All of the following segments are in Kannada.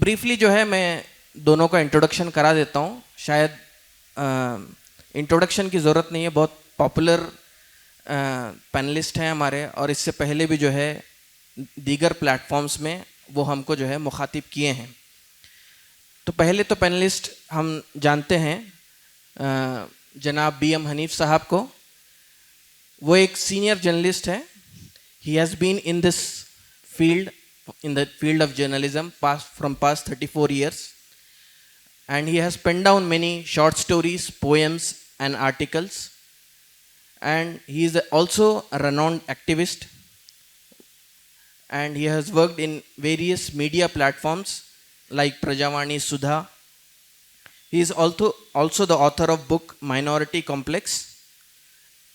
ब्रीफली जो है मैं दोनों का इंट्रोडक्शन करा देता हूँ। शायद इंट्रोडक्शन की ज़रूरत नहीं है, बहुत पॉपुलर पैनलिस्ट हैं हमारे, और इससे पहले भी जो है दीगर प्लेटफॉर्म्स में वो हमको जो है मुखातिब किए हैं। तो पहले तो पैनलिस्ट हम जानते हैं जनाब BM हनीफ साहब को। वो एक सीनियर जर्नलिस्ट है। He has been in this field, in the field of journalism past 34 years, and he has penned down many short stories, poems and articles, and he is also a renowned activist, and he has worked in various media platforms like Prajavani Sudha. He is also the author of book Minority Complex,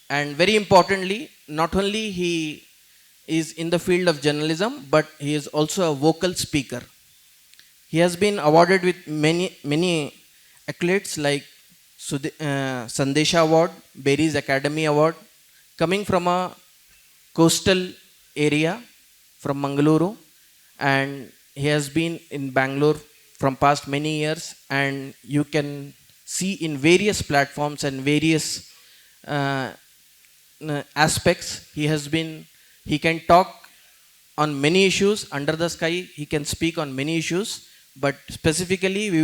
and very importantly, not only he is in the field of journalism, but he is also a vocal speaker. He has been awarded with many accolades like Sandesha Award, Berry's Academy Award, coming from a coastal area from Mangaluru, and he has been in Bangalore from past many years, and you can see in various platforms and various aspects he can talk on many issues under the sky. He can speak on many issues, but specifically he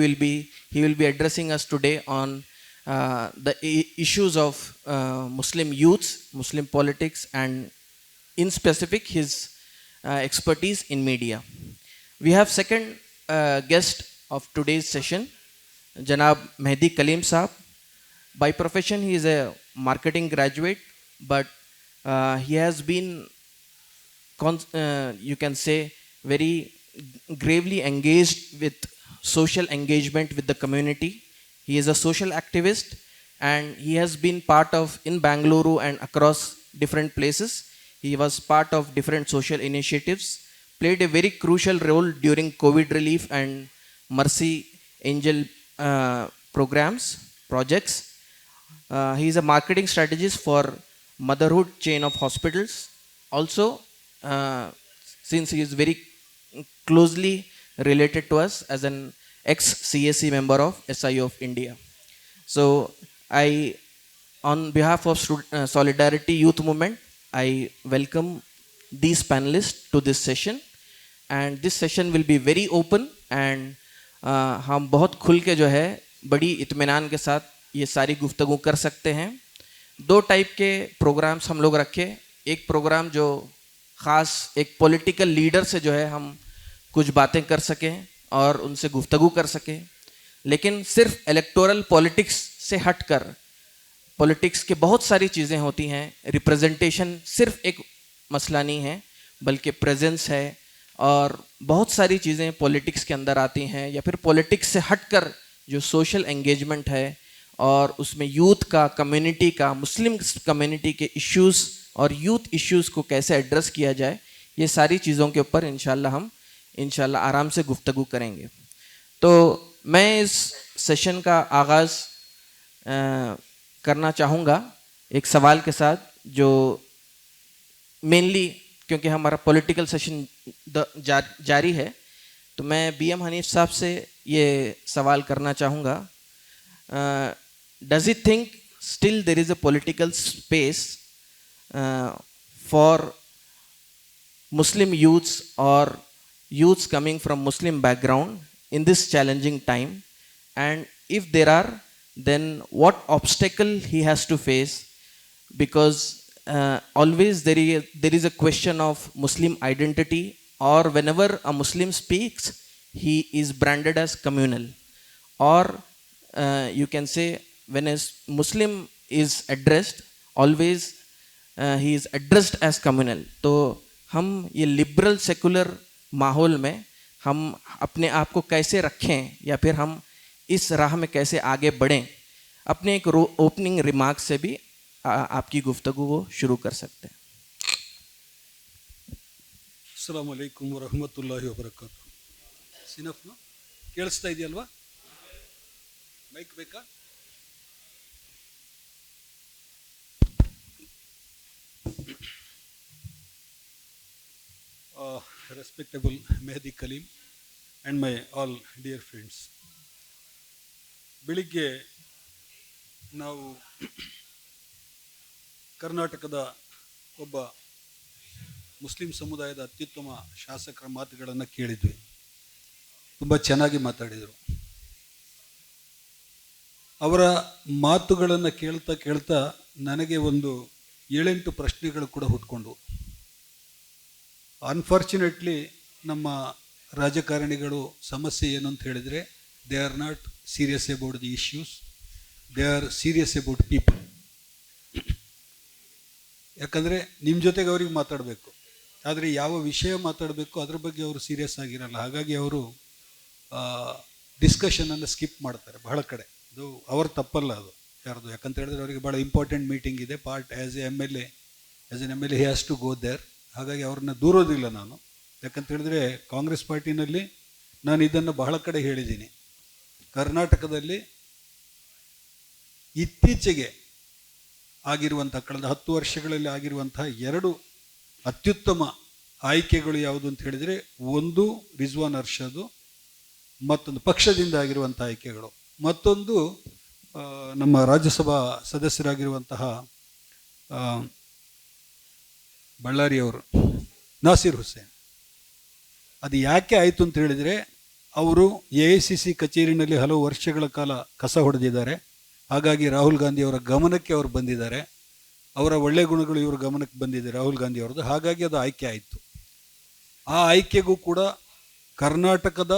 will be addressing us today on the issues of Muslim youths, Muslim politics, and in specific his expertise in media. We have second guest of today's session, Janab Mehdi Kaleem Saab. By profession he is a marketing graduate, but he has been you can say very gravely engaged with social engagement with the community. He is a social activist, and he has been part of in Bangalore and across different places. He was part of different social initiatives, played a very crucial role during COVID relief and Mercy Angel projects. He is a marketing strategist for Motherhood chain of hospitals. Also, since he is very closely related to us as an ex-CSE member of SIO of India. So on behalf of Solidarity Youth Movement, I welcome these panelists to this session, and this session will be very open, and हम बहुत खुल के जो है बड़ी इत्मीनान के साथ ये सारी गुफ्तगू कर सकते हैं। दो टाइप के प्रोग्राम्स हम लोग रखे। एक प्रोग्राम जो ख़ास एक पॉलिटिकल लीडर से जो है हम कुछ बातें कर सकें और उनसे गुफ्तगू कर सकें, लेकिन सिर्फ इलेक्टोरल पॉलिटिक्स से हटकर पॉलिटिक्स के बहुत सारी चीज़ें होती हैं। रिप्रेजेंटेशन सिर्फ एक मसला नहीं है, बल्कि प्रेजेंस है, और बहुत सारी चीज़ें पॉलिटिक्स के अंदर आती हैं, या फिर पॉलिटिक्स से हटकर जो सोशल एंगेजमेंट है और उसमें यूथ का, कम्युनिटी का, मुस्लिम कम्युनिटी के इश्यूज़ और यूथ इश्यूज़ को कैसे एड्रेस किया जाए, ये सारी चीज़ों के ऊपर इंशाल्लाह आराम से गुफ्तगू करेंगे। तो मैं इस सेशन का आगाज़ करना चाहूँगा एक सवाल के साथ, जो मेनली क्योंकि हमारा पॉलिटिकल सेशन जारी है, तो मैं BM हनीफ साहब से ये सवाल करना चाहूँगा। Does it think still there is a political space for Muslim youths or youths coming from Muslim background in this challenging time, and if there are, then what obstacle he has to face, because always there is a question of Muslim identity, or whenever a Muslim speaks he is branded as communal, or you can say when a Muslim is addressed, always he is addressed as communal. तो हम ये लिबरल सेकुलर माहौल में हम अपने आप को कैसे रखें, या फिर हम इस राह में कैसे आगे बढ़ें, अपने एक ओपनिंग रिमार्क से भी आपकी गुफ्तगू वो शुरू कर सकते हैं। अस्सलामु अलैकुम व रहमतुल्लाहि व बरकातुहू। सिनफ नो ಕೇಳಿಸ್ತಾ ಇದೆಯಲ್ವಾ? ಮೈಕ್ ಬೇಕಾ? Respectable Mehdi Kaleem, and my all dear friends, ಬೆಳಿಗ್ಗೆ ನಾವು ಕರ್ನಾಟಕದ ಒಬ್ಬ ಮುಸ್ಲಿಂ ಸಮುದಾಯದ ಅತ್ಯುತ್ತಮ ಶಾಸಕರ ಮಾತುಗಳನ್ನು ಕೇಳಿದ್ವಿ. ತುಂಬ ಚೆನ್ನಾಗಿ ಮಾತಾಡಿದರು. ಅವರ ಮಾತುಗಳನ್ನು ಕೇಳ್ತಾ ಕೇಳ್ತಾ ನನಗೆ ಒಂದು 7-8 ಪ್ರಶ್ನೆಗಳು ಕೂಡ ಹುಟ್ಕೊಂಡು, ಅನ್ಫಾರ್ಚುನೇಟ್ಲಿ ನಮ್ಮ ರಾಜಕಾರಣಿಗಳು ಸಮಸ್ಯೆ ಏನು ಅಂತ ಹೇಳಿದರೆ, they are not serious about the issues, they are serious about people. ಯಾಕಂದರೆ ನಿಮ್ಮ ಜೊತೆಗೆ ಅವ್ರಿಗೆ ಮಾತಾಡಬೇಕು, ಆದರೆ ಯಾವ ವಿಷಯ ಮಾತಾಡಬೇಕು ಅದ್ರ ಬಗ್ಗೆ ಅವರು ಸೀರಿಯಸ್ ಆಗಿರಲ್ಲ. ಹಾಗಾಗಿ ಅವರು ಡಿಸ್ಕಷನನ್ನು ಸ್ಕಿಪ್ ಮಾಡ್ತಾರೆ ಬಹಳ ಕಡೆ. ಅದು ಅವ್ರ ತಪ್ಪಲ್ಲ, ಅದು ಯಾರ್ದು. ಯಾಕಂತ ಹೇಳಿದ್ರೆ ಅವರಿಗೆ ಭಾಳ ಇಂಪಾರ್ಟೆಂಟ್ ಮೀಟಿಂಗ್ ಇದೆ, part as an M L A he has to go there. ಹಾಗಾಗಿ ಅವ್ರನ್ನ ದೂರೋದಿಲ್ಲ ನಾನು. ಯಾಕಂತ ಹೇಳಿದ್ರೆ ಕಾಂಗ್ರೆಸ್ ಪಾರ್ಟಿನಲ್ಲಿ ನಾನು ಇದನ್ನು ಬಹಳ ಕಡೆ ಹೇಳಿದ್ದೀನಿ. ಕರ್ನಾಟಕದಲ್ಲಿ ಇತ್ತೀಚೆಗೆ ಆಗಿರುವಂಥ, ಕಳೆದ 10 ವರ್ಷಗಳಲ್ಲಿ ಆಗಿರುವಂತಹ 2 ಅತ್ಯುತ್ತಮ ಆಯ್ಕೆಗಳು ಯಾವುದು ಅಂತ ಹೇಳಿದರೆ, ಒಂದು ರಿಜ್ವಾನ್ ಅರ್ಷದು, ಮತ್ತೊಂದು ಪಕ್ಷದಿಂದ ಆಗಿರುವಂಥ ಆಯ್ಕೆಗಳು, ಮತ್ತೊಂದು ನಮ್ಮ ರಾಜ್ಯಸಭಾ ಸದಸ್ಯರಾಗಿರುವಂತಹ ಬಳ್ಳಾರಿಯವರು ನಾಸೀರ್ ಹುಸೇನ್. ಅದು ಯಾಕೆ ಆಯಿತು ಅಂತ ಹೇಳಿದರೆ, ಅವರು AICC ಕಚೇರಿನಲ್ಲಿ ಹಲವು ವರ್ಷಗಳ ಕಾಲ ಕಸ ಹೊಡೆದಿದ್ದಾರೆ. ಹಾಗಾಗಿ ರಾಹುಲ್ ಗಾಂಧಿಯವರ ಗಮನಕ್ಕೆ ಅವರು ಬಂದಿದ್ದಾರೆ. ಅವರ ಒಳ್ಳೆಯ ಗುಣಗಳು ಇವ್ರ ಗಮನಕ್ಕೆ ಬಂದಿದೆ ರಾಹುಲ್ ಗಾಂಧಿ ಅವ್ರದ್ದು. ಹಾಗಾಗಿ ಅದು ಆಯ್ಕೆ ಆಯಿತು. ಆ ಆಯ್ಕೆಗೂ ಕೂಡ ಕರ್ನಾಟಕದ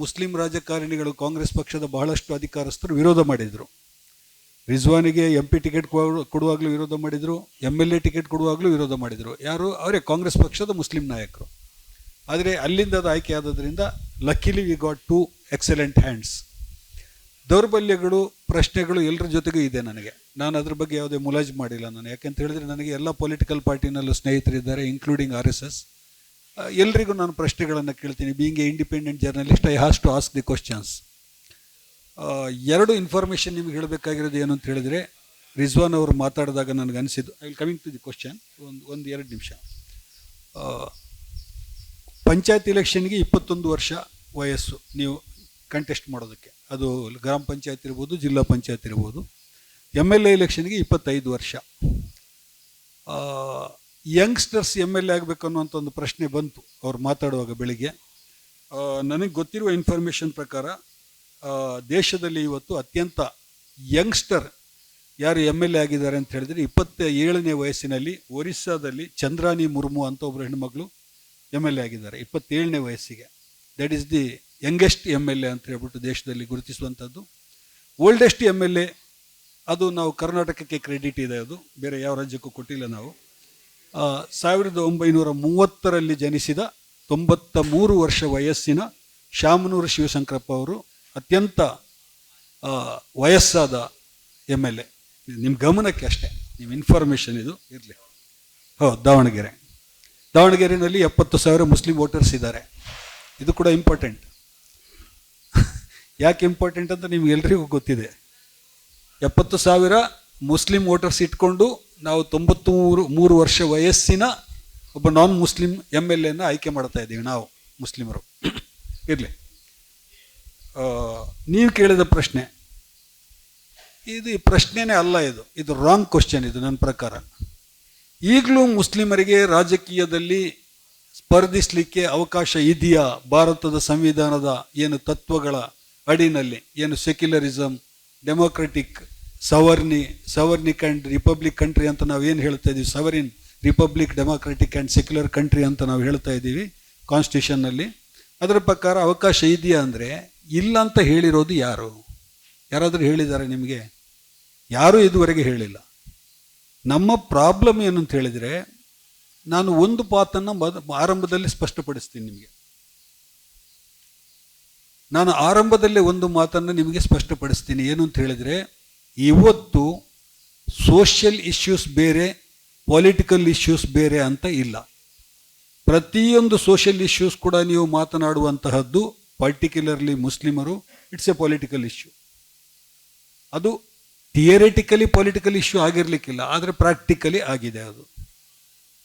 ಮುಸ್ಲಿಂ ರಾಜಕಾರಣಿಗಳು, ಕಾಂಗ್ರೆಸ್ ಪಕ್ಷದ ಬಹಳಷ್ಟು ಅಧಿಕಾರಸ್ಥರು ವಿರೋಧ ಮಾಡಿದರು. ರಿಜ್ವಾನಿಗೆ MP ಟಿಕೆಟ್ ಕೊಡುವಾಗಲೂ ವಿರೋಧ ಮಾಡಿದರು, MLA ಟಿಕೆಟ್ ಕೊಡುವಾಗಲೂ ವಿರೋಧ ಮಾಡಿದರು. ಯಾರು? ಅವರೇ ಕಾಂಗ್ರೆಸ್ ಪಕ್ಷದ ಮುಸ್ಲಿಂ ನಾಯಕರು. ಆದರೆ ಅಲ್ಲಿಂದ ಅದು ಆಯ್ಕೆ ಆದದ್ರಿಂದ ಲಕ್ಕಿಲಿ ವಿ ಗಾಟ್ 2 ಎಕ್ಸಲೆಂಟ್ ಹ್ಯಾಂಡ್ಸ್. ದೌರ್ಬಲ್ಯಗಳು, ಪ್ರಶ್ನೆಗಳು ಎಲ್ಲರ ಜೊತೆಗೂ ಇದೆ ನನಗೆ. ನಾನು ಅದ್ರ ಬಗ್ಗೆ ಯಾವುದೇ ಮುಲಾಜು ಮಾಡಿಲ್ಲ ನಾನು. ಯಾಕೆಂತ ಹೇಳಿದ್ರೆ ನನಗೆ ಎಲ್ಲ ಪೊಲಿಟಿಕಲ್ ಪಾರ್ಟಿನಲ್ಲೂ ಸ್ನೇಹಿತರಿದ್ದಾರೆ, ಇನ್ಕ್ಲೂಡಿಂಗ್ RSS. ಎಲ್ರಿಗೂ ನಾನು ಪ್ರಶ್ನೆಗಳನ್ನು ಕೇಳ್ತೀನಿ. Being a independent journalist, I has to ask the questions. 2 information ನಿಮ್ಗೆ ಹೇಳಬೇಕಾಗಿರೋದು ಏನು ಅಂತ ಹೇಳಿದರೆ, ರಿಜ್ವಾನ್ ಅವರು ಮಾತಾಡಿದಾಗ ನನಗೆ ಅನಿಸಿದ್ದು, I will coming to the question. ಒಂದು 2 ನಿಮಿಷ. ಪಂಚಾಯತ್ ಇಲೆಕ್ಷನ್ಗೆ 21 ವರ್ಷ ವಯಸ್ಸು ನೀವು ಕಂಟೆಸ್ಟ್ ಮಾಡೋದಕ್ಕೆ. ಅದು ಗ್ರಾಮ ಪಂಚಾಯತ್ ಇರ್ಬೋದು, ಜಿಲ್ಲಾ ಪಂಚಾಯತ್ ಇರ್ಬೋದು. MLA ಇಲೆಕ್ಷನ್ಗೆ 25 ವರ್ಷ. ಯಂಗ್ಸ್ಟರ್ಸ್ MLA ಆಗಬೇಕು ಅನ್ನುವಂಥ ಒಂದು ಪ್ರಶ್ನೆ ಬಂತು ಅವ್ರು ಮಾತಾಡುವಾಗ ಬೆಳಿಗ್ಗೆ. ನನಗೆ ಗೊತ್ತಿರುವ ಇನ್ಫಾರ್ಮೇಷನ್ ಪ್ರಕಾರ ದೇಶದಲ್ಲಿ ಇವತ್ತು ಅತ್ಯಂತ ಯಂಗ್ಸ್ಟರ್ ಯಾರು MLA ಆಗಿದ್ದಾರೆ ಅಂತ ಹೇಳಿದರೆ, 27ನೇ ವಯಸ್ಸಿನಲ್ಲಿ ಒರಿಸ್ಸಾದಲ್ಲಿ ಚಂದ್ರಾನಿ ಮುರ್ಮು ಅಂತ ಒಬ್ಬರು ಹೆಣ್ಮಗಳು MLA ಆಗಿದ್ದಾರೆ 27ನೇ ವಯಸ್ಸಿಗೆ. That is the youngest MLA ಅಂತ ಹೇಳ್ಬಿಟ್ಟು ದೇಶದಲ್ಲಿ ಗುರುತಿಸುವಂಥದ್ದು. ಓಲ್ಡೆಸ್ಟ್ MLA ಅದು ನಾವು ಕರ್ನಾಟಕಕ್ಕೆ ಕ್ರೆಡಿಟ್ ಇದೆ, ಅದು ಬೇರೆ ಯಾವ ರಾಜ್ಯಕ್ಕೂ ಕೊಟ್ಟಿಲ್ಲ ನಾವು. 1930ರಲ್ಲಿ ಜನಿಸಿದ 93 ವರ್ಷ ವಯಸ್ಸಿನ ಶಾಮನೂರು ಶಿವಶಂಕರಪ್ಪ ಅವರು ಅತ್ಯಂತ ವಯಸ್ಸಾದ MLA. ನಿಮ್ಮ ಗಮನಕ್ಕೆ ಅಷ್ಟೇ, ನಿಮ್ಮ ಇನ್ಫಾರ್ಮೇಷನ್ ಇದು ಇರಲಿ. ಹೌದು, ದಾವಣಗೆರೆಯಲ್ಲಿ 70,000 ಮುಸ್ಲಿಂ ವೋಟರ್ಸ್ ಇದ್ದಾರೆ. ಇದು ಕೂಡ ಇಂಪಾರ್ಟೆಂಟ್. ಯಾಕೆ ಇಂಪಾರ್ಟೆಂಟ್ ಅಂತ ನಿಮ್ಗೆಲ್ರಿಗೂ ಗೊತ್ತಿದೆ. 70,000 ಮುಸ್ಲಿಂ ವೋಟರ್ಸ್ ಇಟ್ಕೊಂಡು ನಾವು 93 ವರ್ಷ ವಯಸ್ಸಿನ ಒಬ್ಬ ನಾನ್ ಮುಸ್ಲಿಂ MLA ಆಯ್ಕೆ ಮಾಡ್ತಾ ಇದ್ದೀವಿ ನಾವು ಮುಸ್ಲಿಮರು. ಇರಲಿ. ನೀವು ಕೇಳಿದ ಪ್ರಶ್ನೆ ಇದು ಪ್ರಶ್ನೆನೇ ಅಲ್ಲ, ಇದು ರಾಂಗ್ ಕ್ವಶನ್. ಇದು ನನ್ನ ಪ್ರಕಾರ ಈಗಲೂ ಮುಸ್ಲಿಮರಿಗೆ ರಾಜಕೀಯದಲ್ಲಿ ಸ್ಪರ್ಧಿಸಲಿಕ್ಕೆ ಅವಕಾಶ ಇದೆಯಾ? ಭಾರತದ ಸಂವಿಧಾನದ ಏನು ತತ್ವಗಳ ಅಡಿನಲ್ಲಿ, ಏನು secularism, democratic, sovereign and republic country ಅಂತ ನಾವು ಏನು ಹೇಳ್ತಾ ಇದ್ದೀವಿ, sovereign republic democratic and secular country ಅಂತ ನಾವು ಹೇಳ್ತಾ ಇದ್ದೀವಿ ಕಾನ್ಸ್ಟಿಟ್ಯೂಷನ್ನಲ್ಲಿ. ಅದರ ಪ್ರಕಾರ ಅವಕಾಶ ಇದೆಯಾ ಅಂದರೆ ಇಲ್ಲ ಅಂತ ಹೇಳಿರೋದು ಯಾರು? ಯಾರಾದರೂ ಹೇಳಿದ್ದಾರೆ ನಿಮಗೆ? ಯಾರೂ ಇದುವರೆಗೆ ಹೇಳಿಲ್ಲ. ನಮ್ಮ ಪ್ರಾಬ್ಲಮ್ ಏನು ಅಂತ ಹೇಳಿದರೆ, ನಾನು ಒಂದು ಮಾತನ್ನು ಆರಂಭದಲ್ಲಿ ಸ್ಪಷ್ಟಪಡಿಸ್ತೀನಿ ನಿಮಗೆ. ನಾನು ಆರಂಭದಲ್ಲೇ ಒಂದು ಮಾತನ್ನು ನಿಮಗೆ ಸ್ಪಷ್ಟಪಡಿಸ್ತೀನಿ. ಏನು ಅಂತ ಹೇಳಿದರೆ, ಇವತ್ತು ಸೋಷಿಯಲ್ ಇಶ್ಯೂಸ್ ಬೇರೆ, ಪೊಲಿಟಿಕಲ್ ಇಶ್ಯೂಸ್ ಬೇರೆ ಅಂತ ಇಲ್ಲ. ಪ್ರತಿಯೊಂದು ಸೋಷಿಯಲ್ ಇಶ್ಯೂಸ್ ಕೂಡ ನೀವು ಮಾತನಾಡುವಂತಹದ್ದು, ಪರ್ಟಿಕ್ಯುಲರ್ಲಿ ಮುಸ್ಲಿಮರು, ಇಟ್ಸ್ ಎ ಪೊಲಿಟಿಕಲ್ ಇಶ್ಯೂ. ಅದು ಥಿಯರಿಟಿಕಲಿ ಪೊಲಿಟಿಕಲ್ ಇಶ್ಯೂ ಆಗಿರಲಿಕ್ಕಿಲ್ಲ, ಆದರೆ ಪ್ರಾಕ್ಟಿಕಲಿ ಆಗಿದೆ. ಅದು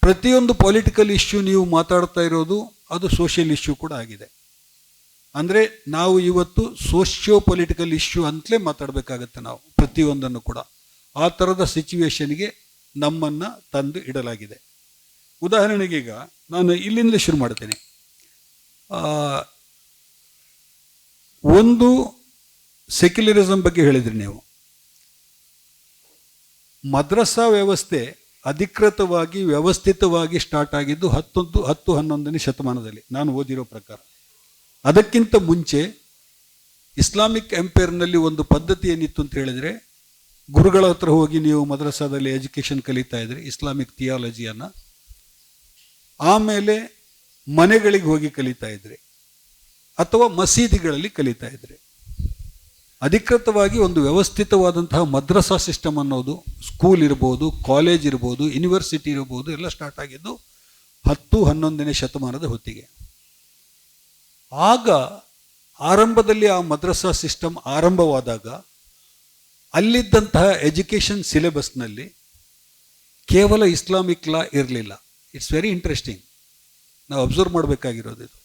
ಪ್ರತಿಯೊಂದು ಪೊಲಿಟಿಕಲ್ ಇಶ್ಯೂ ನೀವು ಮಾತಾಡ್ತಾ ಇರೋದು ಅದು ಸೋಷಿಯಲ್ ಇಶ್ಯೂ ಕೂಡ ಆಗಿದೆ. ಅಂದರೆ ನಾವು ಇವತ್ತು ಸೋಷಿಯೋ ಪೊಲಿಟಿಕಲ್ ಇಶ್ಯೂ ಅಂತಲೇ ಮಾತಾಡಬೇಕಾಗತ್ತೆ ನಾವು ಪ್ರತಿಯೊಂದನ್ನು ಕೂಡ. ಆ ಥರದ ಸಿಚುವೇಶನ್ಗೆ ನಮ್ಮನ್ನು ತಂದು ಇಡಲಾಗಿದೆ. ಉದಾಹರಣೆಗೆ ಈಗ ನಾನು ಇಲ್ಲಿಂದಲೇ ಶುರು ಮಾಡ್ತೇನೆ. ಒಂದು ಸೆಕ್ಯುಲರಿಸಮ್ ಬಗ್ಗೆ ಹೇಳಿದ್ರಿ ನೀವು. ಮದ್ರಸಾ ವ್ಯವಸ್ಥೆ ಅಧಿಕೃತವಾಗಿ ವ್ಯವಸ್ಥಿತವಾಗಿ ಸ್ಟಾರ್ಟ್ ಆಗಿದ್ದು 10-11ನೇ ಶತಮಾನದಲ್ಲಿ ನಾನು ಓದಿರೋ ಪ್ರಕಾರ. ಅದಕ್ಕಿಂತ ಮುಂಚೆ ಇಸ್ಲಾಮಿಕ್ ಎಂಪೈರ್ನಲ್ಲಿ ಒಂದು ಪದ್ಧತಿ ಏನಿತ್ತು ಅಂತ ಹೇಳಿದರೆ, ಗುರುಗಳ ಹತ್ರ ಹೋಗಿ ನೀವು ಮದ್ರಸಾದಲ್ಲಿ ಎಜುಕೇಷನ್ ಕಲಿತಾ ಇದ್ರಿ ಇಸ್ಲಾಮಿಕ್ ಥಿಯಾಲಜಿಯನ್ನು. ಆಮೇಲೆ ಮನೆಗಳಿಗೆ ಹೋಗಿ ಕಲಿತಾ ಇದ್ರಿ ಅಥವಾ ಮಸೀದಿಗಳಲ್ಲಿ ಕಲಿತಾ ಇದ್ರಿ. ಅಧಿಕೃತವಾಗಿ ಒಂದು ವ್ಯವಸ್ಥಿತವಾದಂತಹ ಮದ್ರಸಾ ಸಿಸ್ಟಮ್ ಅನ್ನೋದು ಸ್ಕೂಲ್ ಇರ್ಬೋದು, ಕಾಲೇಜ್ ಇರ್ಬೋದು, ಯೂನಿವರ್ಸಿಟಿ ಇರ್ಬೋದು ಎಲ್ಲ ಸ್ಟಾರ್ಟ್ ಆಗಿದ್ದು 10-11ನೇ ಶತಮಾನದ ಹೊತ್ತಿಗೆ. ಆಗ ಆರಂಭದಲ್ಲಿ ಆ ಮದ್ರಸಾ ಸಿಸ್ಟಮ್ ಆರಂಭವಾದಾಗ ಅಲ್ಲಿದ್ದಂತಹ ಎಜುಕೇಷನ್ ಸಿಲೆಬಸ್ನಲ್ಲಿ ಕೇವಲ ಇಸ್ಲಾಮಿಕ್ ಲಾ ಇರಲಿಲ್ಲ. ಇಟ್ಸ್ ವೆರಿ ಇಂಟ್ರೆಸ್ಟಿಂಗ್, ನಾವು ಅಬ್ಸರ್ವ್ ಮಾಡಬೇಕಾಗಿರೋದು ಇದು.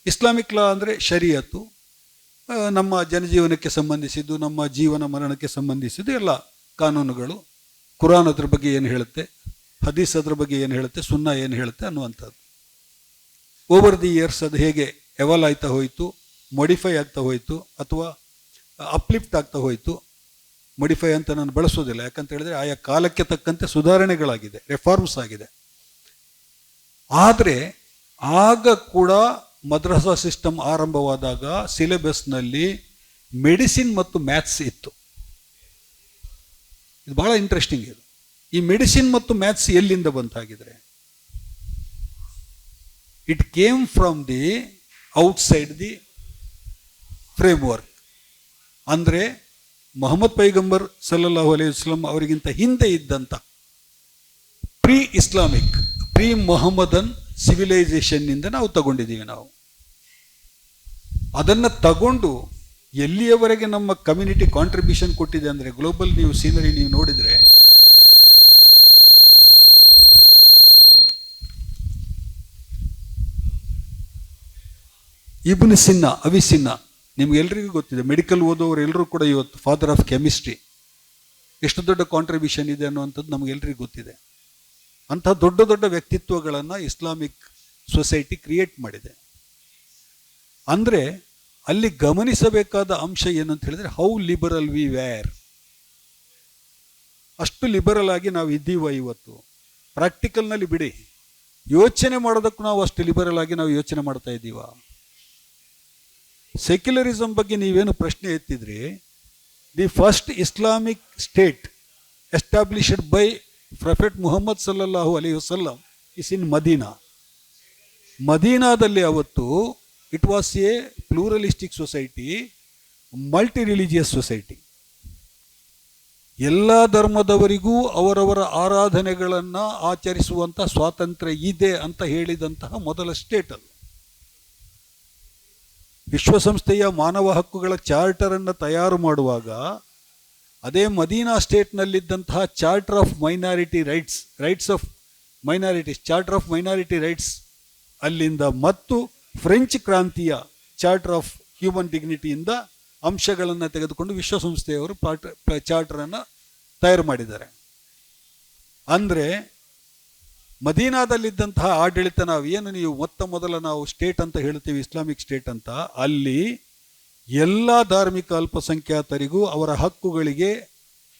ಇಸ್ಲಾಮಿಕ್ ಲಾ ಅಂದರೆ ಶರೀಯತ್ತು, ನಮ್ಮ ಜನಜೀವನಕ್ಕೆ ಸಂಬಂಧಿಸಿದ್ದು, ನಮ್ಮ ಜೀವನ ಮರಣಕ್ಕೆ ಸಂಬಂಧಿಸಿದ್ದು ಎಲ್ಲ ಕಾನೂನುಗಳು. ಕುರಾನ್ ಅದ್ರ ಬಗ್ಗೆ ಏನು ಹೇಳುತ್ತೆ, ಹದೀಸ್ ಅದ್ರ ಬಗ್ಗೆ ಏನು ಹೇಳುತ್ತೆ, ಸುನ್ನಾ ಏನು ಹೇಳುತ್ತೆ ಅನ್ನುವಂಥದ್ದು. ಓವರ್ ದಿ ಇಯರ್ಸ್ ಅದು ಹೇಗೆ ಎವಾಲ್ವ್ ಆಗ್ತಾ ಹೋಯಿತು, ಮಾಡಿಫೈ ಆಗ್ತಾ ಹೋಯಿತು ಅಥವಾ ಅಪ್ಲಿಫ್ಟ್ ಆಗ್ತಾ ಹೋಯಿತು. ಮಾಡಿಫೈ ಅಂತ ನಾನು ಬಳಸೋದಿಲ್ಲ, ಯಾಕಂತ ಹೇಳಿದ್ರೆ ಆಯಾ ಕಾಲಕ್ಕೆ ತಕ್ಕಂತೆ ಸುಧಾರಣೆಗಳಾಗಿದೆ, ರೆಫಾರ್ಮ್ಸ್ ಆಗಿದೆ. ಆದರೆ ಆಗ ಕೂಡ ಮದ್ರಸಾ ಸಿಸ್ಟಮ್ ಆರಂಭವಾದಾಗ ಸಿಲೆಬಸ್ನಲ್ಲಿ ಮೆಡಿಸಿನ್ ಮತ್ತು ಮ್ಯಾಥ್ಸ್ ಇತ್ತು. ಇದು ಬಹಳ ಇಂಟ್ರೆಸ್ಟಿಂಗ್. ಇದು ಈ ಮೆಡಿಸಿನ್ ಮತ್ತು ಮ್ಯಾಥ್ಸ್ ಎಲ್ಲಿಂದ ಬಂತಾಗಿದ್ರೆ, it came from the outside the framework. ಅಂದರೆ ಮೊಹಮ್ಮದ್ ಪೈಗಂಬರ್ ಸಲ್ಲಲ್ಲಾಹು ಅಲೈಹಿ ವಸಲ್ಲಂ ಅವರಿಗಿಂತ ಹಿಂದೆ ಇದ್ದಂಥ ಪ್ರೀ ಇಸ್ಲಾಮಿಕ್, ಪ್ರೀ ಮೊಹಮ್ಮದನ್ ಸಿವಿಲೈಸೇಷನ್ನಿಂದ ನಾವು ತಗೊಂಡಿದ್ದೀವಿ. ನಾವು ಅದನ್ನು ತಗೊಂಡು ಎಲ್ಲಿಯವರೆಗೆ ನಮ್ಮ ಕಮ್ಯುನಿಟಿ ಕಾಂಟ್ರಿಬ್ಯೂಷನ್ ಕೊಟ್ಟಿದೆ ಅಂದರೆ, ಗ್ಲೋಬಲ್ ನೀವು ಸೀನರಿ ನೀವು ನೋಡಿದರೆ ಇಬ್ನ್ ಸಿನ್ನ, ಅವಿಸಿನ್ನ ನಿಮ್ಗೆಲ್ರಿಗೂ ಗೊತ್ತಿದೆ. ಮೆಡಿಕಲ್ ಓದೋರು ಎಲ್ಲರೂ ಕೂಡ ಇವತ್ತು ಫಾದರ್ ಆಫ್ ಕೆಮಿಸ್ಟ್ರಿ. ಎಷ್ಟು ದೊಡ್ಡ ಕಾಂಟ್ರಿಬ್ಯೂಷನ್ ಇದೆ ಅನ್ನುವಂಥದ್ದು ನಮಗೆಲ್ರಿಗೂ ಗೊತ್ತಿದೆ. ಅಂಥ ದೊಡ್ಡ ದೊಡ್ಡ ವ್ಯಕ್ತಿತ್ವಗಳನ್ನು ಇಸ್ಲಾಮಿಕ್ ಸೊಸೈಟಿ ಕ್ರಿಯೇಟ್ ಮಾಡಿದೆ. ಅಂದರೆ ಅಲ್ಲಿ ಗಮನಿಸಬೇಕಾದ ಅಂಶ ಏನು ಅಂತ ಹೇಳಿದ್ರೆ, ಹೌ ಲಿಬರಲ್ ವಿ ವ್ಯಾರ್. ಅಷ್ಟು ಲಿಬರಲ್ ಆಗಿ ನಾವು ಇದ್ದೀವ ಇವತ್ತು. ಪ್ರಾಕ್ಟಿಕಲ್ನಲ್ಲಿ ಬಿಡಿ, ಯೋಚನೆ ಮಾಡೋದಕ್ಕೂ ನಾವು ಅಷ್ಟು ಲಿಬರಲ್ ಆಗಿ ನಾವು ಯೋಚನೆ ಮಾಡ್ತಾ ಇದ್ದೀವ. ಸೆಕ್ಯುಲರಿಸಮ್ ಬಗ್ಗೆ ನೀವೇನು ಪ್ರಶ್ನೆ ಎತ್ತಿದ್ರಿ, the first Islamic state established by prophet Muhammad ಸಲ್ಲಲ್ಲಾಹು ಅಲೈಹಿ ವಸಲ್ಲಂ ಇಸ್ ಇನ್ ಮದೀನಾ. ಮದೀನಾದಲ್ಲಿ ಅವತ್ತು it was a pluralistic society, multi religious society. ಎಲ್ಲ ಧರ್ಮದವರಿಗೂ ಅವರವರ ಆರಾಧನೆಗಳನ್ನು ಆಚರಿಸುವಂಥ ಸ್ವಾತಂತ್ರ್ಯ ಇದೆ ಅಂತ ಹೇಳಿದಂತಹ ಮೊದಲ ಸ್ಟೇಟ್ ಅದು. ವಿಶ್ವಸಂಸ್ಥೆಯ ಮಾನವ ಹಕ್ಕುಗಳ ಚಾರ್ಟರನ್ನು ತಯಾರು ಮಾಡುವಾಗ ಅದೇ ಮದೀನಾ ಸ್ಟೇಟ್ನಲ್ಲಿದ್ದಂತಹ charter of minority rights, rights of minorities, charter of minority rights ಅಲ್ಲಿಂದ ಮತ್ತು ಫ್ರೆಂಚ್ ಕ್ರಾಂತಿಯ ಚಾರ್ಟರ್ ಆಫ್ ಹ್ಯೂಮನ್ ಡಿಗ್ನಿಟಿಯಿಂದ ಅಂಶಗಳನ್ನು ತೆಗೆದುಕೊಂಡು ವಿಶ್ವಸಂಸ್ಥೆಯವರು ಚಾರ್ಟರನ್ನು ತಯಾರು ಮಾಡಿದ್ದಾರೆ. ಅಂದರೆ ಮದೀನಾದಲ್ಲಿದ್ದಂತಹ ಆಡಳಿತ, ನಾವು ಏನು ನೀವು ಮೊದಲ ನಾವು ಸ್ಟೇಟ್ ಅಂತ ಹೇಳ್ತೀವಿ, ಇಸ್ಲಾಮಿಕ್ ಸ್ಟೇಟ್ ಅಂತ, ಅಲ್ಲಿ ಎಲ್ಲ ಧಾರ್ಮಿಕ ಅಲ್ಪಸಂಖ್ಯಾತರಿಗೂ ಅವರ ಹಕ್ಕುಗಳಿಗೆ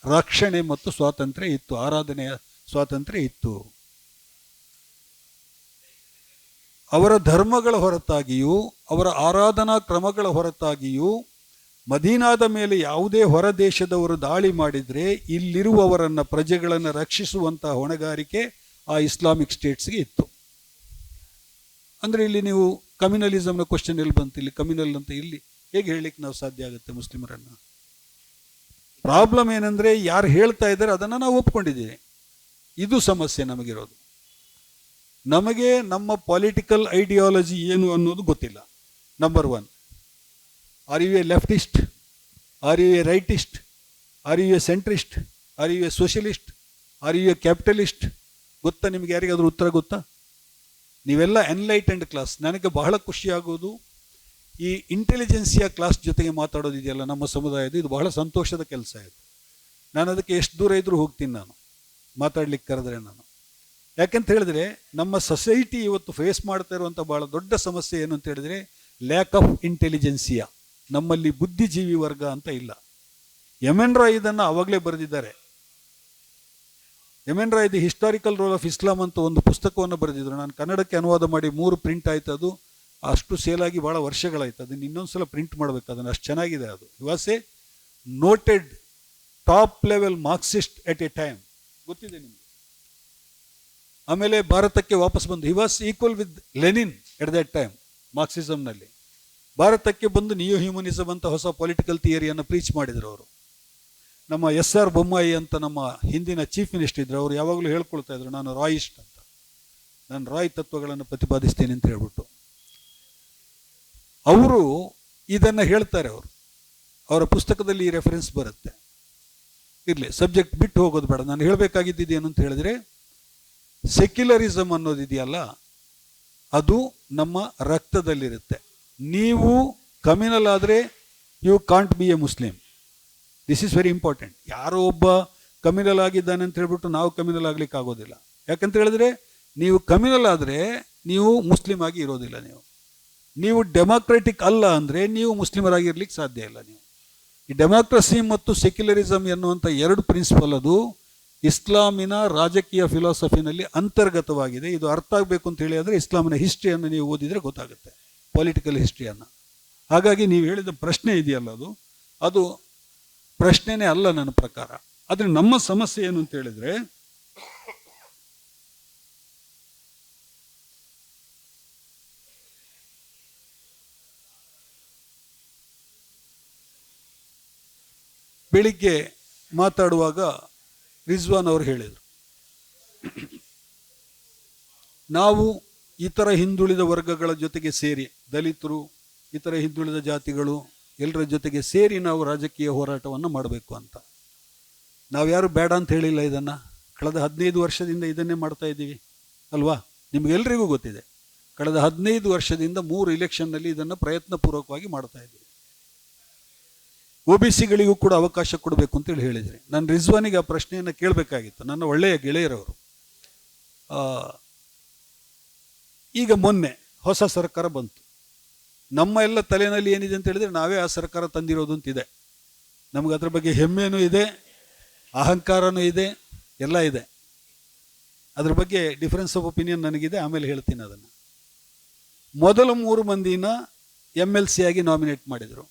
ರಕ್ಷಣೆ ಮತ್ತು ಸ್ವಾತಂತ್ರ್ಯ ಇತ್ತು, ಆರಾಧನೆಯ ಸ್ವಾತಂತ್ರ್ಯ ಇತ್ತು. ಅವರ ಧರ್ಮಗಳ ಹೊರತಾಗಿಯೂ ಅವರ ಆರಾಧನಾ ಕ್ರಮಗಳ ಹೊರತಾಗಿಯೂ ಮದೀನಾದ ಮೇಲೆ ಯಾವುದೇ ಹೊರ ದೇಶದವರು ದಾಳಿ ಮಾಡಿದರೆ ಇಲ್ಲಿರುವವರನ್ನು, ಪ್ರಜೆಗಳನ್ನು ರಕ್ಷಿಸುವಂತಹ ಹೊಣೆಗಾರಿಕೆ ಆ ಇಸ್ಲಾಮಿಕ್ ಸ್ಟೇಟ್ಸ್ಗೆ ಇತ್ತು. ಅಂದರೆ ಇಲ್ಲಿ ನೀವು ಕಮ್ಯುನಲಿಸಮ್ನ ಕ್ವಶನ್ ಎಲ್ಲಿ ಬಂತು, ಇಲ್ಲಿ ಕಮ್ಯುನಲ್ ಅಂತ ಇಲ್ಲಿ ಹೇಗೆ ಹೇಳಲಿಕ್ಕೆ ನಾವು ಸಾಧ್ಯ ಆಗುತ್ತೆ ಮುಸ್ಲಿಮರನ್ನು? ಪ್ರಾಬ್ಲಮ್ ಏನಂದರೆ, ಯಾರು ಹೇಳ್ತಾ ಇದ್ದಾರೆ ಅದನ್ನು ನಾವು ಒಪ್ಕೊಂಡಿದ್ದೀವಿ. ಇದು ಸಮಸ್ಯೆ ನಮಗಿರೋದು. ನಮಗೆ ನಮ್ಮ ಪೊಲಿಟಿಕಲ್ ಐಡಿಯಾಲಜಿ ಏನು ಅನ್ನೋದು ಗೊತ್ತಿಲ್ಲ. Number 1, are you a leftist, are you a rightist, are you a centrist, are you a socialist, are you a capitalist? ಗೊತ್ತಾ ನಿಮಗೆ? ಯಾರಿಗಾದ್ರೂ ಉತ್ತರ ಗೊತ್ತಾ? ನೀವೆಲ್ಲ ಎನ್ಲೈಟೆಂಡ್ ಕ್ಲಾಸ್. ನನಗೆ ಬಹಳ ಖುಷಿಯಾಗೋದು, ಈ ಇಂಟೆಲಿಜೆನ್ಸಿಯಾ ಕ್ಲಾಸ್ ಜೊತೆಗೆ ಮಾತಾಡೋದಿದೆಯಲ್ಲ ನಮ್ಮ ಸಮುದಾಯದ, ಇದು ಬಹಳ ಸಂತೋಷದ ಕೆಲಸ ಇದು. ನಾನು ಅದಕ್ಕೆ ಎಷ್ಟು ದೂರ ಇದ್ರೂ ಹೋಗ್ತೀನಿ, ನಾನು ಮಾತಾಡ್ಲಿಕ್ಕೆ ಕರೆದ್ರೆ ನಾನು. ಯಾಕೆಂತ ಹೇಳಿದ್ರೆ ನಮ್ಮ ಸೊಸೈಟಿ ಇವತ್ತು ಫೇಸ್ ಮಾಡ್ತಾ ಇರುವಂಥ ಬಹಳ ದೊಡ್ಡ ಸಮಸ್ಯೆ ಏನು ಅಂತ ಹೇಳಿದ್ರೆ ಲ್ಯಾಕ್ ಆಫ್ ಇಂಟೆಲಿಜೆನ್ಸಿಯಾ. ನಮ್ಮಲ್ಲಿ ಬುದ್ಧಿಜೀವಿ ವರ್ಗ ಅಂತ ಇಲ್ಲ. ಎಮ್ ಎನ್ ರಾಯ್ ಇದನ್ನು ಅವಾಗಲೇ ಬರೆದಿದ್ದಾರೆ. M N Roy the historical role of Islam ಅಂತ ಒಂದು ಪುಸ್ತಕವನ್ನು ಬರೆದಿದ್ರು. ನಾನು ಕನ್ನಡಕ್ಕೆ ಅನುವಾದ ಮಾಡಿ 3 ಪ್ರಿಂಟ್ ಆಯ್ತು. ಅದು ಅಷ್ಟು ಸೇಲಾಗಿ ಭಾಳ ವರ್ಷಗಳಾಯ್ತು. ಅದನ್ನು ಇನ್ನೊಂದ್ಸಲ ಪ್ರಿಂಟ್ ಮಾಡಬೇಕು. ಅದನ್ನು ಅಷ್ಟು ಚೆನ್ನಾಗಿದೆ ಅದು. He was a noted top level Marxist at a time, ಗೊತ್ತಿದೆ ನಿಮಗೆ. ಆಮೇಲೆ ಭಾರತಕ್ಕೆ ವಾಪಸ್ ಬಂದು he was equal with Lenin at that time. ಮಾರ್ಕ್ಸಿಸಮ್ನಲ್ಲಿ ಭಾರತಕ್ಕೆ ಬಂದು ನಿಯೋ ಹ್ಯೂಮನಿಸಮ್ ಅಂತ ಹೊಸ ಪೊಲಿಟಿಕಲ್ ಥಿಯರಿಯನ್ನು ಪ್ರೀಚ್ ಮಾಡಿದ್ರು ಅವರು. ನಮ್ಮ SR ಬೊಮ್ಮಾಯಿ ಅಂತ ನಮ್ಮ ಹಿಂದಿನ ಚೀಫ್ ಮಿನಿಸ್ಟರ್ ಇದ್ರು, ಅವರು ಯಾವಾಗಲೂ ಹೇಳ್ಕೊಳ್ತಾ ಇದ್ರು, ನಾನು ರಾಯಿಸ್ಟ್ ಅಂತ, ನಾನು ರಾಯ್ ತತ್ವಗಳನ್ನು ಪ್ರತಿಪಾದಿಸ್ತೇನೆ ಅಂತ ಹೇಳ್ಬಿಟ್ಟು. ಅವರು ಇದನ್ನು ಹೇಳ್ತಾರೆ. ಅವರ ಪುಸ್ತಕದಲ್ಲಿ ಈ ರೆಫರೆನ್ಸ್ ಬರುತ್ತೆ. ಇರಲಿ, ಸಬ್ಜೆಕ್ಟ್ ಬಿಟ್ಟು ಹೋಗೋದು ಬೇಡ. ನಾನು ಹೇಳಬೇಕಾಗಿದ್ದು ಏನು ಅಂತ ಹೇಳಿದ್ರೆ, ಸೆಕ್ಯುಲರಿಸಮ್ ಅನ್ನೋದಿದೆಯಲ್ಲ, ಅದು ನಮ್ಮ ರಕ್ತದಲ್ಲಿರುತ್ತೆ. ನೀವು ಕಮ್ಯುನಲ್ ಆದರೆ you can't be a Muslim. This is very important. ಯಾರೋ ಒಬ್ಬ ಕಮ್ಯುನಲ್ ಆಗಿದ್ದಾನೆ ಅಂತ ಹೇಳ್ಬಿಟ್ಟು ನಾವು ಕಮ್ಯುನಲ್ ಆಗ್ಲಿಕ್ಕೆ ಆಗೋದಿಲ್ಲ. ಯಾಕಂತ ಹೇಳಿದ್ರೆ ನೀವು ಕಮ್ಯುನಲ್ ಆದರೆ ನೀವು ಮುಸ್ಲಿಂ ಆಗಿ ಇರೋದಿಲ್ಲ. ನೀವು ಡೆಮಾಕ್ರೆಟಿಕ್ ಅಲ್ಲ ಅಂದರೆ ನೀವು ಮುಸ್ಲಿಮರಾಗಿರ್ಲಿಕ್ಕೆ ಸಾಧ್ಯ ಇಲ್ಲ. ಈ ಡೆಮಾಕ್ರಸಿ ಮತ್ತು ಸೆಕ್ಯುಲರಿಸಮ್ ಎನ್ನುವಂಥ 2 ಪ್ರಿನ್ಸಿಪಲ್ ಅದು ಇಸ್ಲಾಮಿನ ರಾಜಕೀಯ ಫಿಲಾಸಫಿನಲ್ಲಿ ಅಂತರ್ಗತವಾಗಿದೆ. ಇದು ಅರ್ಥ ಆಗಬೇಕು ಅಂತ ಹೇಳಿ ಅಂದರೆ ಇಸ್ಲಾಮಿನ ಹಿಸ್ಟ್ರಿಯನ್ನು ನೀವು ಓದಿದರೆ ಗೊತ್ತಾಗುತ್ತೆ, ಪೊಲಿಟಿಕಲ್ ಹಿಸ್ಟ್ರಿಯನ್ನು. ಹಾಗಾಗಿ ನೀವು ಹೇಳಿದ ಪ್ರಶ್ನೆ ಇದೆಯಲ್ಲ, ಅದು ಪ್ರಶ್ನೆನೇ ಅಲ್ಲ ನನ್ನ ಪ್ರಕಾರ. ಆದರೆ ನಮ್ಮ ಸಮಸ್ಯೆ ಏನು ಅಂತ ಹೇಳಿದ್ರೆ, ಬೆಳಿಗ್ಗೆ ಮಾತಾಡುವಾಗ ರಿಜ್ವಾನ್ ಅವರು ಹೇಳಿದರು, ನಾವು ಇತರ ಹಿಂದುಳಿದ ವರ್ಗಗಳ ಜೊತೆಗೆ ಸೇರಿ, ದಲಿತರು, ಇತರ ಹಿಂದುಳಿದ ಜಾತಿಗಳು ಎಲ್ಲರ ಜೊತೆಗೆ ಸೇರಿ ನಾವು ರಾಜಕೀಯ ಹೋರಾಟವನ್ನು ಮಾಡಬೇಕು ಅಂತ. ನಾವ್ಯಾರು ಬೇಡ ಅಂತ ಹೇಳಿಲ್ಲ. ಇದನ್ನು ಕಳೆದ 15 ವರ್ಷದಿಂದ ಇದನ್ನೇ ಮಾಡ್ತಾ ಇದ್ದೀವಿ ಅಲ್ವಾ? ನಿಮಗೆಲ್ಲರಿಗೂ ಗೊತ್ತಿದೆ. ಕಳೆದ 15 ವರ್ಷದಿಂದ 3 ಇಲೆಕ್ಷನ್ನಲ್ಲಿ ಇದನ್ನು ಪ್ರಯತ್ನಪೂರ್ವಕವಾಗಿ ಮಾಡ್ತಾ ಇದ್ದೀವಿ. OBCಗಳಿಗೂ ಕೂಡ ಅವಕಾಶ ಕೊಡಬೇಕು ಅಂತೇಳಿ ಹೇಳಿದರೆ, ನಾನು ರಿಜ್ವಾನಿಗೆ ಆ ಪ್ರಶ್ನೆಯನ್ನು ಕೇಳಬೇಕಾಗಿತ್ತು. ನನ್ನ ಒಳ್ಳೆಯ ಗೆಳೆಯರವರು. ಈಗ ಮೊನ್ನೆ ಹೊಸ ಸರ್ಕಾರ ಬಂತು. ನಮ್ಮ ಎಲ್ಲ ತಲೆಯಲ್ಲಿ ಏನಿದೆ ಅಂತ ಹೇಳಿದ್ರೆ, ನಾವೇ ಆ ಸರ್ಕಾರ ತಂದಿರೋದು ಅಂತಿದೆ. ನಮ್ಗೆ ಅದ್ರ ಬಗ್ಗೆ ಹೆಮ್ಮೆನೂ ಇದೆ, ಅಹಂಕಾರನೂ ಇದೆ, ಎಲ್ಲ ಇದೆ. ಅದ್ರ ಬಗ್ಗೆ ಡಿಫರೆನ್ಸ್ ಆಫ್ ಒಪಿನಿಯನ್ ನನಗಿದೆ, ಆಮೇಲೆ ಹೇಳ್ತೀನಿ ಅದನ್ನು. ಮೊದಲ 3 ಮಂದಿನ MLC ಆಗಿ ನಾಮಿನೇಟ್ ಮಾಡಿದರು.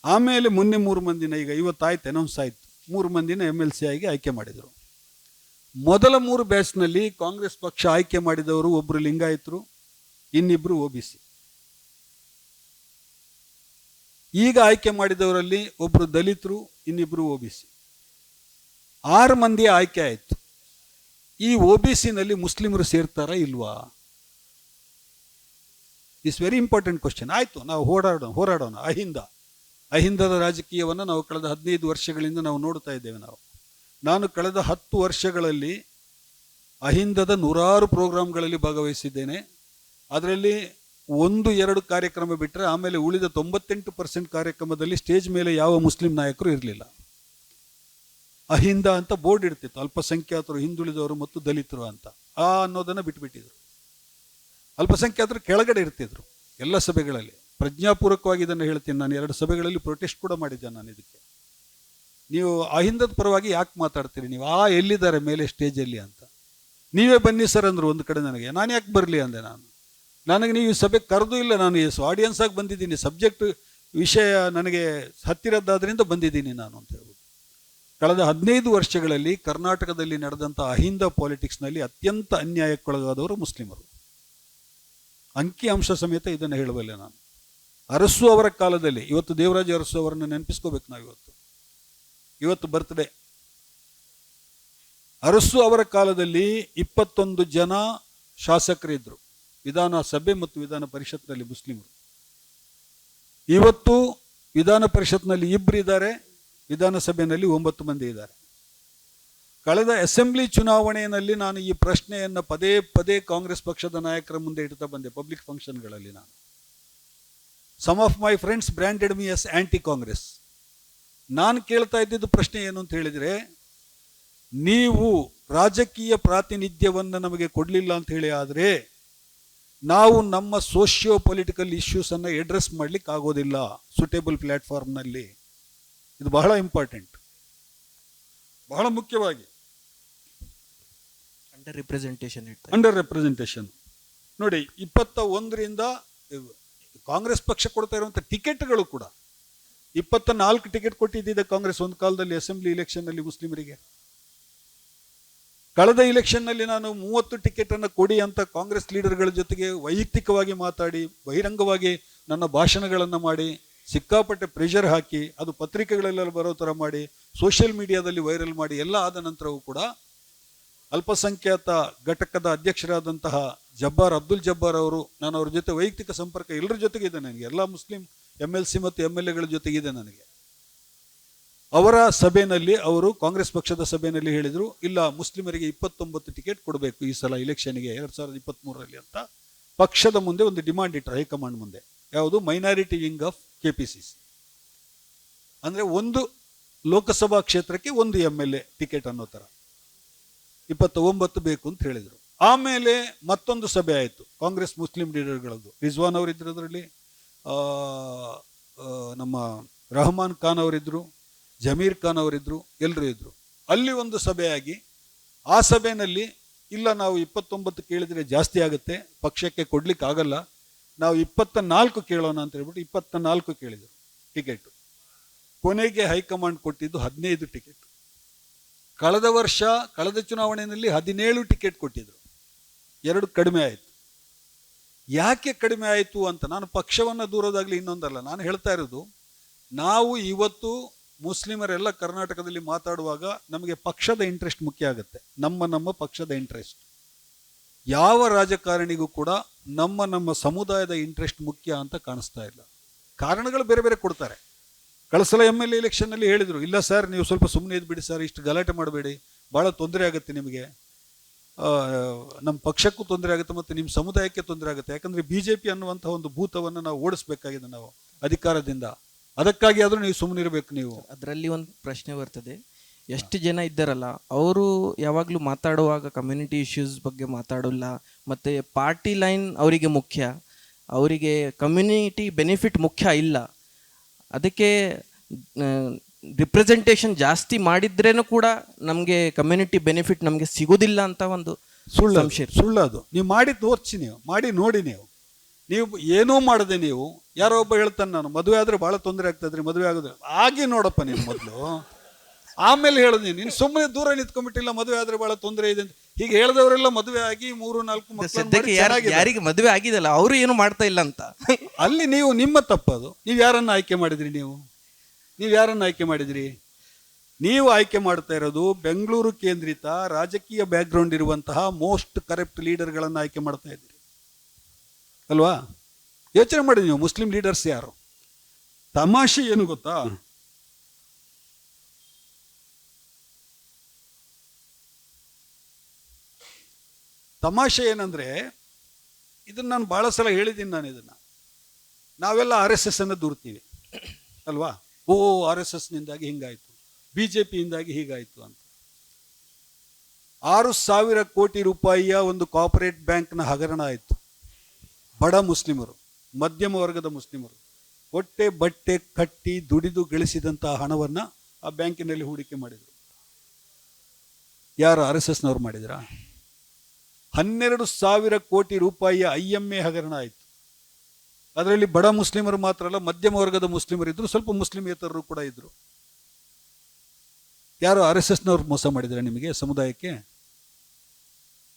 ಆಮೇಲೆ ಮೊನ್ನೆ 3 ಮಂದಿನ, ಈಗ ಇವತ್ತಾಯ್ತು ಅನೌನ್ಸ್ ಆಯಿತು, 3 ಮಂದಿನ MLC ಆಗಿ ಆಯ್ಕೆ ಮಾಡಿದರು. ಮೊದಲ 3 ಬ್ಯಾಚ್ನಲ್ಲಿ ಕಾಂಗ್ರೆಸ್ ಪಕ್ಷ ಆಯ್ಕೆ ಮಾಡಿದವರು ಒಬ್ಬರು ಲಿಂಗಾಯತರು, ಇನ್ನಿಬ್ಬರು OBC. ಈಗ ಆಯ್ಕೆ ಮಾಡಿದವರಲ್ಲಿ ಒಬ್ಬರು ದಲಿತರು, ಇನ್ನಿಬ್ಬರು OBC. 6 ಮಂದಿ ಆಯ್ಕೆ ಆಯಿತು. ಈ OBCನಲ್ಲಿ ಮುಸ್ಲಿಮರು ಸೇರ್ತಾರಾ ಇಲ್ವಾ? It's very important question. ಆಯಿತು, ನಾವು ಹೋರಾಡೋಣ. ಅಹಿಂದದ ರಾಜಕೀಯವನ್ನು ನಾವು ಕಳೆದ 15 ವರ್ಷಗಳಿಂದ ನಾವು ನೋಡ್ತಾ ಇದ್ದೇವೆ. ನಾನು ಕಳೆದ 10 ವರ್ಷಗಳಲ್ಲಿ ಅಹಿಂದದ 100 ಪ್ರೋಗ್ರಾಮ್ಗಳಲ್ಲಿ ಭಾಗವಹಿಸಿದ್ದೇನೆ. ಅದರಲ್ಲಿ 1-2 ಕಾರ್ಯಕ್ರಮ ಬಿಟ್ಟರೆ ಆಮೇಲೆ ಉಳಿದ 98% ಕಾರ್ಯಕ್ರಮದಲ್ಲಿ ಸ್ಟೇಜ್ ಮೇಲೆ ಯಾವ ಮುಸ್ಲಿಂ ನಾಯಕರು ಇರಲಿಲ್ಲ. ಅಹಿಂದ ಅಂತ ಬೋರ್ಡ್ ಇರ್ತಿತ್ತು, ಅಲ್ಪಸಂಖ್ಯಾತರು, ಹಿಂದುಳಿದವರು ಮತ್ತು ದಲಿತರು ಅಂತ. ಅನ್ನೋದನ್ನು ಬಿಟ್ಬಿಟ್ಟಿದ್ರು. ಅಲ್ಪಸಂಖ್ಯಾತರು ಕೆಳಗಡೆ ಇರ್ತಿದ್ರು ಎಲ್ಲ ಸಭೆಗಳಲ್ಲಿ. ಪ್ರಜ್ಞಾಪೂರ್ವಕವಾಗಿ ಇದನ್ನು ಹೇಳ್ತೀನಿ. ನಾನು 2 ಸಭೆಗಳಲ್ಲಿ ಪ್ರೊಟೆಸ್ಟ್ ಕೂಡ ಮಾಡಿದ್ದೆ ನಾನು ಇದಕ್ಕೆ. ನೀವು ಅಹಿಂದದ ಪರವಾಗಿ ಯಾಕೆ ಮಾತಾಡ್ತೀರಿ ನೀವು? ಎಲ್ಲಿದ್ದಾರೆ ಮೇಲೆ ಸ್ಟೇಜಲ್ಲಿ ಅಂತ. ನೀವೇ ಬನ್ನಿ ಸರ್ ಅಂದರು ಒಂದು ಕಡೆ. ನನಗೆ ನಾನು ಯಾಕೆ ಬರಲಿ ಅಂದೆ. ನನಗೆ ನೀವು ಈ ಸಭೆಗೆ ಕರೆದು ಇಲ್ಲ, ನಾನು ಆಡಿಯನ್ಸ್ ಆಗಿ ಬಂದಿದ್ದೀನಿ, ಸಬ್ಜೆಕ್ಟ್ ವಿಷಯ ನನಗೆ ಹತ್ತಿರದ್ದಾದ್ರಿಂದ ಬಂದಿದ್ದೀನಿ ನಾನು ಅಂತ ಹೇಳ್ಬೋದು. ಕಳೆದ 15 ವರ್ಷಗಳಲ್ಲಿ ಕರ್ನಾಟಕದಲ್ಲಿ ನಡೆದಂಥ ಅಹಿಂದ ಪಾಲಿಟಿಕ್ಸ್ನಲ್ಲಿ ಅತ್ಯಂತ ಅನ್ಯಾಯಕ್ಕೊಳಗಾದವರು ಮುಸ್ಲಿಮರು. ಅಂಕಿಅಂಶ ಸಮೇತ ಇದನ್ನು ಹೇಳಬಲ್ಲೆ ನಾನು. ಅರಸು ಅವರ ಕಾಲದಲ್ಲಿ, ಇವತ್ತು ದೇವರಾಜ ಅರಸು ಅವರನ್ನು ನೆನಪಿಸ್ಕೋಬೇಕು ನಾವು. ಇವತ್ತು ಬರ್ತ್ಡೇ. ಅರಸು ಅವರ ಕಾಲದಲ್ಲಿ 21 ಜನ ಶಾಸಕರಿದ್ದರು ವಿಧಾನಸಭೆ ಮತ್ತು ವಿಧಾನ ಪರಿಷತ್ನಲ್ಲಿ ಮುಸ್ಲಿಮರು. ಇವತ್ತು ವಿಧಾನ ಪರಿಷತ್ನಲ್ಲಿ 2 ಇದ್ದಾರೆ, ವಿಧಾನಸಭೆಯಲ್ಲಿ 9 ಮಂದಿ ಇದ್ದಾರೆ. ಕಳೆದ ಅಸೆಂಬ್ಲಿ ಚುನಾವಣೆಯಲ್ಲಿ ನಾನು ಈ ಪ್ರಶ್ನೆಯನ್ನು ಪದೇ ಪದೇ ಕಾಂಗ್ರೆಸ್ ಪಕ್ಷದ ನಾಯಕರ ಮುಂದೆ ಇಡ್ತಾ ಬಂದೆ, ಪಬ್ಲಿಕ್ ಫಂಕ್ಷನ್ಗಳಲ್ಲಿ. ನಾನು some of my friends branded me as anti Congress. ನಾನು ಕೇಳ್ತಾ ಇದ್ದಿದ್ದು ಪ್ರಶ್ನೆ ಏನು ಅಂತ ಹೇಳಿದರೆ, ನೀವು ರಾಜಕೀಯ ಪ್ರಾತಿನಿಧ್ಯವನ್ನು ನಮಗೆ ಕೊಡಲಿಲ್ಲ ಅಂತ ಹೇಳಿ ಆದರೆ ನಾವು ನಮ್ಮ ಸೋಷಿಯೋ ಪೊಲಿಟಿಕಲ್ ಇಶ್ಯೂಸನ್ನು ಅಡ್ರೆಸ್ ಮಾಡಲಿಕ್ಕೆ ಆಗೋದಿಲ್ಲ ಸೂಟೇಬಲ್ ಪ್ಲ್ಯಾಟ್ಫಾರ್ಮ್ನಲ್ಲಿ. ಇದು ಬಹಳ ಇಂಪಾರ್ಟೆಂಟ್, ಬಹಳ ಮುಖ್ಯವಾಗಿ. ಅಂಡರ್ ರೆಪ್ರೆಸೆಂಟೇಷನ್ ನೋಡಿ, 21ರಿಂದ ಕಾಂಗ್ರೆಸ್ ಪಕ್ಷ ಕೊಡ್ತಾ ಇರುವಂಥ ಟಿಕೆಟ್ಗಳು ಕೂಡ 24 ಟಿಕೆಟ್ ಕೊಟ್ಟಿದ್ದಿದೆ ಕಾಂಗ್ರೆಸ್ ಒಂದು ಕಾಲದಲ್ಲಿ ಅಸೆಂಬ್ಲಿ ಇಲೆಕ್ಷನ್ನಲ್ಲಿ ಮುಸ್ಲಿಮರಿಗೆ. ಕಳೆದ ಇಲೆಕ್ಷನ್ನಲ್ಲಿ ನಾನು 30 ಟಿಕೆಟನ್ನು ಕೊಡಿ ಅಂತ ಕಾಂಗ್ರೆಸ್ ಲೀಡರ್ಗಳ ಜೊತೆಗೆ ವೈಯಕ್ತಿಕವಾಗಿ ಮಾತಾಡಿ, ಬಹಿರಂಗವಾಗಿ ನನ್ನ ಭಾಷಣಗಳನ್ನು ಮಾಡಿ, ಸಿಕ್ಕಾಪಟ್ಟೆ ಪ್ರೆಷರ್ ಹಾಕಿ, ಅದು ಪತ್ರಿಕೆಗಳೆಲ್ಲ ಬರೋ ಥರ ಮಾಡಿ, ಸೋಷಿಯಲ್ ಮೀಡಿಯಾದಲ್ಲಿ ವೈರಲ್ ಮಾಡಿ ಎಲ್ಲ ಆದ ನಂತರವೂ ಕೂಡ ಅಲ್ಪಸಂಖ್ಯಾತ ಘಟಕದ ಅಧ್ಯಕ್ಷರಾದಂತಹ ಅಬ್ದುಲ್ ಜಬ್ಬಾರ್ ಅವರು, ನಾನು ಅವ್ರ ಜೊತೆ ವೈಯಕ್ತಿಕ ಸಂಪರ್ಕ ಎಲ್ಲರ ಜೊತೆಗಿದೆ ನನಗೆ, ಎಲ್ಲ ಮುಸ್ಲಿಂ MLC ಮತ್ತು MLAಗಳ ಜೊತೆಗಿದೆ ನನಗೆ. ಅವರ ಸಭೆಯಲ್ಲಿ ಅವರು ಕಾಂಗ್ರೆಸ್ ಪಕ್ಷದ ಸಭೆಯಲ್ಲಿ ಹೇಳಿದರು, ಇಲ್ಲ ಮುಸ್ಲಿಮರಿಗೆ 29 ಟಿಕೆಟ್ ಕೊಡಬೇಕು ಈ ಸಲ ಇಲೆಕ್ಷನ್ಗೆ 2023ರಲ್ಲಿ ಅಂತ ಪಕ್ಷದ ಮುಂದೆ ಒಂದು ಡಿಮಾಂಡ್ ಇಟ್ಟರು ಹೈಕಮಾಂಡ್ ಮುಂದೆ. ಯಾವುದು? Minority wing of KPCC. ಅಂದರೆ ಒಂದು ಲೋಕಸಭಾ ಕ್ಷೇತ್ರಕ್ಕೆ ಒಂದು MLA ಟಿಕೆಟ್ ಅನ್ನೋ ಥರ 29 ಬೇಕು ಅಂತ ಹೇಳಿದರು. ಆಮೇಲೆ ಮತ್ತೊಂದು ಸಭೆ ಆಯಿತು ಕಾಂಗ್ರೆಸ್ ಮುಸ್ಲಿಂ ಲೀಡರ್ಗಳದ್ದು. ರಿಜ್ವಾನ್ ಅವರಿದ್ದರು, ಅದರಲ್ಲಿ ನಮ್ಮ ರಹಮಾನ್ ಖಾನ್ ಅವರಿದ್ದರು, ಜಮೀರ್ ಖಾನ್ ಅವರಿದ್ದರು, ಎಲ್ಲರೂ ಇದ್ದರು. ಅಲ್ಲಿ ಒಂದು ಸಭೆಯಾಗಿ ಆ ಸಭೆಯಲ್ಲಿ ಇಲ್ಲ, ನಾವು 29 ಕೇಳಿದರೆ ಜಾಸ್ತಿ ಆಗುತ್ತೆ, ಪಕ್ಷಕ್ಕೆ ಕೊಡ್ಲಿಕ್ಕೆ ಆಗಲ್ಲ, ನಾವು 24 ಕೇಳೋಣ ಅಂತ ಹೇಳ್ಬಿಟ್ಟು 24 ಕೇಳಿದರು ಟಿಕೆಟ್. ಕೊನೆಗೆ ಹೈಕಮಾಂಡ್ ಕೊಟ್ಟಿದ್ದು 15 ಟಿಕೆಟ್. ಕಳೆದ ಚುನಾವಣೆಯಲ್ಲಿ 17 ಟಿಕೆಟ್ ಕೊಟ್ಟಿದ್ರು, 2 ಕಡಿಮೆ ಆಯಿತು. ಯಾಕೆ ಕಡಿಮೆ ಆಯಿತು ಅಂತ ನಾನು ಪಕ್ಷವನ್ನು ದೂರೋದಾಗಲಿ ಇನ್ನೊಂದಲ್ಲ, ನಾನು ಹೇಳ್ತಾ ಇರೋದು, ನಾವು ಇವತ್ತು ಮುಸ್ಲಿಮರೆಲ್ಲ ಕರ್ನಾಟಕದಲ್ಲಿ ಮಾತಾಡುವಾಗ ನಮಗೆ ಪಕ್ಷದ ಇಂಟ್ರೆಸ್ಟ್ ಮುಖ್ಯ ಆಗುತ್ತೆ, ನಮ್ಮ ಪಕ್ಷದ ಇಂಟ್ರೆಸ್ಟ್. ಯಾವ ರಾಜಕಾರಣಿಗೂ ಕೂಡ ನಮ್ಮ ಸಮುದಾಯದ ಇಂಟ್ರೆಸ್ಟ್ ಮುಖ್ಯ ಅಂತ ಕಾಣಿಸ್ತಾ ಇಲ್ಲ. ಕಾರಣಗಳು ಬೇರೆ ಬೇರೆ ಕೊಡ್ತಾರೆ. ಕಳೆಸಲ MLA ಎಲೆಕ್ಷನ್ನಲ್ಲಿ ಹೇಳಿದರು, ಇಲ್ಲ ಸರ್ ನೀವು ಸ್ವಲ್ಪ ಸುಮ್ಮನೆ ಇದ್ಬಿಡಿ ಸರ್, ಇಷ್ಟು ಗಲಾಟೆ ಮಾಡಬೇಡಿ, ಭಾಳ ತೊಂದರೆ ಆಗುತ್ತೆ ನಿಮಗೆ, ನಮ್ಮ ಪಕ್ಷಕ್ಕೂ ತೊಂದರೆ ಆಗುತ್ತೆ ಮತ್ತು ನಿಮ್ಮ ಸಮುದಾಯಕ್ಕೆ ತೊಂದರೆ ಆಗುತ್ತೆ. ಯಾಕಂದರೆ BJP ಅನ್ನುವಂಥ ಒಂದು ಭೂತವನ್ನು ನಾವು ಓಡಿಸ್ಬೇಕಾಗಿದೆ ನಾವು ಅಧಿಕಾರದಿಂದ, ಅದಕ್ಕಾಗಿ ಆದರೂ ನೀವು ಸುಮ್ಮನಿರಬೇಕು. ನೀವು ಅದರಲ್ಲಿ ಒಂದು ಪ್ರಶ್ನೆ ಬರ್ತದೆ, ಎಷ್ಟು ಜನ ಇದ್ದಾರಲ್ಲ ಅವರು ಯಾವಾಗಲೂ ಮಾತಾಡುವಾಗ ಕಮ್ಯುನಿಟಿ ಇಶ್ಯೂಸ್ ಬಗ್ಗೆ ಮಾತಾಡೋಲ್ಲ, ಮತ್ತು ಪಾರ್ಟಿ ಲೈನ್ ಅವರಿಗೆ ಮುಖ್ಯ, ಅವರಿಗೆ ಕಮ್ಯುನಿಟಿ ಬೆನಿಫಿಟ್ ಮುಖ್ಯ ಇಲ್ಲ. ಅದಕ್ಕೆ ರಿಪ್ರೆಸೆಂಟೇಷನ್ ಜಾಸ್ತಿ ಮಾಡಿದ್ರೇನು ಕೂಡ ನಮಗೆ ಕಮ್ಯುನಿಟಿ ಬೆನಿಫಿಟ್ ನಮಗೆ ಸಿಗೋದಿಲ್ಲ ಅಂತ ಒಂದು ಸುಳ್ಳು. ಅದು ನೀವು ಮಾಡಿ ತೋರಿಸಿ, ನೀವು ಮಾಡಿ ನೋಡಿ. ನೀವು ಏನೂ ಮಾಡದೆ ನೀವು ಯಾರೋ ಒಬ್ಬ ಹೇಳ್ತಾನೆ, ನಾನು ಮದುವೆ ಆದರೆ ಭಾಳ ತೊಂದರೆ ಆಗ್ತದ್ರಿ, ಮದುವೆ ಆಗೋದು ಆಗಿ ನೋಡಪ್ಪ ನೀನು ಮೊದಲು, ಆಮೇಲೆ ಹೇಳಿದ್ನಿ. ನೀನು ಸುಮ್ಮನೆ ದೂರ ನಿಂತ್ಕೊಂಡ್ಬಿಟ್ಟಿಲ್ಲ, ಮದುವೆ ಆದರೆ ಭಾಳ ತೊಂದರೆ ಇದೆ ಅಂತ. ಹೀಗೆ ಹೇಳಿದವರೆಲ್ಲ ಮದುವೆ ಆಗಿ 3-4 ಮಕ್ಕಳು, ಯಾರಿಗೆ ಮದುವೆ ಆಗಿದಲ್ಲ ಅವರು ಏನು ಮಾಡ್ತಾ ಇಲ್ಲ ಅಂತ. ಅಲ್ಲಿ ನೀವು ನಿಮ್ಮ ತಪ್ಪದು. ನೀವು ಯಾರನ್ನು ಆಯ್ಕೆ ಮಾಡಿದ್ರಿ? ನೀವು ಯಾರನ್ನು ಆಯ್ಕೆ ಮಾಡಿದ್ರಿ? ನೀವು ಆಯ್ಕೆ ಮಾಡ್ತಾ ಇರೋದು ಬೆಂಗಳೂರು ಕೇಂದ್ರಿತ ರಾಜಕೀಯ ಬ್ಯಾಕ್ಗ್ರೌಂಡ್ ಇರುವಂತಹ ಮೋಸ್ಟ್ ಕರಪ್ಟ್ ಲೀಡರ್ಗಳನ್ನು ಆಯ್ಕೆ ಮಾಡ್ತಾ ಇದ್ದೀರಿ ಅಲ್ವಾ? ಯೋಚನೆ ಮಾಡಿ ನೀವು, ಮುಸ್ಲಿಂ ಲೀಡರ್ಸ್ ಯಾರು? ತಮಾಷೆ ಏನು ಗೊತ್ತಾ, ತಮಾಷೆ ಏನಂದ್ರೆ, ಇದನ್ನು ನಾನು ಭಾಳ ಸಲ ಹೇಳಿದ್ದೀನಿ. ನಾವೆಲ್ಲ RSS ಅನ್ನು ದೂರ್ತೀವಿ ಅಲ್ವಾ? RSS ನಿಂದಾಗಿ ಹಿಂಗಾಯ್ತು, BJPಯಿಂದಾಗಿ ಹೀಗಾಯ್ತು ಅಂತ. 6,000 ಕೋಟಿ ರೂಪಾಯಿಯ ಒಂದು ಕಾರ್ಪೊರೇಟ್ ಬ್ಯಾಂಕ್ನ ಹಗರಣ ಆಯಿತು. ಬಡ ಮುಸ್ಲಿಮರು, ಮಧ್ಯಮ ವರ್ಗದ ಮುಸ್ಲಿಮರು ಹೊಟ್ಟೆ ಬಟ್ಟೆ ಕಟ್ಟಿ ದುಡಿದು ಗಳಿಸಿದಂತಹ ಹಣವನ್ನು ಆ ಬ್ಯಾಂಕಿನಲ್ಲಿ ಹೂಡಿಕೆ ಮಾಡಿದರು. ಯಾರು? RSSನವ್ರು ಮಾಡಿದ್ರಾ? 12,000 ಕೋಟಿ ರೂಪಾಯಿಯ IMA ಹಗರಣ ಆಯಿತು. ಅದರಲ್ಲಿ ಬಡ ಮುಸ್ಲಿಮರು ಮಾತ್ರ ಅಲ್ಲ, ಮಧ್ಯಮ ವರ್ಗದ ಮುಸ್ಲಿಮರು ಇದ್ರು, ಸ್ವಲ್ಪ ಮುಸ್ಲಿಮೇತರರು ಕೂಡ ಇದ್ರು. ಯಾರು? RSSನವ್ರು ಮೋಸ ಮಾಡಿದ್ರೆ ನಿಮಗೆ, ಸಮುದಾಯಕ್ಕೆ.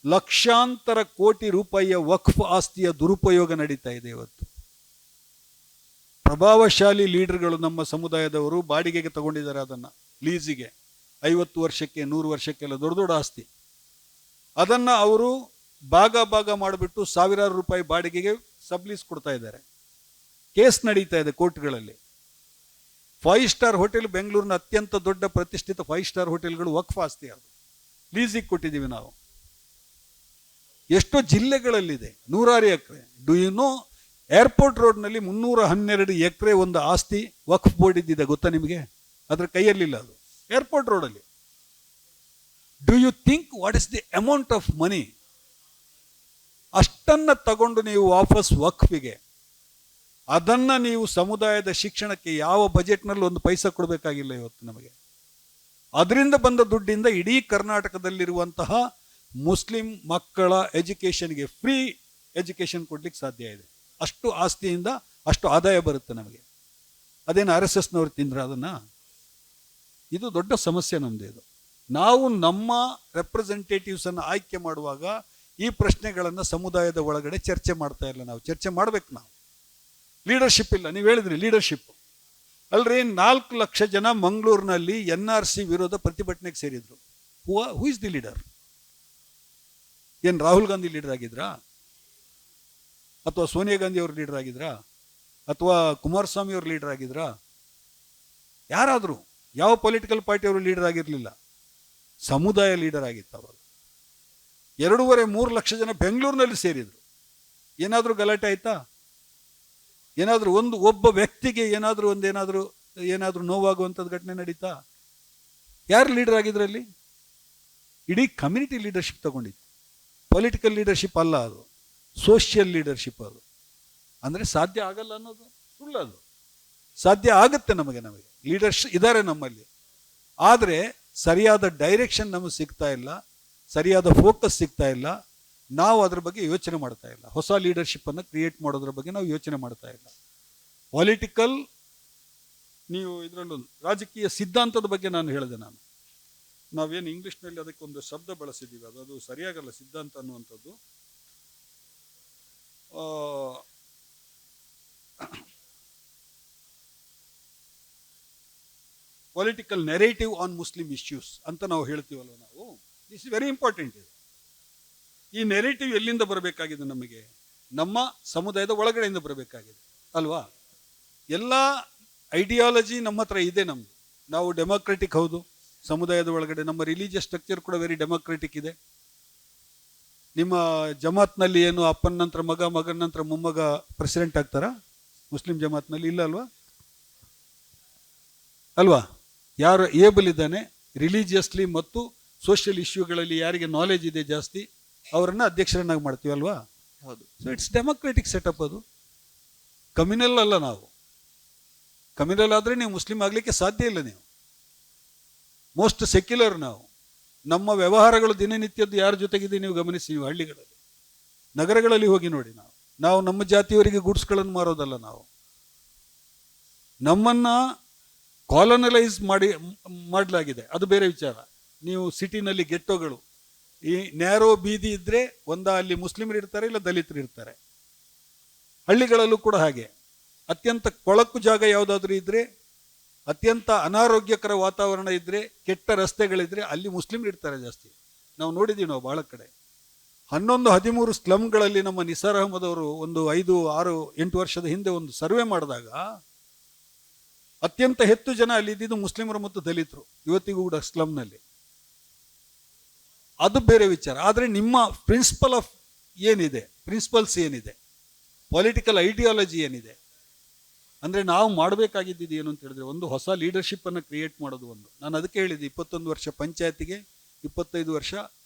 ಲಕ್ಷಾಂತರ ಕೋಟಿ ರೂಪಾಯಿಯ ವಕ್ಫ್ ಆಸ್ತಿಯ ದುರುಪಯೋಗ ನಡೀತಾ ಇದೆ ಇವತ್ತು. ಪ್ರಭಾವಶಾಲಿ ಲೀಡರ್ಗಳು ನಮ್ಮ ಸಮುದಾಯದವರು ಬಾಡಿಗೆಗೆ ತಗೊಂಡಿದ್ದಾರೆ, ಅದನ್ನು ಲೀಸಿಗೆ 50 ವರ್ಷಕ್ಕೆ 100 ವರ್ಷಕ್ಕೆಲ್ಲ ದೊಡ್ಡ ಆಸ್ತಿ. ಅದನ್ನು ಅವರು ಭಾಗ ಮಾಡಿಬಿಟ್ಟು ಸಾವಿರಾರು ರೂಪಾಯಿ ಬಾಡಿಗೆಗೆ ಸಬ್ಲೀಸ್ ಕೊಡ್ತಾ ಇದ್ದಾರೆ. ಕೇಸ್ ನಡೀತಾ ಇದೆ ಕೋರ್ಟ್ಗಳಲ್ಲಿ. 5 ಸ್ಟಾರ್ ಹೋಟೆಲ್, ಬೆಂಗಳೂರಿನ ಅತ್ಯಂತ ದೊಡ್ಡ ಪ್ರತಿಷ್ಠಿತ 5 ಸ್ಟಾರ್ ಹೋಟೆಲ್ಗಳು ವಕ್ಫ್ ಆಸ್ತಿ, ಅದು ಲೀಸಿಗೆ ಕೊಟ್ಟಿದ್ದೀವಿ ನಾವು. ಎಷ್ಟೋ ಜಿಲ್ಲೆಗಳಲ್ಲಿದೆ, 100 ಎಕರೆ. ಡು ಯು ನೋ ಏರ್ಪೋರ್ಟ್ ರೋಡ್ನಲ್ಲಿ 312 ಎಕರೆ ಒಂದು ಆಸ್ತಿ ವಕ್ಫ್ ಬೋರ್ಡ್ ಇದ್ದಿದೆ, ಗೊತ್ತಾ ನಿಮಗೆ? ಅದ್ರ ಕೈಯಲ್ಲಿಲ್ಲ ಅದು, ಏರ್ಪೋರ್ಟ್ ರೋಡಲ್ಲಿ. Do you think what is the amount of money? ಅಷ್ಟನ್ನ ತಗೊಂಡು ನೀವು ವಾಪಸ್ ವಕ್ಫಿಗೆ, ಅದನ್ನ ನೀವು ಸಮುದಾಯದ ಶಿಕ್ಷಣಕ್ಕೆ ಯಾವ ಬಜೆಟ್ನಲ್ಲಿ ಒಂದು ಪೈಸಾ ಕೊಡಬೇಕಾಗಿಲ್ಲ ಇವತ್ತು ನಮಗೆ. ಅದರಿಂದ ಬಂದ ದುಡ್ಡಿಂದ ಇಡೀ ಕರ್ನಾಟಕದಲ್ಲಿರುವಂತಹ ಮುಸ್ಲಿಂ ಮಕ್ಕಳ ಎಜುಕೇಷನ್ಗೆ ಫ್ರೀ ಎಜುಕೇಷನ್ ಕೊಡ್ಲಿಕ್ಕೆ ಸಾಧ್ಯ ಇದೆ. ಅಷ್ಟು ಆಸ್ತಿಯಿಂದ ಅಷ್ಟು ಆದಾಯ ಬರುತ್ತೆ ನಮಗೆ. ಅದೇನು RSS ನವರು ತಿಂದ್ರ ಅದನ್ನ? ಇದು ದೊಡ್ಡ ಸಮಸ್ಯೆ ನಮ್ದು. ಇದು ನಾವು ನಮ್ಮ ರೆಪ್ರೆಸೆಂಟೇಟಿವ್ಸ್ ಅನ್ನು ಆಯ್ಕೆ ಮಾಡುವಾಗ ಈ ಪ್ರಶ್ನೆಗಳನ್ನು ಸಮುದಾಯದ ಒಳಗಡೆ ಚರ್ಚೆ ಮಾಡ್ತಾ ಇಲ್ಲ. ನಾವು ಚರ್ಚೆ ಮಾಡ್ಬೇಕು. ನಾವು ಲೀಡರ್ಶಿಪ್ ಇಲ್ಲ. ನೀವು ಹೇಳಿದ್ರಿ ಲೀಡರ್ಶಿಪ್ ಅಲ್ರಿ. 4 ಲಕ್ಷ ಜನ ಮಂಗಳೂರಿನಲ್ಲಿ NRC ವಿರೋಧ ಪ್ರತಿಭಟನೆಗೆ ಸೇರಿದ್ರು. Who is the leader? ಏನ್ ರಾಹುಲ್ ಗಾಂಧಿ ಲೀಡರ್ ಆಗಿದ್ರಾ? ಅಥವಾ ಸೋನಿಯಾ ಗಾಂಧಿ ಅವರು ಲೀಡರ್ ಆಗಿದ್ರಾ? ಅಥವಾ ಕುಮಾರಸ್ವಾಮಿ ಅವರು ಲೀಡರ್ ಆಗಿದ್ರಾ? ಯಾರಾದರೂ ಯಾವ ಪೊಲಿಟಿಕಲ್ ಪಾರ್ಟಿ ಅವರು ಲೀಡರ್ ಆಗಿರಲಿಲ್ಲ. ಸಮುದಾಯ ಲೀಡರ್ ಆಗಿತ್ತು ಅವಾಗ. 2.5-3 ಲಕ್ಷ ಜನ ಬೆಂಗಳೂರಿನಲ್ಲಿ ಸೇರಿದ್ರು. ಏನಾದರೂ ಗಲಾಟೆ ಆಯ್ತಾ? ಏನಾದರೂ ಒಬ್ಬ ವ್ಯಕ್ತಿಗೆ ಏನಾದರೂ ನೋವಾಗುವಂಥದ್ದು ಘಟನೆ ನಡೀತಾ? ಯಾರು ಲೀಡರ್ ಆಗಿದ್ರಲ್ಲಿ? ಇಡೀ ಕಮ್ಯುನಿಟಿ ಲೀಡರ್ಶಿಪ್ ತಗೊಂಡಿತ್ತು. ಪೊಲಿಟಿಕಲ್ ಲೀಡರ್ಶಿಪ್ ಅಲ್ಲ ಅದು, ಸೋಷಿಯಲ್ ಲೀಡರ್ಶಿಪ್ ಅದು. ಅಂದರೆ ಸಾಧ್ಯ ಆಗಲ್ಲ ಅನ್ನೋದು ಸುಳ್ಳದು. ಸಾಧ್ಯ ಆಗುತ್ತೆ ನಮಗೆ ಲೀಡರ್ಸ್ ಇದ್ದಾರೆ ನಮ್ಮಲ್ಲಿ. ಆದರೆ ಸರಿಯಾದ ಡೈರೆಕ್ಷನ್ ನಮಗೆ ಸಿಗ್ತಾ ಇಲ್ಲ, ಸರಿಯಾದ ಫೋಕಸ್ ಸಿಗ್ತಾ ಇಲ್ಲ. ನಾವು ಅದ್ರ ಬಗ್ಗೆ ಯೋಚನೆ ಮಾಡ್ತಾ ಇಲ್ಲ. ಹೊಸ ಲೀಡರ್ಶಿಪ್ಪನ್ನು ಕ್ರಿಯೇಟ್ ಮಾಡೋದ್ರ ಬಗ್ಗೆ ನಾವು ಯೋಚನೆ ಮಾಡ್ತಾ ಇಲ್ಲ. ಪೊಲಿಟಿಕಲ್, ನೀವು ಇದರಲ್ಲೂ ರಾಜಕೀಯ ಸಿದ್ಧಾಂತದ ಬಗ್ಗೆ ನಾನು ಹೇಳಿದೆ. ನಾವೇನು ಇಂಗ್ಲೀಷ್ನಲ್ಲಿ ಅದಕ್ಕೊಂದು ಶಬ್ದ ಬಳಸಿದ್ದೀವಿ, ಅದು ಸರಿಯಾಗಲ್ಲ. ಸಿದ್ಧಾಂತ ಅನ್ನುವಂಥದ್ದು political narrative on Muslim issues ಅಂತ ನಾವು ಹೇಳ್ತೀವಲ್ವ ನಾವು. This is very important. ಇದು ಈ ನೆರೇಟಿವ್ ಎಲ್ಲಿಂದ ಬರಬೇಕಾಗಿದೆ? ನಮಗೆ ನಮ್ಮ ಸಮುದಾಯದ ಒಳಗಡೆಯಿಂದ ಬರಬೇಕಾಗಿದೆ ಅಲ್ವಾ? ಎಲ್ಲ ಐಡಿಯಾಲಜಿ ನಮ್ಮ ಹತ್ರ ಇದೆ. ನಾವು ಡೆಮೋಕ್ರೆಟಿಕ್ ಹೌದು ಸಮುದಾಯದ ಒಳಗಡೆ. ನಮ್ಮ ರಿಲಿಜಿಯಸ್ ಸ್ಟ್ರಕ್ಚರ್ ಕೂಡ ವೆರಿ ಡೆಮೋಕ್ರೆಟಿಕ್ ಇದೆ. ನಿಮ್ಮ ಜಮಾತ್ನಲ್ಲಿ ಏನು ಅಪ್ಪನ ನಂತರ ಮಗ, ಮಗನ ನಂತರ ಮೊಮ್ಮಗ ಪ್ರೆಸಿಡೆಂಟ್ ಆಗ್ತಾರಾ? ಮುಸ್ಲಿಂ ಜಮಾತ್ನಲ್ಲಿ ಇಲ್ಲ ಅಲ್ವಾ? ಅಲ್ವಾ? ಯಾರು ಏಬಲ್ ಇದ್ದಾನೆ ರಿಲಿಜಿಯಸ್ಲಿ ಮತ್ತು ಸೋಷಿಯಲ್ ಇಶ್ಯೂಗಳಲ್ಲಿ ಯಾರಿಗೆ ನಾಲೆಜ್ ಇದೆ ಜಾಸ್ತಿ, ಅವರನ್ನ ಅಧ್ಯಕ್ಷರನ್ನಾಗಿ ಮಾಡ್ತೀವಿ ಅಲ್ವಾ? ಹೌದು. So it's democratic setup. ಅದು ಕಮ್ಯುನಲ್ ಅಲ್ಲ. ನಾವು ಕಮ್ಯುನಲ್ ಆದರೆ ನೀವು ಮುಸ್ಲಿಂ ಆಗಲಿಕ್ಕೆ ಸಾಧ್ಯ ಇಲ್ಲ. ನೀವು ಮೋಸ್ಟ್ ಸೆಕ್ಯುಲರ್. ನಾವು ನಮ್ಮ ವ್ಯವಹಾರಗಳು ದಿನನಿತ್ಯದ್ದು ಯಾರ ಜೊತೆಗಿದೆ ನೀವು ಗಮನಿಸಿ. ನೀವು ಹಳ್ಳಿಗಳಲ್ಲಿ, ನಗರಗಳಲ್ಲಿ ಹೋಗಿ ನೋಡಿ. ನಾವು ನಮ್ಮ ಜಾತಿಯವರಿಗೆ ಗೂಡ್ಸ್ಗಳನ್ನು ಮಾರೋದಲ್ಲ. ನಾವು ನಮ್ಮನ್ನ ಕಾಲನಲೈಸ್ ಮಾಡಲಾಗಿದೆ, ಅದು ಬೇರೆ ವಿಚಾರ. ನೀವು ಸಿಟಿನಲ್ಲಿ ಗೆಟ್ಟೋಗಳು, ಈ ನ್ಯಾರೋ ಬೀದಿ ಇದ್ರೆ ಅಲ್ಲಿ ಮುಸ್ಲಿಮರು ಇರ್ತಾರೆ, ಇಲ್ಲ ದಲಿತರು ಇರ್ತಾರೆ. ಹಳ್ಳಿಗಳಲ್ಲೂ ಕೂಡ ಹಾಗೆ. ಅತ್ಯಂತ ಕೊಳಕು ಜಾಗ ಯಾವುದಾದ್ರೂ ಇದ್ರೆ, ಅತ್ಯಂತ ಅನಾರೋಗ್ಯಕರ ವಾತಾವರಣ ಇದ್ರೆ, ಕೆಟ್ಟ ರಸ್ತೆಗಳಿದ್ರೆ ಅಲ್ಲಿ ಮುಸ್ಲಿಮರು ಇರ್ತಾರೆ ಜಾಸ್ತಿ. ನಾವು ನೋಡಿದ್ದೀವಿ. ನಾವು ಬಹಳ ಕಡೆ 11-13 ಸ್ಲಮ್ಗಳಲ್ಲಿ ನಮ್ಮ ನಿಸಾರ್ ಅಹಮದ್ ಅವರು ಒಂದು 5-6-8 ವರ್ಷದ ಹಿಂದೆ ಒಂದು ಸರ್ವೆ ಮಾಡಿದಾಗ ಅತ್ಯಂತ ಹೆಚ್ಚು ಜನ ಅಲ್ಲಿ ಇದ್ದಿದ್ದು ಮುಸ್ಲಿಮರು ಮತ್ತು ದಲಿತರು, ಇವತ್ತಿಗೂ ಕೂಡ ಸ್ಲಮ್ನಲ್ಲಿ. ಅದು ಬೇರೆ ವಿಚಾರ. ಆದರೆ ನಿಮ್ಮ ಪ್ರಿನ್ಸಿಪಲ್ಸ್ ಏನಿದೆ, ಪೊಲಿಟಿಕಲ್ ಐಡಿಯಾಲಜಿ ಏನಿದೆ, ಅಂದರೆ ನಾವು ಮಾಡಬೇಕಾಗಿದ್ದು ಏನು ಅಂತ ಹೇಳಿದ್ರೆ, ಒಂದು ಹೊಸ ಲೀಡರ್ಶಿಪ್ ಅನ್ನು ಕ್ರಿಯೇಟ್ ಮಾಡೋದು. ನಾನು ಅದಕ್ಕೆ ಹೇಳಿದ್ದೆ, 21 ವರ್ಷ ಪಂಚಾಯತಿಗೆ, 25 ವರ್ಷ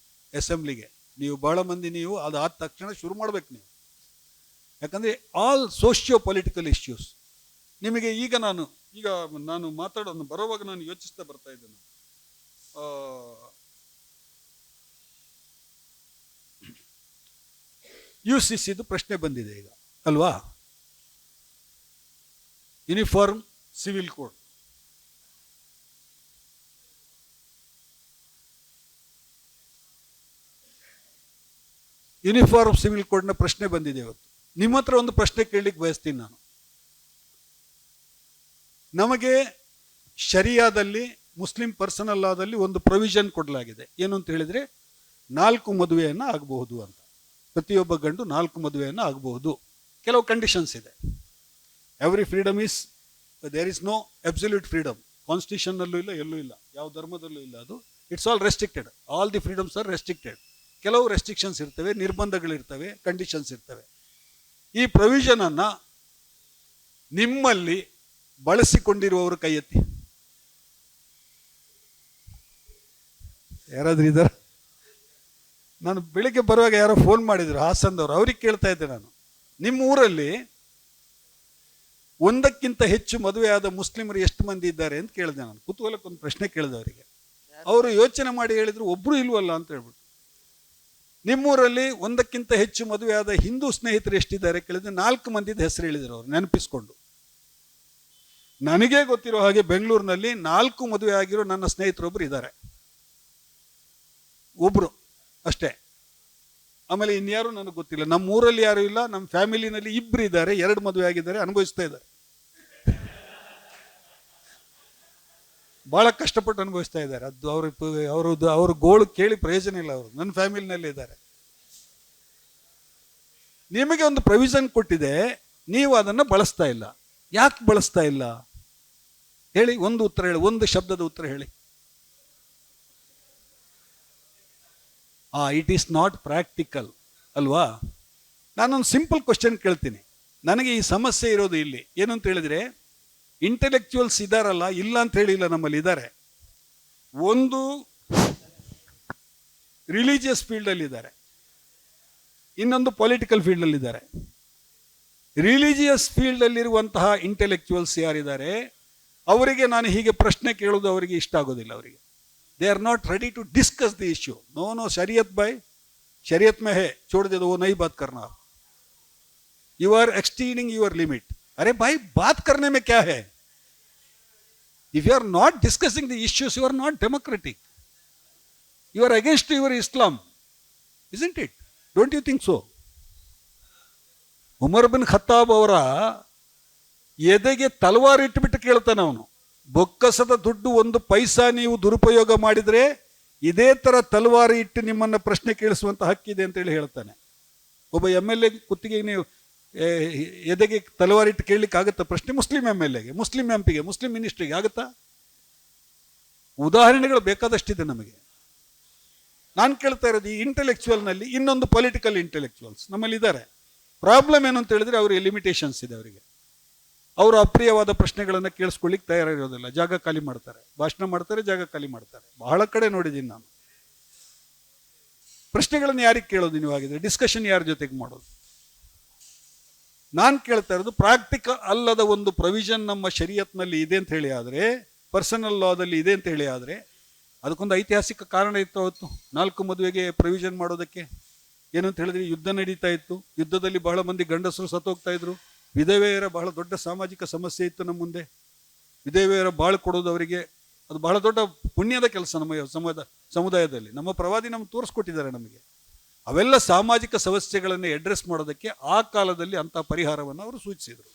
ಅಸೆಂಬ್ಲಿಗೆ. ನೀವು ಬಹಳ ಮಂದಿ ನೀವು ಅದಾದ ತಕ್ಷಣ ಶುರು ಮಾಡ್ಬೇಕು ನೀವು. ಯಾಕಂದರೆ ಆಲ್ ಸೋಷಿಯೋ ಪೊಲಿಟಿಕಲ್ ಇಶ್ಯೂಸ್ ನಿಮಗೆ ಈಗ ನಾನು ಮಾತಾಡೋದು ಬರೋವಾಗ ನಾನು ಯೋಚಿಸ್ತಾ ಬರ್ತಾ ಇದ್ದೇನೆ. UCCದು ಪ್ರಶ್ನೆ ಬಂದಿದೆ ಈಗ ಅಲ್ವಾ? Uniform civil code. Uniform civil ಕೋಡ್ನ ಪ್ರಶ್ನೆ ಬಂದಿದೆ ಇವತ್ತು. ನಿಮ್ಮ ಹತ್ರ ಒಂದು ಪ್ರಶ್ನೆ ಕೇಳಲಿಕ್ಕೆ ಬಯಸ್ತೀನಿ ನಾನು. ನಮಗೆ ಶರಿಯಾದಲ್ಲಿ, ಮುಸ್ಲಿಂ ಪರ್ಸನಲ್ ಲಾದಲ್ಲಿ ಒಂದು ಪ್ರೊವಿಷನ್ ಕೊಡಲಾಗಿದೆ. ಏನು ಅಂತ ಹೇಳಿದ್ರೆ 4 ಮದುವೆಯನ್ನು ಆಗಬಹುದು ಅಂತ. ಪ್ರತಿಯೊಬ್ಬ ಗಂಡು 4 ಮದುವೆಯನ್ನು ಆಗಬಹುದು. ಕೆಲವು ಕಂಡೀಷನ್ಸ್ ಇದೆ. Every freedom there is no absolute freedom. ಕಾನ್ಸ್ಟಿಟ್ಯೂಷನ್ನಲ್ಲೂ ಇಲ್ಲ, ಎಲ್ಲೂ ಇಲ್ಲ, ಯಾವ ಧರ್ಮದಲ್ಲೂ ಇಲ್ಲ. ಅದು it's all restricted. All the freedoms are restricted. ಕೆಲವು ರೆಸ್ಟ್ರಿಕ್ಷನ್ಸ್ ಇರ್ತವೆ, ನಿರ್ಬಂಧಗಳಿರ್ತವೆ, ಕಂಡೀಷನ್ಸ್ ಇರ್ತವೆ. ಈ ಪ್ರೊವಿಷನ್ ಅನ್ನ ನಿಮ್ಮಲ್ಲಿ ಬಳಸಿಕೊಂಡಿರುವವರು ಕೈ ಎತ್ತಿ. ಯಾರಾದ್ರೂ ಇದ್ದಾರ? ನಾನು ಬೆಳಿಗ್ಗೆ ಬರುವಾಗ ಯಾರೋ ಫೋನ್ ಮಾಡಿದ್ರು ಹಾಸನದವ್ರು, ಅವ್ರಿಗೆ ಕೇಳ್ತಾ ಇದ್ದೆ ನಾನು, ನಿಮ್ಮ ಊರಲ್ಲಿ ಒಂದಕ್ಕಿಂತ ಹೆಚ್ಚು ಮದುವೆಯಾದ ಮುಸ್ಲಿಮರು ಎಷ್ಟು ಮಂದಿ ಇದ್ದಾರೆ ಅಂತ ಕೇಳಿದೆ. ನಾನು ಕುತೂಹಲಕ್ಕೆ ಒಂದು ಪ್ರಶ್ನೆ ಕೇಳಿದೆ ಅವರಿಗೆ. ಅವರು ಯೋಚನೆ ಮಾಡಿ ಹೇಳಿದ್ರು, ಒಬ್ರು ಇಲ್ವಲ್ಲ ಅಂತ ಹೇಳ್ಬಿಟ್ಟು. ನಿಮ್ಮೂರಲ್ಲಿ ಒಂದಕ್ಕಿಂತ ಹೆಚ್ಚು ಮದುವೆಯಾದ ಹಿಂದೂ ಸ್ನೇಹಿತರು ಎಷ್ಟಿದ್ದಾರೆ ಕೇಳಿದ್ರೆ 4 ಮಂದಿದ ಹೆಸರು ಹೇಳಿದ್ರು ಅವರು ನೆನಪಿಸ್ಕೊಂಡು. ನನಗೆ ಗೊತ್ತಿರೋ ಹಾಗೆ ಬೆಂಗಳೂರಿನಲ್ಲಿ 4 ಮದುವೆ ಆಗಿರೋ ನನ್ನ ಸ್ನೇಹಿತರೊಬ್ರು ಇದ್ದಾರೆ, ಒಬ್ರು ಅಷ್ಟೇ. ಆಮೇಲೆ ಇನ್ಯಾರು ನನಗೆ ಗೊತ್ತಿಲ್ಲ. ನಮ್ಮ ಊರಲ್ಲಿ ಯಾರು ಇಲ್ಲ, ನಮ್ಮ ಫ್ಯಾಮಿಲಿನಲ್ಲಿ 2 ಇದ್ದಾರೆ, 2 ಮದುವೆ ಆಗಿದ್ದಾರೆ, ಅನುಭವಿಸ್ತಾ ಇದ್ದಾರೆ, ಬಹಳ ಕಷ್ಟಪಟ್ಟು ಅನುಭವಿಸ್ತಾ ಇದ್ದಾರೆ. ಅದು ಅವ್ರ ಗೋಳು ಕೇಳಿ ಪ್ರಯೋಜನ ಇಲ್ಲ. ಅವರು ನನ್ನ ಫ್ಯಾಮಿಲಿನಲ್ಲಿ ಇದ್ದಾರೆ. ನಿಮಗೆ ಒಂದು ಪ್ರೊವಿಷನ್ ಕೊಟ್ಟಿದೆ, ನೀವು ಅದನ್ನು ಬಳಸ್ತಾ ಇಲ್ಲ. ಯಾಕೆ ಬಳಸ್ತಾ ಇಲ್ಲ ಹೇಳಿ? ಒಂದು ಉತ್ತರ ಹೇಳಿ, ಒಂದು ಶಬ್ದದ ಉತ್ತರ ಹೇಳಿ. ಇಟ್ ಈಸ್ ನಾಟ್ ಪ್ರಾಕ್ಟಿಕಲ್ ಅಲ್ವಾ? ನಾನೊಂದು ಸಿಂಪಲ್ ಕ್ವಶನ್ ಕೇಳ್ತೀನಿ. ನನಗೆ ಈ ಸಮಸ್ಯೆ ಇರೋದು ಇಲ್ಲಿ ಏನು ಅಂತ ಹೇಳಿದ್ರೆ, ಇಂಟೆಲೆಕ್ಚುವಲ್ಸ್ ಇದಾರಲ್ಲ, ಇಲ್ಲ ಅಂತ ಹೇಳಿಲ್ಲ, ನಮ್ಮಲ್ಲಿ ಇದ್ದಾರೆ. ಒಂದು ರಿಲಿಜಿಯಸ್ ಫೀಲ್ಡ್ ಅಲ್ಲಿ ಇದ್ದಾರೆ, ಇನ್ನೊಂದು ಪೊಲಿಟಿಕಲ್ ಫೀಲ್ಡ್ ಅಲ್ಲಿ ಇದ್ದಾರೆ. ರಿಲಿಜಿಯಸ್ ಫೀಲ್ಡ್ ಅಲ್ಲಿರುವಂತಹ ಇಂಟೆಲೆಕ್ಚುವಲ್ಸ್ ಯಾರಿದ್ದಾರೆ, ಅವರಿಗೆ ನಾನು ಹೀಗೆ ಪ್ರಶ್ನೆ ಕೇಳೋದು ಅವರಿಗೆ ಇಷ್ಟ ಆಗೋದಿಲ್ಲ. ಅವರಿಗೆ they are not ready to discuss the issue. No, शरीयत भाई, शरीयत में है, छोड़ दे दो, वो नहीं बात करना. You are exceeding your limit. अरे भाई, बात करने में क्या है? If you are not discussing the issues, you are not democratic. You are against your Islam, isn't it? Don't you think so? Umar bin Khattab ಅವರ ಎದೆಗೆ ತಲವಾರು ಇಟ್ಟುಬಿಟ್ಟು ಕೇಳ್ತಾನೆ ಅವನು, ಬೊಕ್ಕಸದ ದುಡ್ಡು 1 ಪೈಸಾ ನೀವು ದುರುಪಯೋಗ ಮಾಡಿದ್ರೆ ಇದೇ ತರ ತಲವಾರು ಇಟ್ಟು ನಿಮ್ಮನ್ನ ಪ್ರಶ್ನೆ ಕೇಳಿಸುವಂತ ಹಕ್ಕಿದೆ ಅಂತ ಹೇಳಿ ಹೇಳ್ತಾನೆ. ಒಬ್ಬ MLA ಕುತ್ತಿಗೆ ನೀವು ಎದೆಗೆ ತಲವಾರು ಇಟ್ಟು ಕೇಳಲಿಕ್ಕೆ ಆಗುತ್ತಾ ಪ್ರಶ್ನೆ? ಮುಸ್ಲಿಂ MLAಗೆ, ಮುಸ್ಲಿಂ MP ಗೆ, ಮುಸ್ಲಿಂ ಮಿನಿಸ್ಟ್ರಿಗೆ ಆಗುತ್ತಾ? ಉದಾಹರಣೆಗಳು ಬೇಕಾದಷ್ಟಿದೆ ನಮಗೆ. ನಾನು ಕೇಳ್ತಾ ಇರೋದು, ಈ ಇಂಟೆಲೆಕ್ಚುವಲ್ ನಲ್ಲಿ ಇನ್ನೊಂದು ಪೊಲಿಟಿಕಲ್ ಇಂಟೆಲೆಕ್ಚುವಲ್ಸ್ ನಮ್ಮಲ್ಲಿ ಇದ್ದಾರೆ. ಪ್ರಾಬ್ಲಮ್ ಏನು ಅಂತ ಹೇಳಿದ್ರೆ, ಅವರಿಗೆ ಲಿಮಿಟೇಷನ್ಸ್ ಇದೆ. ಅವರಿಗೆ ಅವರು ಅಪ್ರಿಯವಾದ ಪ್ರಶ್ನೆಗಳನ್ನು ಕೇಳಿಸ್ಕೊಳ್ಳಿಕ್ಕೆ ತಯಾರಿರೋದಿಲ್ಲ, ಜಾಗ ಖಾಲಿ ಮಾಡ್ತಾರೆ, ಭಾಷಣ ಮಾಡ್ತಾರೆ, ಜಾಗ ಖಾಲಿ ಮಾಡ್ತಾರೆ. ಬಹಳ ಕಡೆ ನೋಡಿದ್ದೀನಿ ನಾನು. ಪ್ರಶ್ನೆಗಳನ್ನು ಯಾರಿಗೆ ಕೇಳೋದು ನೀವು? ಆಗಿದ್ರೆ ಡಿಸ್ಕಷನ್ ಯಾರ ಜೊತೆಗೆ ಮಾಡೋದು? ನಾನು ಕೇಳ್ತಾ ಇರೋದು, ಪ್ರಾಕ್ಟಿಕಲ್ ಅಲ್ಲದ ಒಂದು ಪ್ರೊವಿಷನ್ ನಮ್ಮ ಶರೀಯತ್ನಲ್ಲಿ ಇದೆ ಅಂತ ಹೇಳಿ ಆದರೆ, ಪರ್ಸನಲ್ ಲಾದಲ್ಲಿ ಇದೆ ಅಂತ ಹೇಳಿ ಆದರೆ, ಅದಕ್ಕೊಂದು ಐತಿಹಾಸಿಕ ಕಾರಣ ಇತ್ತು. ಅವತ್ತು 4 ಮದುವೆಗೆ ಪ್ರೊವಿಷನ್ ಮಾಡೋದಕ್ಕೆ ಏನು ಅಂತ ಹೇಳಿದ್ರೆ, ಯುದ್ಧ ನಡೀತಾ ಇತ್ತು. ಯುದ್ಧದಲ್ಲಿ ಬಹಳ ಮಂದಿ ಗಂಡಸರು ಸತ್ತೋಗ್ತಾ ಇದ್ರು. ವಿಧವೆಯರ ಬಹಳ ದೊಡ್ಡ ಸಾಮಾಜಿಕ ಸಮಸ್ಯೆ ಇತ್ತು ನಮ್ಮ ಮುಂದೆ. ವಿಧವೆಯರ ಬಾಳು ಕೊಡೋದು ಅವರಿಗೆ ಅದು ಬಹಳ ದೊಡ್ಡ ಪುಣ್ಯದ ಕೆಲಸ ನಮ್ಮ ಸಮುದಾಯದಲ್ಲಿ. ನಮ್ಮ ಪ್ರವಾದಿ ನಮ್ಗೆ ತೋರಿಸ್ಕೊಟ್ಟಿದ್ದಾರೆ ನಮಗೆ. ಅವೆಲ್ಲ ಸಾಮಾಜಿಕ ಸಮಸ್ಯೆಗಳನ್ನು ಅಡ್ರೆಸ್ ಮಾಡೋದಕ್ಕೆ ಆ ಕಾಲದಲ್ಲಿ ಅಂಥ ಪರಿಹಾರವನ್ನು ಅವರು ಸೂಚಿಸಿದರು.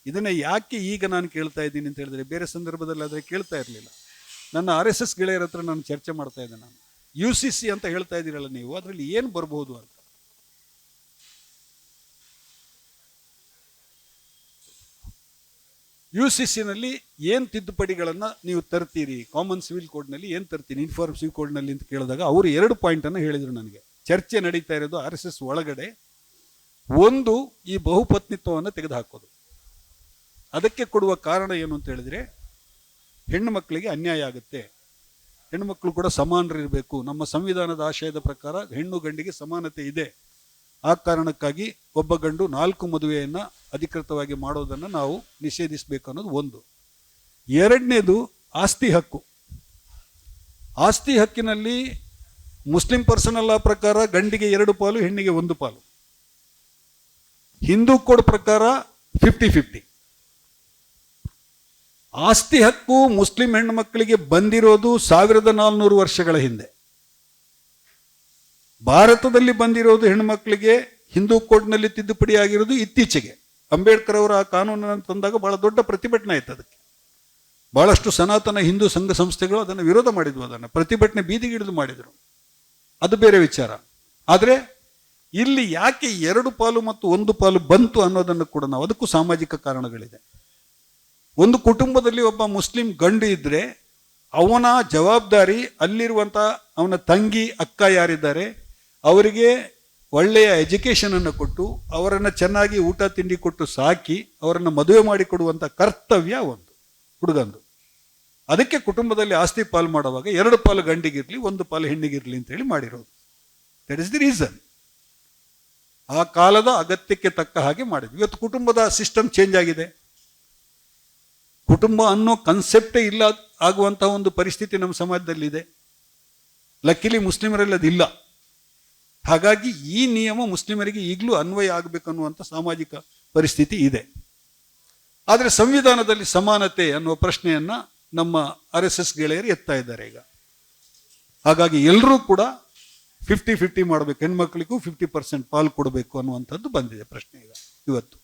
ಇದನ್ನು ಯಾಕೆ ಈಗ ನಾನು ಕೇಳ್ತಾ ಇದ್ದೀನಿ ಅಂತ ಹೇಳಿದ್ರೆ, ಬೇರೆ ಸಂದರ್ಭದಲ್ಲಿ ಆದರೆ ಕೇಳ್ತಾ ಇರಲಿಲ್ಲ. ನನ್ನ RSS ಗೆಳೆಯರ ಹತ್ರ ನಾನು ಚರ್ಚೆ ಮಾಡ್ತಾ ಇದ್ದೆ. ನಾನು UCC ಅಂತ ಹೇಳ್ತಾ ಇದ್ದೀರಲ್ಲ ನೀವು, ಅದರಲ್ಲಿ ಏನು ಬರ್ಬೋದು ಅಂತ. UCCನಲ್ಲಿ ಏನು ತಿದ್ದುಪಡಿಗಳನ್ನು ನೀವು ತರ್ತೀರಿ, ಕಾಮನ್ ಸಿವಿಲ್ ಕೋಡ್ನಲ್ಲಿ ಏನು ತರ್ತೀನಿ, ಯೂನಿಫಾರ್ಮ್ ಸಿವಿಲ್ ಕೋಡ್ನಲ್ಲಿ ಅಂತ ಕೇಳಿದಾಗ ಅವರು 2 ಪಾಯಿಂಟನ್ನು ಹೇಳಿದರು ನನಗೆ. ಚರ್ಚೆ ನಡೀತಾ ಇರೋದು RSS ಒಳಗಡೆ. ಒಂದು, ಈ ಬಹುಪತ್ನಿತ್ವವನ್ನು ತೆಗೆದುಹಾಕೋದು. ಅದಕ್ಕೆ ಕೊಡುವ ಕಾರಣ ಏನು ಅಂತ ಹೇಳಿದ್ರೆ, ಹೆಣ್ಣು ಮಕ್ಕಳಿಗೆ ಅನ್ಯಾಯ ಆಗುತ್ತೆ, ಹೆಣ್ಣು ಮಕ್ಕಳು ಕೂಡ ಸಮಾನರಿರಬೇಕು, ನಮ್ಮ ಸಂವಿಧಾನದ ಆಶಯದ ಪ್ರಕಾರ ಹೆಣ್ಣು ಗಂಡಿಗೆ ಸಮಾನತೆ ಇದೆ, ಆ ಕಾರಣಕ್ಕಾಗಿ ಒಬ್ಬ ಗಂಡು 4 ಮದುವೆಯನ್ನು ಅಧಿಕೃತವಾಗಿ ಮಾಡೋದನ್ನು ನಾವು ನಿಷೇಧಿಸಬೇಕು ಅನ್ನೋದು ಒಂದು. ಎರಡನೇದು, ಆಸ್ತಿ ಹಕ್ಕು. ಆಸ್ತಿ ಹಕ್ಕಿನಲ್ಲಿ ಮುಸ್ಲಿಂ ಪರ್ಸನಲ್ ಲಾ ಪ್ರಕಾರ ಗಂಡಿಗೆ 2 ಪಾಲು, ಹೆಣ್ಣಿಗೆ 1 ಪಾಲು. ಹಿಂದೂ ಕೋಡ್ ಪ್ರಕಾರ 50-50. ಆಸ್ತಿ ಹಕ್ಕು ಮುಸ್ಲಿಂ ಹೆಣ್ಣು ಮಕ್ಕಳಿಗೆ ಬಂದಿರೋದು 1400 ವರ್ಷಗಳ ಹಿಂದೆ. ಭಾರತದಲ್ಲಿ ಬಂದಿರೋದು ಹೆಣ್ಣು ಮಕ್ಕಳಿಗೆ ಹಿಂದೂ ಕೋಡ್ನಲ್ಲಿ ತಿದ್ದುಪಡಿ ಆಗಿರೋದು ಇತ್ತೀಚೆಗೆ. ಅಂಬೇಡ್ಕರ್ ಅವರ ಆ ಕಾನೂನನ್ನು ತಂದಾಗ ಬಹಳ ದೊಡ್ಡ ಪ್ರತಿಭಟನೆ ಆಯ್ತು. ಅದಕ್ಕೆ ಬಹಳಷ್ಟು ಸನಾತನ ಹಿಂದೂ ಸಂಘ ಸಂಸ್ಥೆಗಳು ಅದನ್ನು ವಿರೋಧ ಮಾಡಿದ್ವು, ಅದನ್ನು ಪ್ರತಿಭಟನೆ ಬೀದಿಗಿಳಿದು ಮಾಡಿದರು. ಅದು ಬೇರೆ ವಿಚಾರ. ಆದರೆ ಇಲ್ಲಿ ಯಾಕೆ 2 ಪಾಲು ಮತ್ತು 1 ಪಾಲು ಬಂತು ಅನ್ನೋದನ್ನು ಕೂಡ ನಾವು, ಅದಕ್ಕೂ ಸಾಮಾಜಿಕ ಕಾರಣಗಳಿದೆ. ಒಂದು ಕುಟುಂಬದಲ್ಲಿ ಒಬ್ಬ ಮುಸ್ಲಿಂ ಗಂಡು ಇದ್ರೆ ಅವನ ಜವಾಬ್ದಾರಿ ಅಲ್ಲಿರುವಂಥ ಅವನ ತಂಗಿ ಅಕ್ಕ ಯಾರಿದ್ದಾರೆ ಅವರಿಗೆ ಒಳ್ಳೆಯ ಎಜುಕೇಷನ್ ಅನ್ನು ಕೊಟ್ಟು ಅವರನ್ನು ಚೆನ್ನಾಗಿ ಊಟ ತಿಂಡಿ ಕೊಟ್ಟು ಸಾಕಿ ಅವರನ್ನು ಮದುವೆ ಮಾಡಿಕೊಡುವಂಥ ಕರ್ತವ್ಯ ಒಂದು ಹುಡುಗಂದು. ಅದಕ್ಕೆ ಕುಟುಂಬದಲ್ಲಿ ಆಸ್ತಿ ಪಾಲು ಮಾಡುವಾಗ 2 ಪಾಲು ಗಂಡಿಗಿರ್ಲಿ 1 ಪಾಲು ಹೆಣ್ಣಿಗಿರ್ಲಿ ಅಂತ ಹೇಳಿ ಮಾಡಿರೋದು. That is the reason. ಆ ಕಾಲದ ಅಗತ್ಯಕ್ಕೆ ತಕ್ಕ ಹಾಗೆ ಮಾಡಿದ್ವಿ. ಇವತ್ತು ಕುಟುಂಬದ ಸಿಸ್ಟಮ್ ಚೇಂಜ್ ಆಗಿದೆ. ಕುಟುಂಬ ಅನ್ನೋ ಕನ್ಸೆಪ್ಟೇ ಇಲ್ಲ ಆಗುವಂತಹ ಒಂದು ಪರಿಸ್ಥಿತಿ ನಮ್ಮ ಸಮಾಜದಲ್ಲಿದೆ. ಲಕ್ಕಿಲಿ ಮುಸ್ಲಿಮರಲ್ಲಿ ಅದಿಲ್ಲ. ಹಾಗಾಗಿ ಈ ನಿಯಮ ಮುಸ್ಲಿಮರಿಗೆ ಈಗಲೂ ಅನ್ವಯ ಆಗಬೇಕನ್ನುವಂಥ ಸಾಮಾಜಿಕ ಪರಿಸ್ಥಿತಿ ಇದೆ. ಆದರೆ ಸಂವಿಧಾನದಲ್ಲಿ ಸಮಾನತೆ ಅನ್ನುವ ಪ್ರಶ್ನೆಯನ್ನ ನಮ್ಮ RSS ಗೆಳೆಯರು ಎತ್ತಾ ಇದ್ದಾರೆ ಈಗ. ಹಾಗಾಗಿ ಎಲ್ಲರೂ ಕೂಡ 50-50 ಮಾಡಬೇಕು, ಹೆಣ್ಮಕ್ಳಿಗೂ 50% ಪಾಲು ಕೊಡಬೇಕು ಅನ್ನುವಂಥದ್ದು ಬಂದಿದೆ ಪ್ರಶ್ನೆ ಈಗ ಇವತ್ತು.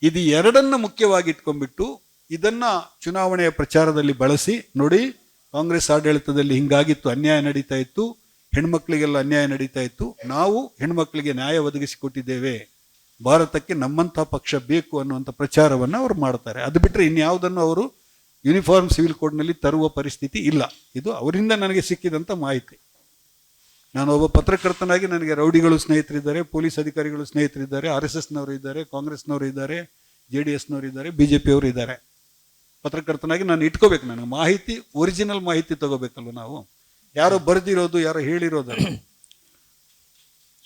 ಇದು ಎರಡನ್ನ ಮುಖ್ಯವಾಗಿ ಇಟ್ಕೊಂಡ್ಬಿಟ್ಟು ಇದನ್ನ ಚುನಾವಣೆಯ ಪ್ರಚಾರದಲ್ಲಿ ಬಳಸಿ, ನೋಡಿ ಕಾಂಗ್ರೆಸ್ ಆಡಳಿತದಲ್ಲಿ ಹಿಂಗಾಗಿತ್ತು, ಅನ್ಯಾಯ ನಡೀತಾ ಇತ್ತು, ಹೆಣ್ಮಕ್ಳಿಗೆಲ್ಲ ಅನ್ಯಾಯ ನಡೀತಾ ಇತ್ತು, ನಾವು ಹೆಣ್ಮಕ್ಳಿಗೆ ನ್ಯಾಯ ಒದಗಿಸಿಕೊಟ್ಟಿದ್ದೇವೆ, ಭಾರತಕ್ಕೆ ನಮ್ಮಂಥ ಪಕ್ಷ ಬೇಕು ಅನ್ನುವಂಥ ಪ್ರಚಾರವನ್ನು ಅವರು ಮಾಡ್ತಾರೆ. ಅದು ಬಿಟ್ಟರೆ ಇನ್ಯಾವುದನ್ನು ಅವರು ಯೂನಿಫಾರ್ಮ್ ಸಿವಿಲ್ ಕೋಡ್ನಲ್ಲಿ ತರುವ ಪರಿಸ್ಥಿತಿ ಇಲ್ಲ. ಇದು ಅವರಿಂದ ನನಗೆ ಸಿಕ್ಕಿದಂಥ ಮಾಹಿತಿ. ನಾನು ಒಬ್ಬ ಪತ್ರಕರ್ತನಾಗಿ ನನಗೆ ರೌಡಿಗಳು ಸ್ನೇಹಿತರಿದ್ದಾರೆ, ಪೊಲೀಸ್ ಅಧಿಕಾರಿಗಳು ಸ್ನೇಹಿತರಿದ್ದಾರೆ, RSSನವರು ಇದ್ದಾರೆ, ಕಾಂಗ್ರೆಸ್ನವರು ಇದ್ದಾರೆ, JDSನವರು ಇದ್ದಾರೆ, BJPಯವರು ಇದ್ದಾರೆ. ಪತ್ರಕರ್ತನಾಗಿ ನಾನು ಇಟ್ಕೋಬೇಕು, ನನಗೆ ಮಾಹಿತಿ, ಒರಿಜಿನಲ್ ಮಾಹಿತಿ ತಗೋಬೇಕಲ್ವ ನಾವು, ಯಾರೋ ಬರೆದಿರೋದು ಯಾರೋ ಹೇಳಿರೋದಲ್ಲ.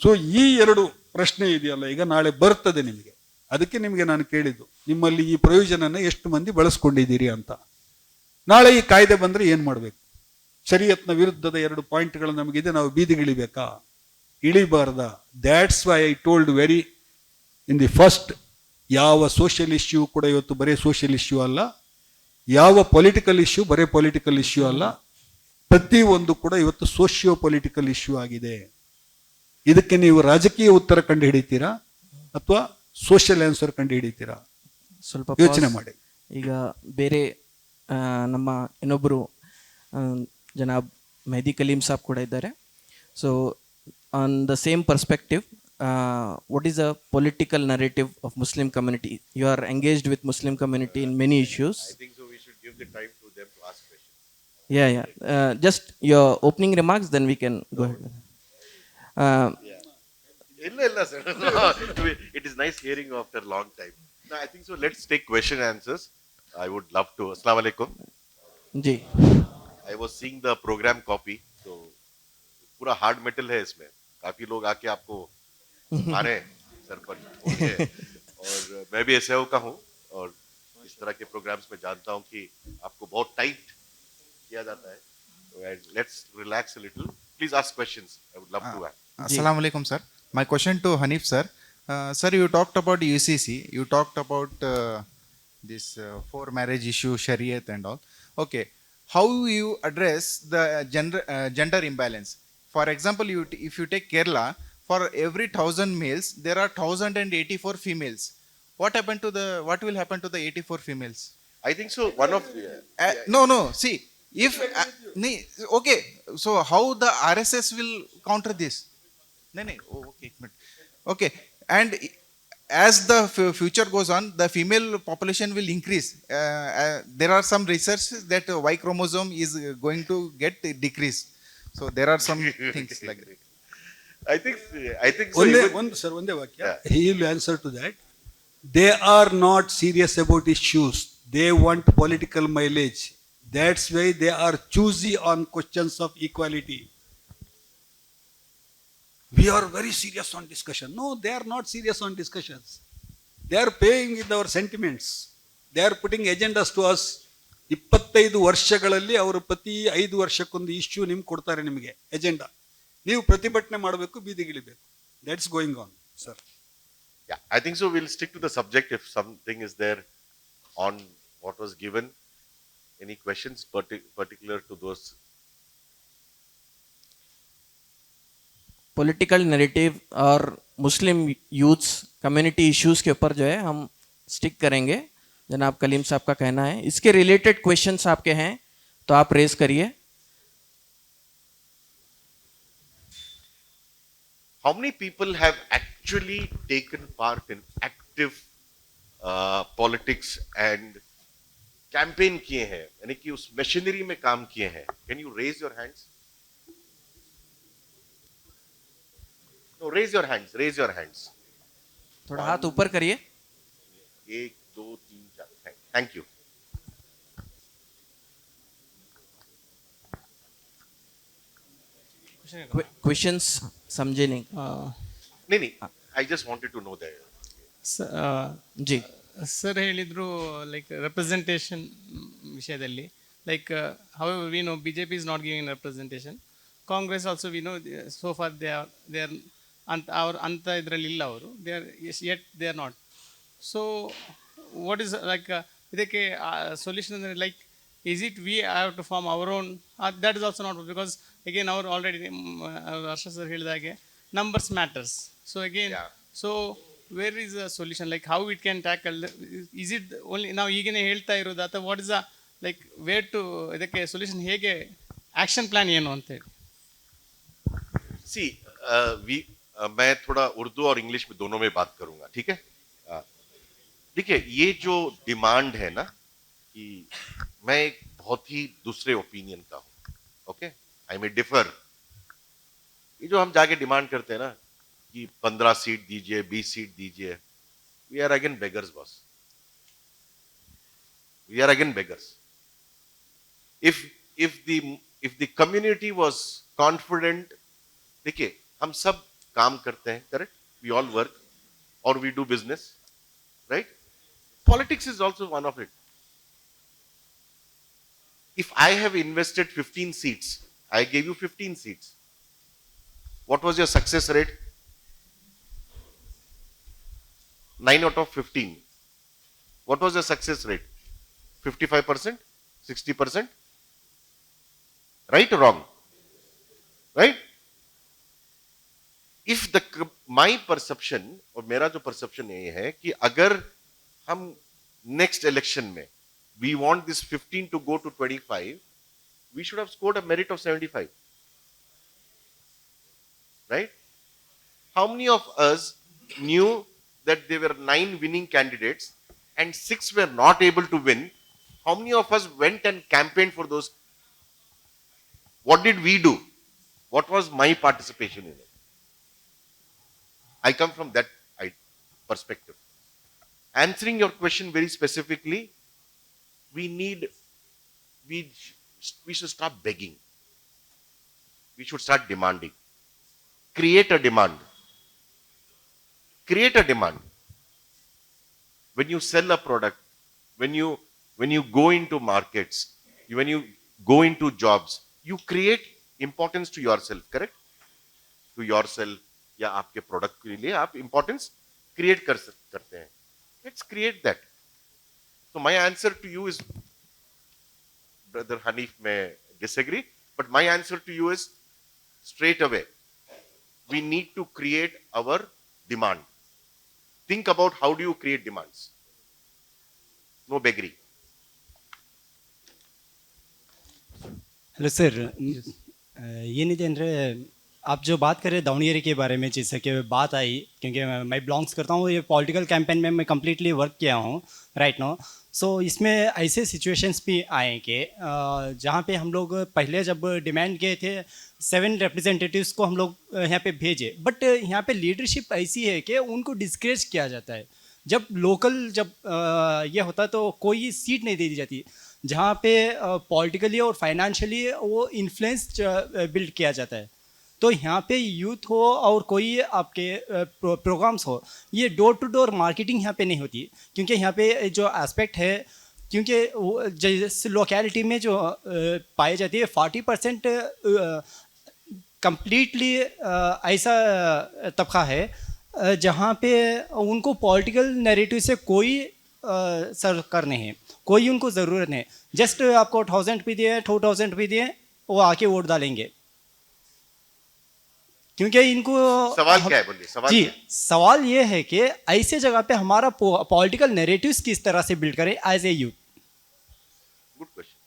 ಸೊ ಈ 2 ಪ್ರಶ್ನೆ ಇದೆಯಲ್ಲ ಈಗ ನಾಳೆ ಬರ್ತದೆ ನಿಮಗೆ. ಅದಕ್ಕೆ ನಿಮಗೆ ನಾನು ಕೇಳಿದ್ದು, ನಿಮ್ಮಲ್ಲಿ ಈ ಪ್ರಯೋಜನನ ಎಷ್ಟು ಮಂದಿ ಬಳಸ್ಕೊಂಡಿದ್ದೀರಿ ಅಂತ. ನಾಳೆ ಈ ಕಾಯ್ದೆ ಬಂದರೆ ಏನು ಮಾಡಬೇಕು? ಶರೀಯತ್ನ ವಿರುದ್ಧದ 2 ಪಾಯಿಂಟ್ಗಳು ನಮಗಿದೆ, ನಾವು ಬೀದಿಗಿಳಿಬೇಕಾ? ಇಳಿಬಾರ್ದ. That's why I told very in the first, ಯಾವ ಸೋಷಿಯಲ್ ಇಶ್ಯೂ ಕೂಡ ಇವತ್ತು ಬರೀ ಸೋಷಿಯಲ್ ಇಶ್ಯೂ ಅಲ್ಲ, ಯಾವ ಪೊಲಿಟಿಕಲ್ ಇಶ್ಯೂ ಬರೀ ಪೊಲಿಟಿಕಲ್ ಇಶ್ಯೂ ಅಲ್ಲ, ಪ್ರತಿಯೊಂದು ಕೂಡ ಇವತ್ತು ಸೋಷಿಯೋ ಪೊಲಿಟಿಕಲ್ ಇಶ್ಯೂ ಆಗಿದೆ. ಇದಕ್ಕೆ ನೀವು ರಾಜಕೀಯ ಉತ್ತರ ಕಂಡು ಹಿಡಿತೀರಾ ಅಥವಾ ಸೋಷಿಯಲ್ ಆನ್ಸರ್ ಕಂಡು ಹಿಡಿತೀರಾ? ಸ್ವಲ್ಪ ಯೋಚನೆ ಮಾಡಿ. ಈಗ ಬೇರೆ ನಮ್ಮ ಇನ್ನೊಬ್ಬರು ಜನಾಬ್ ಮೆಹದಿ ಕಲೀಂ ಸಾಬ್ ಕೂಡ ಇದ್ದಾರೆ. So on the same perspective, what is a political narrative of Muslim community? You are engaged with Muslim community in many issues. I think so we should give the time to them to ask questions. Yeah. Just your opening remarks, then we can go ahead. Illa sir. It is nice hearing you after a long time. No, I think so. Let's take question answers. I would love to. Assalamu alaikum. जी. I was seeing the program copy. So पूरा hard metal है इसमें. काफी लोग आके आपको मारे सर पर बोलिए। और मैं भी SAO का हूँ और इस तरह के प्रोग्राम्स में जानता हूँ कि आपको बहुत टाइट किया जाता है. Let's relax a little. Please ask questions. I would love to ask. Assalamu alaikum, sir. My question to Hanif, sir. Sir, you talked about UCC. You talked about this for marriage issue, Shariat and all. Okay. How you address the gender imbalance? For example, if you take Kerala, for every 1,000 males, there are 1,084 females. What will happen to the 84 females? I think so. One of No. See, if okay, so how the RSS will counter this? No. Okay, okay. And as the future goes on, the female population will increase. There are some research that Y chromosome is going to get decreased. So there are some things like that. I think so. ಒಂದೇ ವಾಕ್ಯ. He will answer to that. They are not serious about issues. They want political mileage. That's why they are choosy on questions of equality. We are very serious on discussion. No, they are not serious on discussions. They are paying with our sentiments. They are putting agendas to us. 25 ವರ್ಷಗಳಲ್ಲಿ ಅವರು ಪ್ರತಿ 5 ವರ್ಷಕ್ಕೊಂದು ಇಶ್ಯೂ ನಿಮ್ಗೆ ಕೊಡ್ತಾರೆ, ನಿಮಗೆ ಎಜೆಂಡಾ. ನೀವು ಪ್ರತಿಭಟನೆ ಮಾಡಬೇಕು, ಬೀದಿಗಿಳಿಬೇಕು. That's going on, sir. Yeah, I think so. We'll stick to the subject. If something is there on what was given, any questions particular to those? Political narrative और मुस्लिम यूथ्स कम्युनिटी इश्यूज के ऊपर जो है हम स्टिक करेंगे, जनाब कलीम साहब का कहना है. इसके रिलेटेड क्वेश्चंस आपके हैं तो आप रेज करिए. How many people have actually taken part in active politics and campaign किए हैं, यानी कि उस मशीनरी में काम किए हैं? Can you raise your hands? No, raise your hands, raise your hands. थोड़ा हाथ ऊपर करिए. 1 2 3 4. Thank you. क्वेश्चंस समझे नहीं. नहीं, I just wanted to know that. जी. ಸರ್ ಹೇಳಿದ್ರು ಲೈಕ್ ರೆಪ್ರೆಸೆಂಟೇಷನ್ ವಿಷಯದಲ್ಲಿ like how we know B J P is not giving representation, Congress also we know so far they are ಅಂತ ಅವ್ರು ಅಂತ ಇದರಲ್ಲಿ ಇಲ್ಲ ಅವರು, they are yet they are not. So what is like ಇದಕ್ಕೆ ಸೊಲ್ಯೂಷನ್ ಅಂದರೆ like is it we have to form our own, that is also not because again ಅವರು ಆಲ್ರೆಡಿ ಹರ್ಷ ಸರ್ ಹೇಳಿದಾಗೆ numbers matters. So again so where is the solution, like how it can tackle, is it only ನಾವು ಈಗೇನೆ ಹೇಳ್ತಾ ಇರೋದು ಅಥವಾ what is like where to ಇದಕ್ಕೆ ಸೊಲ್ಯೂಷನ್, ಹೇಗೆ ಆಕ್ಷನ್ ಪ್ಲಾನ್ ಏನು ಅಂತ ಹೇಳಿ. सी मैं थोड़ा उर्दू और इंग्लिश में दोनों में बात करूंगा, ठीक है. देखिए, ये जो डिमांड है ना, कि मैं एक बहुत ही दूसरे ओपिनियन का हूं. ओके, आई मे डिफर. ये जो हम जाके डिमांड करते हैं ना कि 15 सीट दीजिए, 20 सीट दीजिए, we are again beggars boss. We are again beggars. if the community was confident, देखिए हम सब काम करते हैं, करेक्ट, वी ऑल वर्क और we do business, right. Politics is also one of it. If I have invested 15 seats, I gave you 15 seats. What was your success rate? 9 out of 15. What was your success rate? 55%? 60%? Right or wrong? Right? If my perception, और मेरा जो perception ये है कि अगर हम next election में we want this 15 to go to 25, we should have scored a merit of 75. Right? How many of us knew that there were 9 winning candidates and 6 were not able to win? How many of us went and campaigned for those? What did we do? What was my participation in it? I come from that perspective. Answering your question very specifically, we should stop begging. We should start demanding. Create a demand. Create a demand. When you sell a product, when you go into markets, when you go into jobs, you create importance to yourself, correct? To yourself या आपके प्रोडक्ट के लिए आप इंपॉर्टेंस क्रिएट करते हैं. Let's create that. So my answer to you is, brother Hanif may disagree, but my answer to you is straight away. We need to create our demand. Think about how do you create demands. No beggary. Hello sir, ಏನಿದೆ ಅಂದರೆ आप जो बात कर रहे हैं दावणगेरे के बारे में, जैसे कि बात आई, क्योंकि मैं बिलोंग्स करता हूँ ये पॉलिटिकल कैंपेन में, मैं कम्प्लीटली वर्क किया हूँ राइट नो. सो इसमें ऐसे सिचुएशंस भी आए कि जहाँ पे हम लोग पहले जब डिमांड किए थे 7 रिप्रेजेंटेटिव्स को हम लोग यहाँ पे भेजे, बट यहाँ पे लीडरशिप ऐसी है कि उनको डिस्करेज किया जाता है. जब लोकल ये होता तो कोई सीट नहीं दे दी जाती, जहाँ पे पॉलिटिकली और फाइनेंशियली वो इन्फ्लुएंस बिल्ड किया जाता है. तो यहाँ पे यूथ हो और कोई आपके प्रोग्राम्स हो, ये डोर टू डोर मार्केटिंग यहाँ पे नहीं होती, क्योंकि यहाँ पे जो एस्पेक्ट है, क्योंकि जिस लोकेलिटी में जो पाई जाती है 40% कम्प्लीटली ऐसा तबका है जहाँ पे उनको पॉलिटिकल नैरेटिव से कोई सरकार नहीं है, कोई उनको ज़रूरत नहीं. जस्ट आपको 1000 भी दिए, 2000 भी दिए, वो आके वोट डालेंगे. क्योंकि इनको सवाल क्या है, बोलिए सवाल जी क्या है? सवाल ये है कि ऐसे जगह पे हमारा पॉलिटिकल नैरेटिव्स किस तरह से बिल्ड करें as a youth. Good question.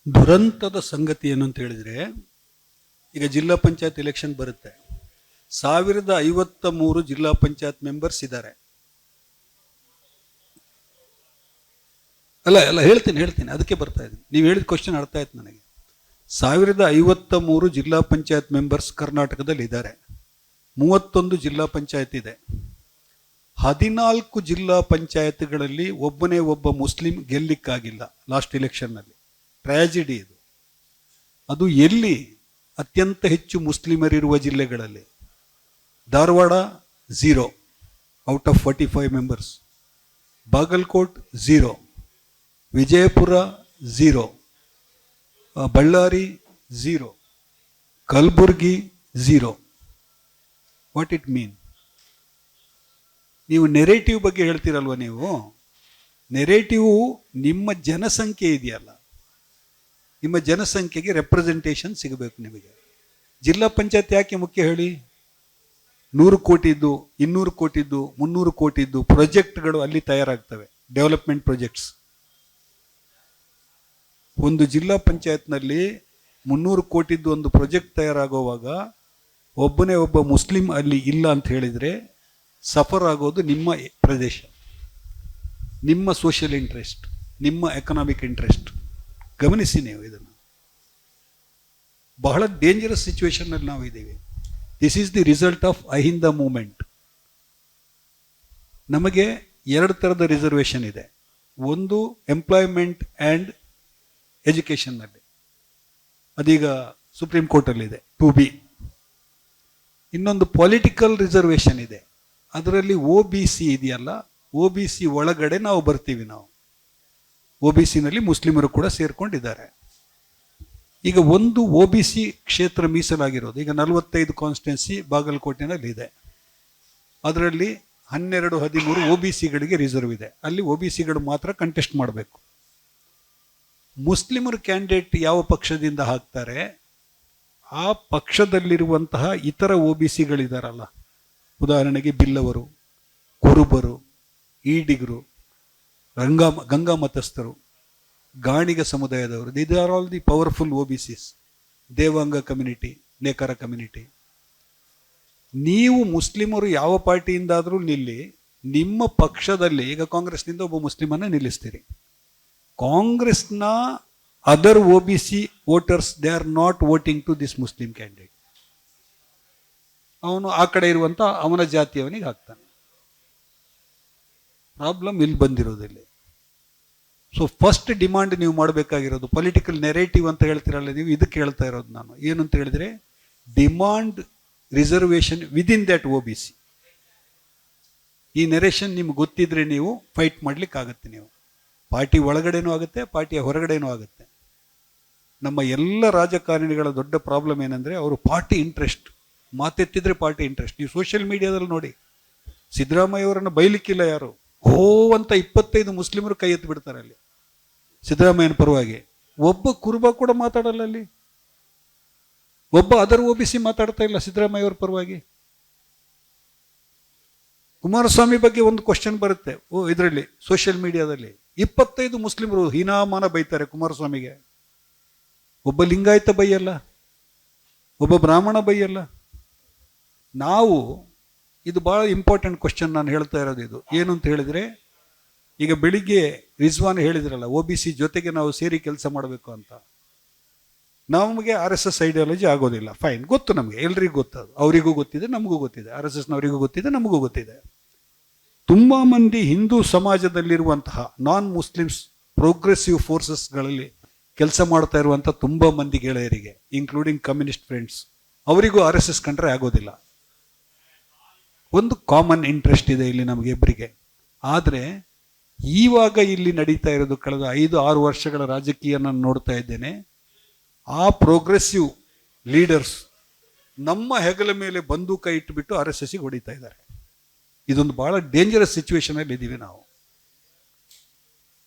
ದುರಂತದ ಸಂಗತಿ ಏನು ಅಂತ ಹೇಳಿದ್ರೆ, ಈಗ ಜಿಲ್ಲಾ ಪಂಚಾಯತ್ ಎಲೆಕ್ಷನ್ ಬರುತ್ತೆ, 1053 ಜಿಲ್ಲಾ ಪಂಚಾಯತ್ ಮೆಂಬರ್ಸ್ ಇದ್ದಾರೆ. ಅಲ್ಲ ಹೇಳ್ತೀನಿ ಅದಕ್ಕೆ ಬರ್ತಾ ಇದ್ದೀನಿ. ನೀವು ಹೇಳಿದ ಕ್ವಶನ್ ಅರ್ಥ ಆಯ್ತು ನನಗೆ. 1053 ಜಿಲ್ಲಾ ಪಂಚಾಯತ್ ಮೆಂಬರ್ಸ್ ಕರ್ನಾಟಕದಲ್ಲಿ ಇದ್ದಾರೆ. 31 ಜಿಲ್ಲಾ ಪಂಚಾಯತ್ ಇದೆ. 14 ಜಿಲ್ಲಾ ಪಂಚಾಯತ್ಗಳಲ್ಲಿ ಒಬ್ಬನೇ ಒಬ್ಬ ಮುಸ್ಲಿಂ ಗೆಲ್ಲಿಕ್ಕಾಗಿಲ್ಲ ಲಾಸ್ಟ್ ಎಲೆಕ್ಷನ್ನಲ್ಲಿ. ಟ್ರ್ಯಾಜಿಡಿ ಇದು. ಅದು ಎಲ್ಲಿ? ಅತ್ಯಂತ ಹೆಚ್ಚು ಮುಸ್ಲಿಮರಿರುವ ಜಿಲ್ಲೆಗಳಲ್ಲಿ. Dharwad 0 out of 45 members, Bagalkot 0, Vijayapura 0, Ballari 0, Kalaburagi 0. What it mean? ನೀವು ನೆರೇಟಿವ್ ಬಗ್ಗೆ ಹೇಳ್ತೀರಲ್ವ ನೀವು. ನೆರೇಟಿವ್ ನಿಮ್ಮ ಜನಸಂಖ್ಯೆ ಇದೆಯಲ್ಲ, ನಿಮ್ಮ ಜನಸಂಖ್ಯೆಗೆ ರೆಪ್ರೆಸೆಂಟೇಷನ್ ಸಿಗಬೇಕು ನಿಮಗೆ. ಜಿಲ್ಲಾ ಪಂಚಾಯತ್ ಯಾಕೆ ಮುಖ್ಯ ಹೇಳಿ? 100 ಕೋಟಿದ್ದು, 200 ಕೋಟಿದ್ದು, 300 ಕೋಟಿದ್ದು ಪ್ರಾಜೆಕ್ಟ್ಗಳು ಅಲ್ಲಿ ತಯಾರಾಗ್ತವೆ, ಡೆವಲಪ್ಮೆಂಟ್ ಪ್ರಾಜೆಕ್ಟ್ಸ್. ಒಂದು ಜಿಲ್ಲಾ ಪಂಚಾಯತ್ನಲ್ಲಿ 300 ಕೋಟಿದ್ದು ಒಂದು ಪ್ರಾಜೆಕ್ಟ್ ತಯಾರಾಗುವಾಗ ಒಬ್ಬನೇ ಒಬ್ಬ ಮುಸ್ಲಿಂ ಅಲ್ಲಿ ಇಲ್ಲ ಅಂತ ಹೇಳಿದರೆ ಸಫರ್ ಆಗೋದು ನಿಮ್ಮ ಪ್ರದೇಶ, ನಿಮ್ಮ ಸೋಷಿಯಲ್ ಇಂಟ್ರೆಸ್ಟ್, ನಿಮ್ಮ ಎಕನಾಮಿಕ್ ಇಂಟ್ರೆಸ್ಟ್. ಗಮನಿಸಿ ನೀವು ಇದನ್ನು. ಬಹಳ ಡೇಂಜರಸ್ ಸಿಚುವೇಶನ್ನಲ್ಲಿ ನಾವು ಇದ್ದೀವಿ. This is the result of Ahinda movement. ನಮಗೆ 2 ಥರದ ರಿಸರ್ವೇಷನ್ ಇದೆ. ಒಂದು ಎಂಪ್ಲಾಯ್ಮೆಂಟ್ ಆ್ಯಂಡ್ ಎಜುಕೇಷನ್ನಲ್ಲಿ, ಅದೀಗ ಸುಪ್ರೀಂ ಕೋರ್ಟಲ್ಲಿದೆ 2B. ಇನ್ನೊಂದು ಪೊಲಿಟಿಕಲ್ ರಿಸರ್ವೇಷನ್ ಇದೆ, ಅದರಲ್ಲಿ OBC ಇದೆಯಲ್ಲ, OBC ಒಳಗಡೆ ನಾವು ಬರ್ತೀವಿ. ನಾವು OBCನಲ್ಲಿ ಮುಸ್ಲಿಮರು ಕೂಡ ಸೇರ್ಕೊಂಡಿದ್ದಾರೆ. ಈಗ ಒಂದು OBC ಕ್ಷೇತ್ರ ಮೀಸಲಾಗಿರೋದು, ಈಗ 45 ಕಾನ್ಸ್ಟಿಟ್ಯೂನ್ಸಿ ಬಾಗಲಕೋಟೆನಲ್ಲಿ ಇದೆ. ಅದರಲ್ಲಿ 12-13 OBCಗಳಿಗೆ ರಿಸರ್ವ್ ಇದೆ. ಅಲ್ಲಿ OBCಗಳು ಮಾತ್ರ ಕಂಟೆಸ್ಟ್ ಮಾಡಬೇಕು. ಮುಸ್ಲಿಮರು ಕ್ಯಾಂಡಿಡೇಟ್ ಯಾವ ಪಕ್ಷದಿಂದ ಹಾಕ್ತಾರೆ, ಆ ಪಕ್ಷದಲ್ಲಿರುವಂತಹ ಇತರ OBCಗಳಿದಾರಲ್ಲ, ಉದಾಹರಣೆಗೆ ಬಿಲ್ಲವರು, ಕುರುಬರು, ಈಡಿಗರು, ಗಂಗಾ ಮತಸ್ಥರು, ಗಾಣಿಗ ಸಮುದಾಯದವರು, these are all the powerful OBCs. Devanga community, ನೇಕಾರ ಕಮ್ಯುನಿಟಿ. ನೀವು ಮುಸ್ಲಿಮರು ಯಾವ ಪಾರ್ಟಿಯಿಂದಾದರೂ ನಿಲ್ಲಿ, ನಿಮ್ಮ ಪಕ್ಷದಲ್ಲಿ ಈಗ ಕಾಂಗ್ರೆಸ್ನಿಂದ ಒಬ್ಬ ಮುಸ್ಲಿಮನ್ನು ನಿಲ್ಲಿಸ್ತೀರಿ. ಕಾಂಗ್ರೆಸ್ನ other OBC voters, they are not voting to this Muslim candidate. ಅವನು ಆ ಕಡೆ ಇರುವಂಥ ಅವನ ಜಾತಿಯವನಿಗೆ ಹಾಕ್ತಾನೆ. ಪ್ರಾಬ್ಲಮ್ ಇಲ್ಲಿ ಬಂದಿರೋದಿಲ್ಲ. ಸೊ ಫಸ್ಟ್ ಡಿಮಾಂಡ್ ನೀವು ಮಾಡಬೇಕಾಗಿರೋದು, ಪೊಲಿಟಿಕಲ್ ನೆರೇಟಿವ್ ಅಂತ ಹೇಳ್ತಿರಲ್ಲ ನೀವು, ಇದಕ್ಕೆ ಹೇಳ್ತಾ ಇರೋದು ನಾನು. ಏನು ಅಂತ ಹೇಳಿದ್ರೆ, demand reservation within that OBC. ಈ ನೆರೇಷನ್ ನಿಮ್ಗೆ ಗೊತ್ತಿದ್ರೆ ನೀವು ಫೈಟ್ ಮಾಡ್ಲಿಕ್ಕೆ ಆಗುತ್ತೆ. ನೀವು ಪಾರ್ಟಿ ಒಳಗಡೆನೂ ಆಗುತ್ತೆ, ಪಾರ್ಟಿಯ ಹೊರಗಡೆನೂ ಆಗುತ್ತೆ. ನಮ್ಮ ಎಲ್ಲ ರಾಜಕಾರಣಿಗಳ ದೊಡ್ಡ ಪ್ರಾಬ್ಲಮ್ ಏನಂದರೆ, ಅವರು ಪಾರ್ಟಿ ಇಂಟ್ರೆಸ್ಟ್, ಮಾತೆತ್ತಿದ್ರೆ ಪಾರ್ಟಿ ಇಂಟ್ರೆಸ್ಟ್. ನೀವು ಸೋಷಿಯಲ್ ಮೀಡಿಯಾದಲ್ಲಿ ನೋಡಿ, ಸಿದ್ದರಾಮಯ್ಯವರನ್ನು ಬೈಲಿಕ್ಕಿಲ್ಲ ಯಾರು. ಹೋ ಅಂತ 25 ಮುಸ್ಲಿಮರು ಕೈ ಎತ್ತು ಬಿಡ್ತಾರೆ ಅಲ್ಲಿ ಸಿದ್ದರಾಮಯ್ಯನ ಪರವಾಗಿ. ಒಬ್ಬ ಕುರುಬ ಕೂಡ ಮಾತಾಡಲ್ಲ ಅಲ್ಲಿ, ಒಬ್ಬ ಅದರ್ OBC ಮಾತಾಡ್ತಾ ಇಲ್ಲ ಸಿದ್ದರಾಮಯ್ಯವ್ರ ಪರವಾಗಿ. ಕುಮಾರಸ್ವಾಮಿ ಬಗ್ಗೆ ಒಂದು ಕ್ವಶನ್ ಬರುತ್ತೆ ಇದರಲ್ಲಿ ಸೋಷಿಯಲ್ ಮೀಡಿಯಾದಲ್ಲಿ, 25 ಮುಸ್ಲಿಮರು ಹೀನಾಮಾನ ಬೈತಾರೆ ಕುಮಾರಸ್ವಾಮಿಗೆ. ಒಬ್ಬ ಲಿಂಗಾಯತ ಬೈಯಲ್ಲ, ಒಬ್ಬ ಬ್ರಾಹ್ಮಣ ಬೈಯಲ್ಲ. ನಾವು, ಇದು ಭಾಳ ಇಂಪಾರ್ಟೆಂಟ್ ಕ್ವಶನ್ ನಾನು ಹೇಳ್ತಾ ಇರೋದು. ಇದು ಏನು ಅಂತ ಹೇಳಿದರೆ, ಈಗ ಬೆಳಿಗ್ಗೆ ರಿಜ್ವಾನ್ ಹೇಳಿದ್ರಲ್ಲ, OBC ಜೊತೆಗೆ ನಾವು ಸೇರಿ ಕೆಲಸ ಮಾಡಬೇಕು ಅಂತ. ನಮಗೆ RSS ಐಡಿಯಾಲಜಿ ಆಗೋದಿಲ್ಲ, ಫೈನ್, ಗೊತ್ತು ನಮಗೆ, ಎಲ್ರಿಗೂ ಗೊತ್ತದು, ಅವರಿಗೂ ಗೊತ್ತಿದೆ, ನಮಗೂ ಗೊತ್ತಿದೆ, RSSನವರಿಗೂ ಗೊತ್ತಿದೆ, ನಮಗೂ ಗೊತ್ತಿದೆ. ತುಂಬ ಮಂದಿ ಹಿಂದೂ ಸಮಾಜದಲ್ಲಿರುವಂತಹ ನಾನ್ ಮುಸ್ಲಿಮ್ಸ್ ಪ್ರೋಗ್ರೆಸಿವ್ ಫೋರ್ಸಸ್ಗಳಲ್ಲಿ ಕೆಲಸ ಮಾಡ್ತಾ ಇರುವಂಥ ತುಂಬ ಮಂದಿ ಗೆಳೆಯರಿಗೆ, ಇನ್ಕ್ಲೂಡಿಂಗ್ ಕಮ್ಯುನಿಸ್ಟ್ ಫ್ರೆಂಡ್ಸ್, ಅವರಿಗೂ RSS ಕಂಡ್ರೆ ಆಗೋದಿಲ್ಲ. ಒಂದು ಕಾಮನ್ ಇಂಟ್ರೆಸ್ಟ್ ಇದೆ ಇಲ್ಲಿ ನಮಗೆ ಇಬ್ಬರಿಗೆ. ಆದರೆ ಈವಾಗ ಇಲ್ಲಿ ನಡೀತಾ ಇರೋದು, ಕಳೆದ 5-6 ವರ್ಷಗಳ ರಾಜಕೀಯ ನಾನು ನೋಡ್ತಾ ಇದ್ದೇನೆ, ಆ ಪ್ರೋಗ್ರೆಸಿವ್ ಲೀಡರ್ಸ್ ನಮ್ಮ ಹೆಗಲ ಮೇಲೆ ಬಂದೂಕ ಇಟ್ಟುಬಿಟ್ಟು RSSಗೆ ಹೊಡಿತಾ ಇದ್ದಾರೆ. ಇದೊಂದು ಬಹಳ ಡೇಂಜರಸ್ ಸಿಚುವೇಶನಲ್ಲಿ ಇದ್ದೀವಿ ನಾವು.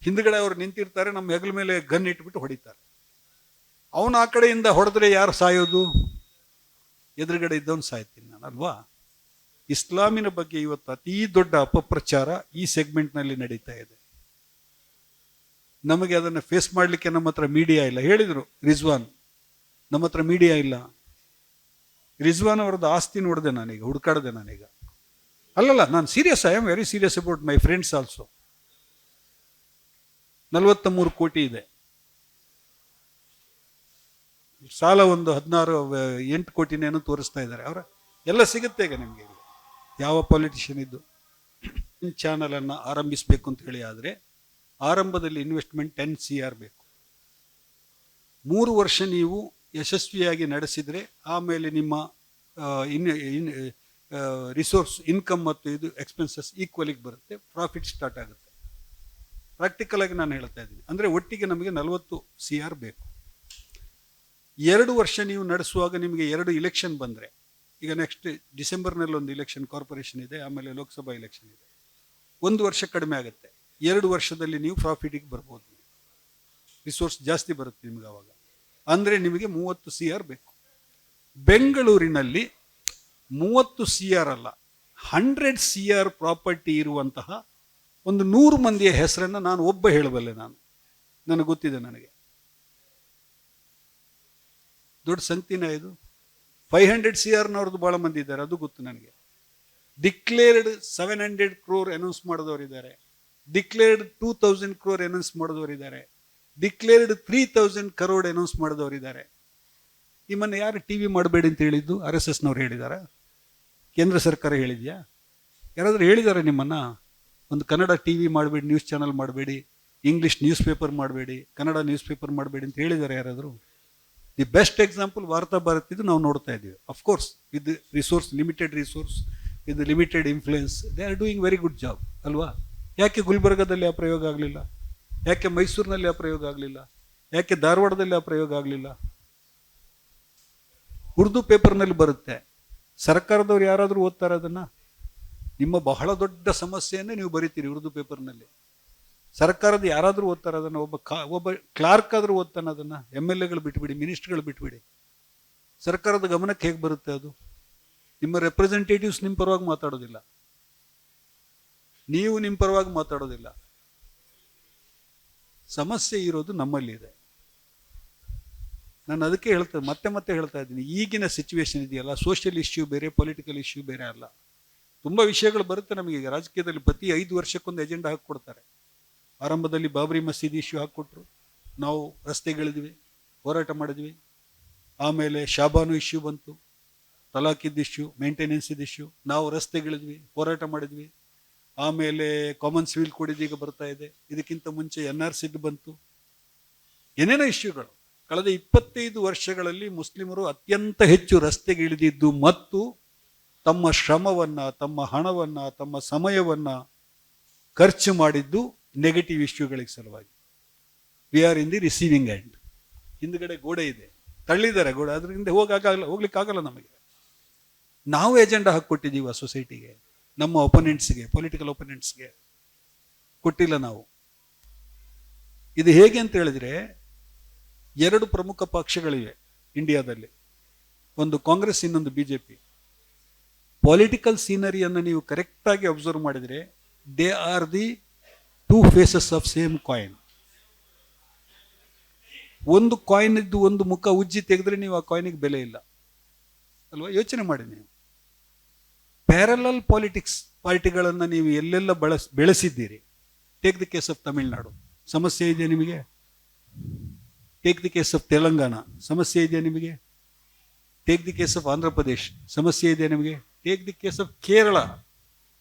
ಹಿಂದ್ಗಡೆ ಅವರು ನಿಂತಿರ್ತಾರೆ, ನಮ್ಮ ಹೆಗಲ ಮೇಲೆ ಗನ್ ಇಟ್ಬಿಟ್ಟು ಹೊಡಿತಾರೆ. ಅವನು ಆ ಕಡೆಯಿಂದ ಹೊಡೆದ್ರೆ ಯಾರು ಸಾಯೋದು? ಎದುರುಗಡೆ ಇದ್ದವನು ಸಾಯ್ತೀನಿ ನಾನು ಅಲ್ವಾ? ಇಸ್ಲಾಮಿನ ಬಗ್ಗೆ ಇವತ್ತು ಅತೀ ದೊಡ್ಡ ಅಪಪ್ರಚಾರ ಈ ಸೆಗ್ಮೆಂಟ್ನಲ್ಲಿ ನಡೀತಾ ಇದೆ. ನಮಗೆ ಅದನ್ನು ಫೇಸ್ ಮಾಡಲಿಕ್ಕೆ ನಮ್ಮ ಹತ್ರ ಮೀಡಿಯಾ ಇಲ್ಲ. ಹೇಳಿದರು ರಿಜ್ವಾನ್, ನಮ್ಮ ಹತ್ರ ಮೀಡಿಯಾ ಇಲ್ಲ. ರಿಜ್ವಾನ್ ಅವರದ್ದು ಆಸ್ತಿ ನೋಡಿದೆ ನಾನೀಗ, ಹುಡುಕಾಡಿದೆ ನಾನೀಗ. ಅಲ್ಲಲ್ಲ, ನಾನು serious, I am very serious about my friends also. 43 ಕೋಟಿ ಇದೆ. ಸಾಲ ಒಂದು 8 ಕೋಟಿನೇನೋ ತೋರಿಸ್ತಾ ಇದ್ದಾರೆ. ಅವರ ಎಲ್ಲ ಸಿಗುತ್ತೆ ಈಗ ನಿಮಗೆ. ಯಾವ ಪಾಲಿಟಿಷಿಯನ್ ಇದ್ದು ಚಾನಲನ್ನು ಆರಂಭಿಸಬೇಕು ಅಂತ ಹೇಳಿ ಆದರೆ ಆರಂಭದಲ್ಲಿ ಇನ್ವೆಸ್ಟ್ಮೆಂಟ್ 10 CR ಬೇಕು. 3 ವರ್ಷ ನೀವು ಯಶಸ್ವಿಯಾಗಿ ನಡೆಸಿದರೆ ಆಮೇಲೆ ನಿಮ್ಮ ರಿಸೋರ್ಸ್ ಇನ್ಕಮ್ ಮತ್ತು ಇದು ಎಕ್ಸ್ಪೆನ್ಸಸ್ ಈಕ್ವಲಿಗೆ ಬರುತ್ತೆ, ಪ್ರಾಫಿಟ್ ಸ್ಟಾರ್ಟ್ ಆಗುತ್ತೆ. ಪ್ರಾಕ್ಟಿಕಲ್ ಆಗಿ ನಾನು ಹೇಳ್ತಾ ಇದ್ದೀನಿ. ಅಂದರೆ ಒಟ್ಟಿಗೆ ನಮಗೆ 40 CR ಬೇಕು. 2 ವರ್ಷ ನೀವು ನಡೆಸುವಾಗ ನಿಮಗೆ 2 ಇಲೆಕ್ಷನ್ ಬಂದರೆ, ಈಗ ನೆಕ್ಸ್ಟ್ ಡಿಸೆಂಬರ್ನಲ್ಲಿ ಒಂದು ಇಲೆಕ್ಷನ್ ಕಾರ್ಪೊರೇಷನ್ ಇದೆ, ಆಮೇಲೆ ಲೋಕಸಭಾ ಇಲೆಕ್ಷನ್ ಇದೆ, 1 ವರ್ಷ ಕಡಿಮೆ ಆಗುತ್ತೆ. 2 ವರ್ಷದಲ್ಲಿ ನೀವು ಪ್ರಾಫಿಟಿಗೆ ಬರ್ಬೋದು, ರಿಸೋರ್ಸ್ ಜಾಸ್ತಿ ಬರುತ್ತೆ ನಿಮ್ಗೆ ಆವಾಗ. ಅಂದರೆ ನಿಮಗೆ 30 CR ಬೇಕು. ಬೆಂಗಳೂರಿನಲ್ಲಿ 30 CR ಅಲ್ಲ, 100 CR ಪ್ರಾಪರ್ಟಿ ಇರುವಂತಹ ಒಂದು 100 ಮಂದಿಯ ಹೆಸರನ್ನು ನಾನು ಒಬ್ಬ ಹೇಳಬಲ್ಲೆ. ನನಗೆ ಗೊತ್ತಿದೆ. ನನಗೆ ದೊಡ್ಡ ಸಂಖ್ಯೆನ ಇದು. 500 CRನವ್ರದ್ದು ಭಾಳ ಮಂದಿ ಇದ್ದಾರೆ, ಅದು ಗೊತ್ತು ನನಗೆ. ಡಿಕ್ಲೇರ್ಡ್ 700 crore ಅನೌನ್ಸ್ ಮಾಡಿದವರಿದ್ದಾರೆ, ಡಿಕ್ಲೇರ್ಡ್ 2000 crore ಅನೌನ್ಸ್ ಮಾಡಿದವರಿದ್ದಾರೆ, ಡಿಕ್ಲೇರ್ಡ್ 3000 crore ಅನೌನ್ಸ್ ಮಾಡಿದವರಿದ್ದಾರೆ. ನಿಮ್ಮನ್ನು ಯಾರು TV ಮಾಡಬೇಡಿ ಅಂತ ಹೇಳಿದ್ದು? RSSನವ್ರು ಹೇಳಿದಾರ? ಕೇಂದ್ರ ಸರ್ಕಾರ ಹೇಳಿದ್ಯಾ? ಯಾರಾದರೂ ಹೇಳಿದ್ದಾರೆ ನಿಮ್ಮನ್ನು ಒಂದು ಕನ್ನಡ TV ಮಾಡಬೇಡಿ, ನ್ಯೂಸ್ ಚಾನಲ್ ಮಾಡಬೇಡಿ, ಇಂಗ್ಲೀಷ್ ನ್ಯೂಸ್ ಪೇಪರ್ ಮಾಡಬೇಡಿ, ಕನ್ನಡ ನ್ಯೂಸ್ ಪೇಪರ್ ಮಾಡಬೇಡಿ ಅಂತ ಹೇಳಿದ್ದಾರೆ ಯಾರಾದರೂ? ದಿ ಬೆಸ್ಟ್ ಎಕ್ಸಾಂಪಲ್ ವಾರ್ತಾ ಭಾರತ್ ಇದು ನಾವು ನೋಡ್ತಾ ಇದ್ದೀವಿ. Of course with resource, limited resource, with limited influence, they are doing very good job ಅಲ್ವಾ? ಯಾಕೆ ಗುಲ್ಬರ್ಗದಲ್ಲಿ ಆ ಪ್ರಯೋಗ ಆಗಲಿಲ್ಲ? ಯಾಕೆ ಮೈಸೂರಿನಲ್ಲಿ ಆ ಪ್ರಯೋಗ ಆಗಲಿಲ್ಲ? ಯಾಕೆ ಧಾರವಾಡದಲ್ಲಿ ಆ ಪ್ರಯೋಗ ಆಗಲಿಲ್ಲ? ಉರ್ದು ಪೇಪರ್ನಲ್ಲಿ ಬರುತ್ತೆ. ಸರ್ಕಾರದವ್ರು ಯಾರಾದರೂ ಓದ್ತಾರೆ ಅದನ್ನು? ನಿಮ್ಮ ಬಹಳ ದೊಡ್ಡ ಸಮಸ್ಯೆಯನ್ನೇ ನೀವು ಬರಿತೀರಿ ಉರ್ದು ಪೇಪರ್ನಲ್ಲಿ. ಸರ್ಕಾರದ ಯಾರಾದರೂ ಓದ್ತಾರೆ ಅದನ್ನು? ಒಬ್ಬ ಕ್ಲಾರ್ಕ್ ಆದರೂ ಓದ್ತಾನೆ ಅದನ್ನು? MLAಗಳು ಬಿಟ್ಬಿಡಿ, ಮಿನಿಸ್ಟ್ರುಗಳು ಬಿಟ್ಬಿಡಿ. ಸರ್ಕಾರದ ಗಮನಕ್ಕೆ ಹೇಗೆ ಬರುತ್ತೆ ಅದು? ನಿಮ್ಮ ರೆಪ್ರೆಸೆಂಟೇಟಿವ್ಸ್ ನಿಮ್ಮ ಪರವಾಗಿ ಮಾತಾಡೋದಿಲ್ಲ, ನೀವು ನಿಮ್ಮ ಪರವಾಗಿ ಮಾತಾಡೋದಿಲ್ಲ. ಸಮಸ್ಯೆ ಇರೋದು ನಮ್ಮಲ್ಲಿದೆ. ನಾನು ಅದಕ್ಕೆ ಮತ್ತೆ ಹೇಳ್ತಾ ಇದ್ದೀನಿ, ಈಗಿನ ಸಿಚುವೇಶನ್ ಇದೆಯಲ್ಲ, ಸೋಷಿಯಲ್ ಇಶ್ಯೂ ಬೇರೆ, ಪೊಲಿಟಿಕಲ್ ಇಶ್ಯೂ ಬೇರೆ ಅಲ್ಲ. ತುಂಬ ವಿಷಯಗಳು ಬರುತ್ತೆ ನಮಗೆ. ಈಗ ರಾಜಕೀಯದಲ್ಲಿ ಪ್ರತಿ 5 ವರ್ಷಕ್ಕೊಂದು ಎಜೆಂಡಾ ಹಾಕಿಕೊಡ್ತಾರೆ. ಆರಂಭದಲ್ಲಿ ಬಾಬ್ರಿ ಮಸೀದಿ ಇಶ್ಯೂ ಹಾಕಿಕೊಟ್ರು, ನಾವು ರಸ್ತೆಗಿಳಿದ್ವಿ, ಹೋರಾಟ ಮಾಡಿದ್ವಿ. ಆಮೇಲೆ ಶಾಬಾನು ಇಶ್ಯೂ ಬಂತು, ತಲಾಕಿದ್ದ ಇಶ್ಯೂ, ಮೇಂಟೆನೆನ್ಸಿದ ಇಶ್ಯೂ, ನಾವು ರಸ್ತೆಗಿಳಿದ್ವಿ, ಹೋರಾಟ ಮಾಡಿದ್ವಿ. ಆಮೇಲೆ ಕಾಮನ್ ಸಿವಿಲ್ ಕೋಡ್ ಇದೀಗ ಬರ್ತಾ ಇದೆ, ಇದಕ್ಕಿಂತ ಮುಂಚೆ NRC ಬಂತು. ಏನೇನೋ ಇಶ್ಯೂಗಳು. ಕಳೆದ 25 ವರ್ಷಗಳಲ್ಲಿ ಮುಸ್ಲಿಮರು ಅತ್ಯಂತ ಹೆಚ್ಚು ರಸ್ತೆಗೆ ಇಳಿದಿದ್ದು ಮತ್ತು ತಮ್ಮ ಶ್ರಮವನ್ನು, ತಮ್ಮ ಹಣವನ್ನು, ತಮ್ಮ ಸಮಯವನ್ನು ಖರ್ಚು ಮಾಡಿದ್ದು ನೆಗೆಟಿವ್ ಇಶ್ಯೂಗಳಿಗೆ ಸಲುವಾಗಿ. We are in the receiving end. ಹಿಂದ್ಗಡೆ ಗೋಡೆ ಇದೆ, ತಳ್ಳಿದ್ದಾರೆ ಗೋಡೆ, ಅದರಿಂದ ಹೋಗ್ಲಿಕ್ಕಾಗಲ್ಲ ನಮಗೆ. ನಾವು ಎಜೆಂಡಾ ಹಾಕಿಕೊಟ್ಟಿದ್ದೀವಿ ಆ ಸೊಸೈಟಿಗೆ, ನಮ್ಮ ಒಪೊನೆಂಟ್ಸ್ಗೆ, ಪೊಲಿಟಿಕಲ್ ಒಪೊನೆಂಟ್ಸ್ಗೆ ಕೊಟ್ಟಿಲ್ಲ ನಾವು. ಇದು ಹೇಗೆ ಅಂತ ಹೇಳಿದ್ರೆ, 2 ಪ್ರಮುಖ ಪಕ್ಷಗಳಿವೆ ಇಂಡಿಯಾದಲ್ಲಿ, ಒಂದು ಕಾಂಗ್ರೆಸ್, ಇನ್ನೊಂದು BJP. ಪೊಲಿಟಿಕಲ್ ಸೀನರಿಯನ್ನು ನೀವು ಕರೆಕ್ಟಾಗಿ ಅಬ್ಸರ್ವ್ ಮಾಡಿದರೆ, they are the 2 faces of same coin. ಒಂದು ಕಾಯಿನ್ ಇದ್ದು ಒಂದು ಮುಖ ಉಜ್ಜಿ ತೆಗೆದ್ರೆ ನೀವು ಆ ಕಾಯಿನಿಗೆ ಬೆಲೆ ಇಲ್ಲ ಅಲ್ವಾ? ಯೋಚನೆ ಮಾಡಿ ನೀವು. ಪ್ಯಾರಲಲ್ ಪಾರ್ಟಿಗಳನ್ನು ನೀವು ಎಲ್ಲೆಲ್ಲ ಬೆಳೆಸಿದ್ದೀರಿ. Take the case of Tamil Nadu, ಸಮಸ್ಯೆ ಇದೆಯಾ ನಿಮಗೆ? Take the case of Telangana, ಸಮಸ್ಯೆ ಇದೆಯಾ ನಿಮಗೆ? Take the case of Andhra Pradesh, ಸಮಸ್ಯೆ ಇದೆಯಾ ನಿಮಗೆ? Take the case of Kerala,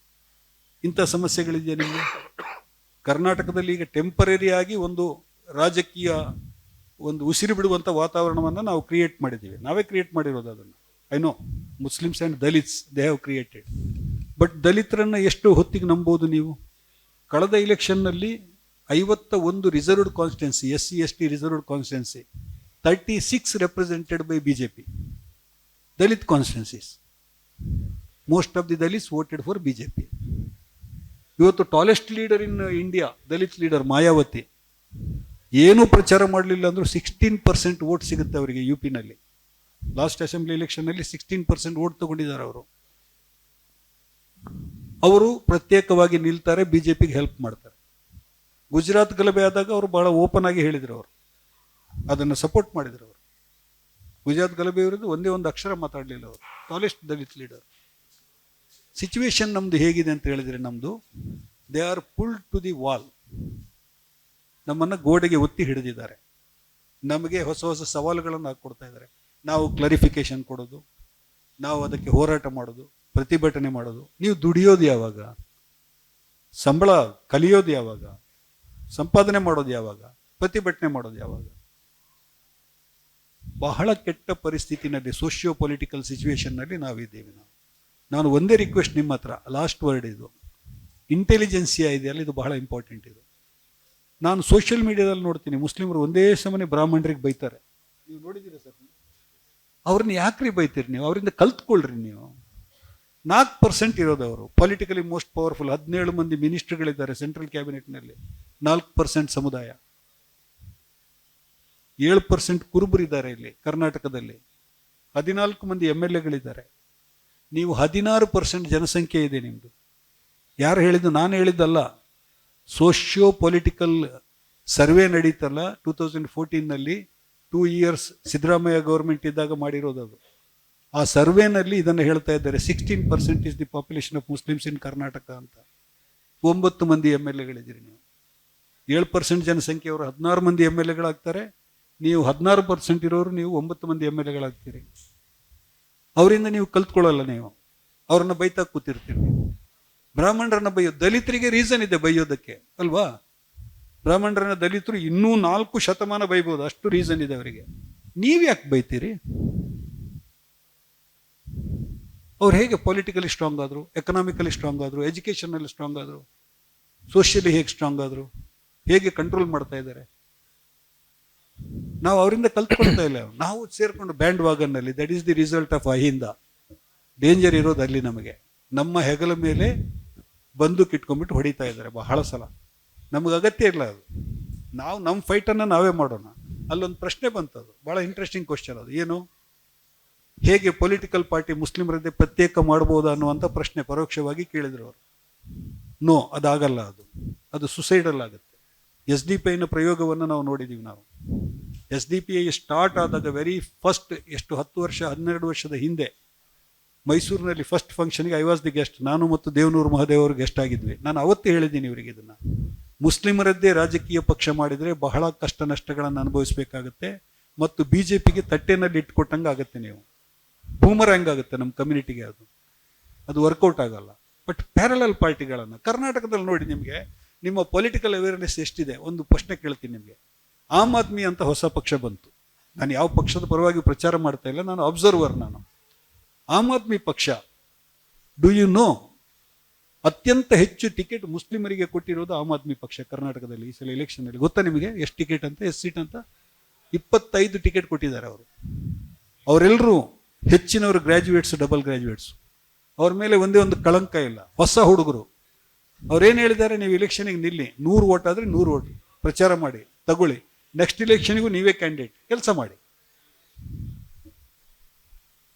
ಇಂಥ ಸಮಸ್ಯೆಗಳಿದೆಯಾ ನಿಮಗೆ? ಕರ್ನಾಟಕದಲ್ಲಿ ಈಗ ಟೆಂಪರರಿ ಆಗಿ ಒಂದು ರಾಜಕೀಯ ಒಂದು ಉಸಿರು ಬಿಡುವಂಥ ವಾತಾವರಣವನ್ನು ನಾವು ಕ್ರಿಯೇಟ್ ಮಾಡಿದ್ದೀವಿ. ನಾವೇ ಕ್ರಿಯೇಟ್ ಮಾಡಿರೋದು ಅದನ್ನು. I know Muslims and Dalits they have created. But ದಲಿತರನ್ನು ಎಷ್ಟು ಹೊತ್ತಿಗೆ ನಂಬೋದು ನೀವು? ಕಳೆದ ಇಲೆಕ್ಷನ್ನಲ್ಲಿ 51 reserved constituency, SC ST reserved constituency, 36 represented by BJP. Dalit constituencies, most of the Dalits voted for BJP. ಇವತ್ತು tallest leader in India, Dalit leader Mayawati, ಏನೂ ಪ್ರಚಾರ ಮಾಡಲಿಲ್ಲ ಅಂದರೂ 16% ವೋಟ್ ಸಿಗುತ್ತೆ ಅವರಿಗೆ UPನಲ್ಲಿ. ಲಾಸ್ಟ್ ಅಸೆಂಬ್ಲಿ ಎಲೆಕ್ಷನ್ನಲ್ಲಿ 16% ವೋಟ್ ತಗೊಂಡಿದ್ದಾರೆ ಅವರು. ಅವರು ಪ್ರತ್ಯೇಕವಾಗಿ ನಿಲ್ತಾರೆ, BJPಗೆ ಹೆಲ್ಪ್ ಮಾಡ್ತಾರೆ. ಗುಜರಾತ್ ಗಲಭೆ ಆದಾಗ ಅವರು ಬಹಳ ಓಪನ್ ಆಗಿ ಹೇಳಿದರು, ಅವರು ಅದನ್ನು ಸಪೋರ್ಟ್ ಮಾಡಿದರು. ಅವರು ಗುಜರಾತ್ ಗಲಭೆ ವಿರುದ್ಧ ಒಂದೇ ಒಂದು ಅಕ್ಷರ ಮಾತಾಡಲಿಲ್ಲ ಅವರು. Tallest Dalit leader. ಸಿಚುವೇಶನ್ ನಮ್ದು ಹೇಗಿದೆ ಅಂತ ಹೇಳಿದರೆ, ನಮ್ಮದು they are pulled to the wall. ನಮ್ಮನ್ನು ಗೋಡೆಗೆ ಒತ್ತಿ ಹಿಡಿದಿದ್ದಾರೆ. ನಮಗೆ ಹೊಸ ಹೊಸ ಸವಾಲುಗಳನ್ನು ಹಾಕ್ಕೊಡ್ತಾ ಇದ್ದಾರೆ. ನಾವು ಕ್ಲಾರಿಫಿಕೇಶನ್ ಕೊಡೋದು, ನಾವು ಅದಕ್ಕೆ ಹೋರಾಟ ಮಾಡೋದು, ಪ್ರತಿಭಟನೆ ಮಾಡೋದು. ನೀವು ದುಡಿಯೋದು ಯಾವಾಗ? ಸಂಬಳ ಕಲಿಯೋದು ಯಾವಾಗ? ಸಂಪಾದನೆ ಮಾಡೋದು ಯಾವಾಗ? ಪ್ರತಿಭಟನೆ ಮಾಡೋದು ಯಾವಾಗ? ಬಹಳ ಕೆಟ್ಟ ಪರಿಸ್ಥಿತಿನಲ್ಲಿ, ಸೋಷಿಯೋ ಪೊಲಿಟಿಕಲ್ ಸಿಚುವೇಶನ್ನಲ್ಲಿ ನಾವಿದ್ದೇವೆ. ನಾನು ಒಂದೇ ರಿಕ್ವೆಸ್ಟ್ ನಿಮ್ಮ ಹತ್ರ, ಲಾಸ್ಟ್ ವರ್ಡ್ ಇದು, ಇಂಟೆಲಿಜೆನ್ಸಿಯಾ ಇದೆಯಲ್ಲ, ಇದು ಬಹಳ ಇಂಪಾರ್ಟೆಂಟ್. ಇದು ನಾನು ಸೋಷಿಯಲ್ ಮೀಡಿಯಾದಲ್ಲಿ ನೋಡ್ತೀನಿ, ಮುಸ್ಲಿಮರು ಒಂದೇ ಸಮನೆ ಬ್ರಾಹ್ಮಣರಿಗೆ ಬೈತಾರೆ. ನೀವು ನೋಡಿದ್ದೀರಾ ಸರ್? ಅವ್ರನ್ನ ಯಾಕ್ರಿ ಬೈತೀರಿ ನೀವು? ಅವರಿಂದ ಕಲ್ತ್ಕೊಳ್ರಿ ನೀವು. 4% ಇರೋದು ಅವರು, ಪೊಲಿಟಿಕಲಿ ಮೋಸ್ಟ್ ಪವರ್ಫುಲ್. 17 ಮಂದಿ ಮಿನಿಸ್ಟರ್ಗಳಿದ್ದಾರೆ ಸೆಂಟ್ರಲ್ ಕ್ಯಾಬಿನೆಟ್ನಲ್ಲಿ. 4% ಸಮುದಾಯ. 7% ಕುರುಬರಿದ್ದಾರೆ ಇಲ್ಲಿ ಕರ್ನಾಟಕದಲ್ಲಿ. 14 ಮಂದಿ MLAಗಳಿದ್ದಾರೆ. ನೀವು 16% ಜನಸಂಖ್ಯೆ ಇದೆ ನಿಮ್ಮದು. ಯಾರು ಹೇಳಿದ್ದು? ನಾನು ಹೇಳಿದ್ದಲ್ಲ. ಸೋಷಿಯೋ ಪೊಲಿಟಿಕಲ್ ಸರ್ವೆ ನಡೀತಲ್ಲ 2014ನಲ್ಲಿ, 2 years ಸಿದ್ದರಾಮಯ್ಯ ಗೌರ್ಮೆಂಟ್ ಇದ್ದಾಗ ಮಾಡಿರೋದು ಅದು. ಆ ಸರ್ವೆನಲ್ಲಿ ಇದನ್ನು ಹೇಳ್ತಾ ಇದ್ದಾರೆ, 16% is the population of Muslims in Karnataka ಅಂತ. 9 ಮಂದಿ MLAಗಳಿದ್ದೀರಿ ನೀವು. 7% ಜನಸಂಖ್ಯೆಯವರು 16 ಮಂದಿ MLAಗಳಾಗ್ತಾರೆ. ನೀವು 16% ಇರೋರು ನೀವು 9 ಮಂದಿ MLAಗಳಾಗ್ತೀರಿ. ಅವರಿಂದ ನೀವು ಕಲ್ತ್ಕೊಳ್ಳಲ್ಲ. ನೀವು ಅವ್ರನ್ನ ಬೈತಾ ಕೂತಿರ್ತೀರಿ. ಬ್ರಾಹ್ಮಣರನ್ನ ಬೈಯೋದು, ದಲಿತರಿಗೆ ರೀಸನ್ ಇದೆ ಬೈಯೋದಕ್ಕೆ ಅಲ್ವಾ? ಬ್ರಾಹ್ಮಣರನ್ನ ದಲಿತರು ಇನ್ನೂ 4 ಶತಮಾನ ಬೈಬೋದು, ಅಷ್ಟು ರೀಸನ್ ಇದೆ ಅವರಿಗೆ. ನೀವು ಯಾಕೆ ಬೈತೀರಿ? ಅವ್ರು ಹೇಗೆ ಪೊಲಿಟಿಕಲಿ ಸ್ಟ್ರಾಂಗ್ ಆದರು, ಎಕನಾಮಿಕಲಿ ಸ್ಟ್ರಾಂಗ್ ಆದರು, ಎಜುಕೇಷನಲ್ಲಿ ಸ್ಟ್ರಾಂಗ್ ಆದರು, ಸೋಷಿಯಲಿ ಹೇಗೆ ಸ್ಟ್ರಾಂಗ್ ಆದರು, ಹೇಗೆ ಕಂಟ್ರೋಲ್ ಮಾಡ್ತಾ ಇದ್ದಾರೆ? ನಾವು ಅವರಿಂದ ಕಲ್ತ್ಕೊಳ್ತಾ ಇಲ್ಲ. ನಾವು ಸೇರ್ಕೊಂಡು ಬ್ಯಾಂಡ್ ವಾಗನ್ನಲ್ಲಿ, that is the result of Ahinda. Danger ಇರೋದು ಅಲ್ಲಿ ನಮಗೆ. ನಮ್ಮ ಹೆಗಲ ಮೇಲೆ ಬಂದೂಕ್ ಇಟ್ಕೊಂಡ್ಬಿಟ್ಟು ಹೊಡಿತಾ ಇದ್ದಾರೆ ಬಹಳ ಸಲ. ನಮಗೆ ಅಗತ್ಯ ಇಲ್ಲ ಅದು. ನಾವು ನಮ್ಮ ಫೈಟನ್ನು ನಾವೇ ಮಾಡೋಣ. ಅಲ್ಲೊಂದು ಪ್ರಶ್ನೆ ಬಂತದು, ಬಹಳ ಇಂಟ್ರೆಸ್ಟಿಂಗ್ ಕ್ವಶನ್ ಅದು. ಏನು? ಹೇಗೆ ಪೊಲಿಟಿಕಲ್ ಪಾರ್ಟಿ ಮುಸ್ಲಿಮರದ್ದೇ ಪ್ರತ್ಯೇಕ ಮಾಡ್ಬೋದಾ ಅನ್ನುವಂಥ ಪ್ರಶ್ನೆ ಪರೋಕ್ಷವಾಗಿ ಕೇಳಿದ್ರು ಅವರು. ನೋ, ಅದಾಗಲ್ಲ. ಅದು ಸುಸೈಡಲ್ ಆಗುತ್ತೆ. SDPIನ ಪ್ರಯೋಗವನ್ನು ನಾವು ನೋಡಿದ್ದೀವಿ. ನಾವು SDPI ಸ್ಟಾರ್ಟ್ ಆದಾಗ ವೆರಿ ಫಸ್ಟ್, ಎಷ್ಟು 10 ವರ್ಷ 12 ವರ್ಷದ ಹಿಂದೆ ಮೈಸೂರಿನಲ್ಲಿ ಫಸ್ಟ್ ಫಂಕ್ಷನ್ಗೆ ಐ ವಾಸ್ ದಿ ಗೆಸ್ಟ್. ನಾನು ಮತ್ತು ದೇವನೂರು ಮಹದೇವ್ ಅವರು ಗೆಸ್ಟ್ ಆಗಿದ್ವಿ. ನಾನು ಅವತ್ತೇ ಹೇಳಿದ್ದೀನಿ ಇವರಿಗೆ, ಇದನ್ನು ಮುಸ್ಲಿಮರದ್ದೇ ರಾಜಕೀಯ ಪಕ್ಷ ಮಾಡಿದರೆ ಬಹಳ ಕಷ್ಟ ನಷ್ಟಗಳನ್ನು ಅನುಭವಿಸಬೇಕಾಗತ್ತೆ ಮತ್ತು BJPಗೆ ತಟ್ಟೆನಲ್ಲಿ ಇಟ್ಕೊಟ್ಟಂಗೆ ಆಗುತ್ತೆ. ನೀವು ಬೂಮರಂಗ್ ಆಗುತ್ತೆ ನಮ್ಮ ಕಮ್ಯುನಿಟಿಗೆ. ಅದು ವರ್ಕೌಟ್ ಆಗಲ್ಲ. ಬಟ್ ಪ್ಯಾರಲಲ್ ಪಾರ್ಟಿಗಳನ್ನು ಕರ್ನಾಟಕದಲ್ಲಿ ನೋಡಿ, ನಿಮಗೆ ನಿಮ್ಮ ಪೊಲಿಟಿಕಲ್ ಅವೇರ್ನೆಸ್ ಎಷ್ಟಿದೆ? ಒಂದು ಪ್ರಶ್ನೆ ಕೇಳ್ತೀನಿ ನಿಮಗೆ. ಆಮ್ ಆದ್ಮಿ ಅಂತ ಹೊಸ ಪಕ್ಷ ಬಂತು. ನಾನು ಯಾವ ಪಕ್ಷದ ಪರವಾಗಿ ಪ್ರಚಾರ ಮಾಡ್ತಾ ಇಲ್ಲ, ನಾನು ಅಬ್ಸರ್ವರ್. ನಾನು ಆಮ್ ಆದ್ಮಿ ಪಕ್ಷ, ಡು ಯು ನೋ, ಅತ್ಯಂತ ಹೆಚ್ಚು ಟಿಕೆಟ್ ಮುಸ್ಲಿಮರಿಗೆ ಕೊಟ್ಟಿರೋದು ಆಮ್ ಆದ್ಮಿ ಪಕ್ಷ ಕರ್ನಾಟಕದಲ್ಲಿ ಈ ಸಲ ಎಲೆಕ್ಷನ್ನಲ್ಲಿ. ಗೊತ್ತಾ ನಿಮಗೆ ಎಷ್ಟು ಟಿಕೆಟ್ ಅಂತ? ಎಷ್ಟು ಸೀಟ್ ಅಂತ? 25 ಟಿಕೆಟ್ ಕೊಟ್ಟಿದ್ದಾರೆ ಅವರು. ಅವರೆಲ್ಲರೂ ಹೆಚ್ಚಿನವರು ಗ್ರ್ಯಾಜುಯೇಟ್ಸ್, ಡಬಲ್ ಗ್ರ್ಯಾಜುಯೇಟ್ಸ್. ಅವ್ರ ಮೇಲೆ ಒಂದೇ ಒಂದು ಕಳಂಕ ಇಲ್ಲ. ಹೊಸ ಹುಡುಗರು. ಅವ್ರೇನು ಹೇಳಿದ್ದಾರೆ? ನೀವು ಎಲೆಕ್ಷನ್ಗೆ ನಿಲ್ಲಿ, 100 ಓಟ್ ಆದರೆ 100 ಓಟ್ ಪ್ರಚಾರ ಮಾಡಿ ತಗೊಳ್ಳಿ, ನೆಕ್ಸ್ಟ್ ಇಲೆಕ್ಷನ್ಗೂ ನೀವೇ ಕ್ಯಾಂಡಿಡೇಟ್, ಕೆಲಸ ಮಾಡಿ.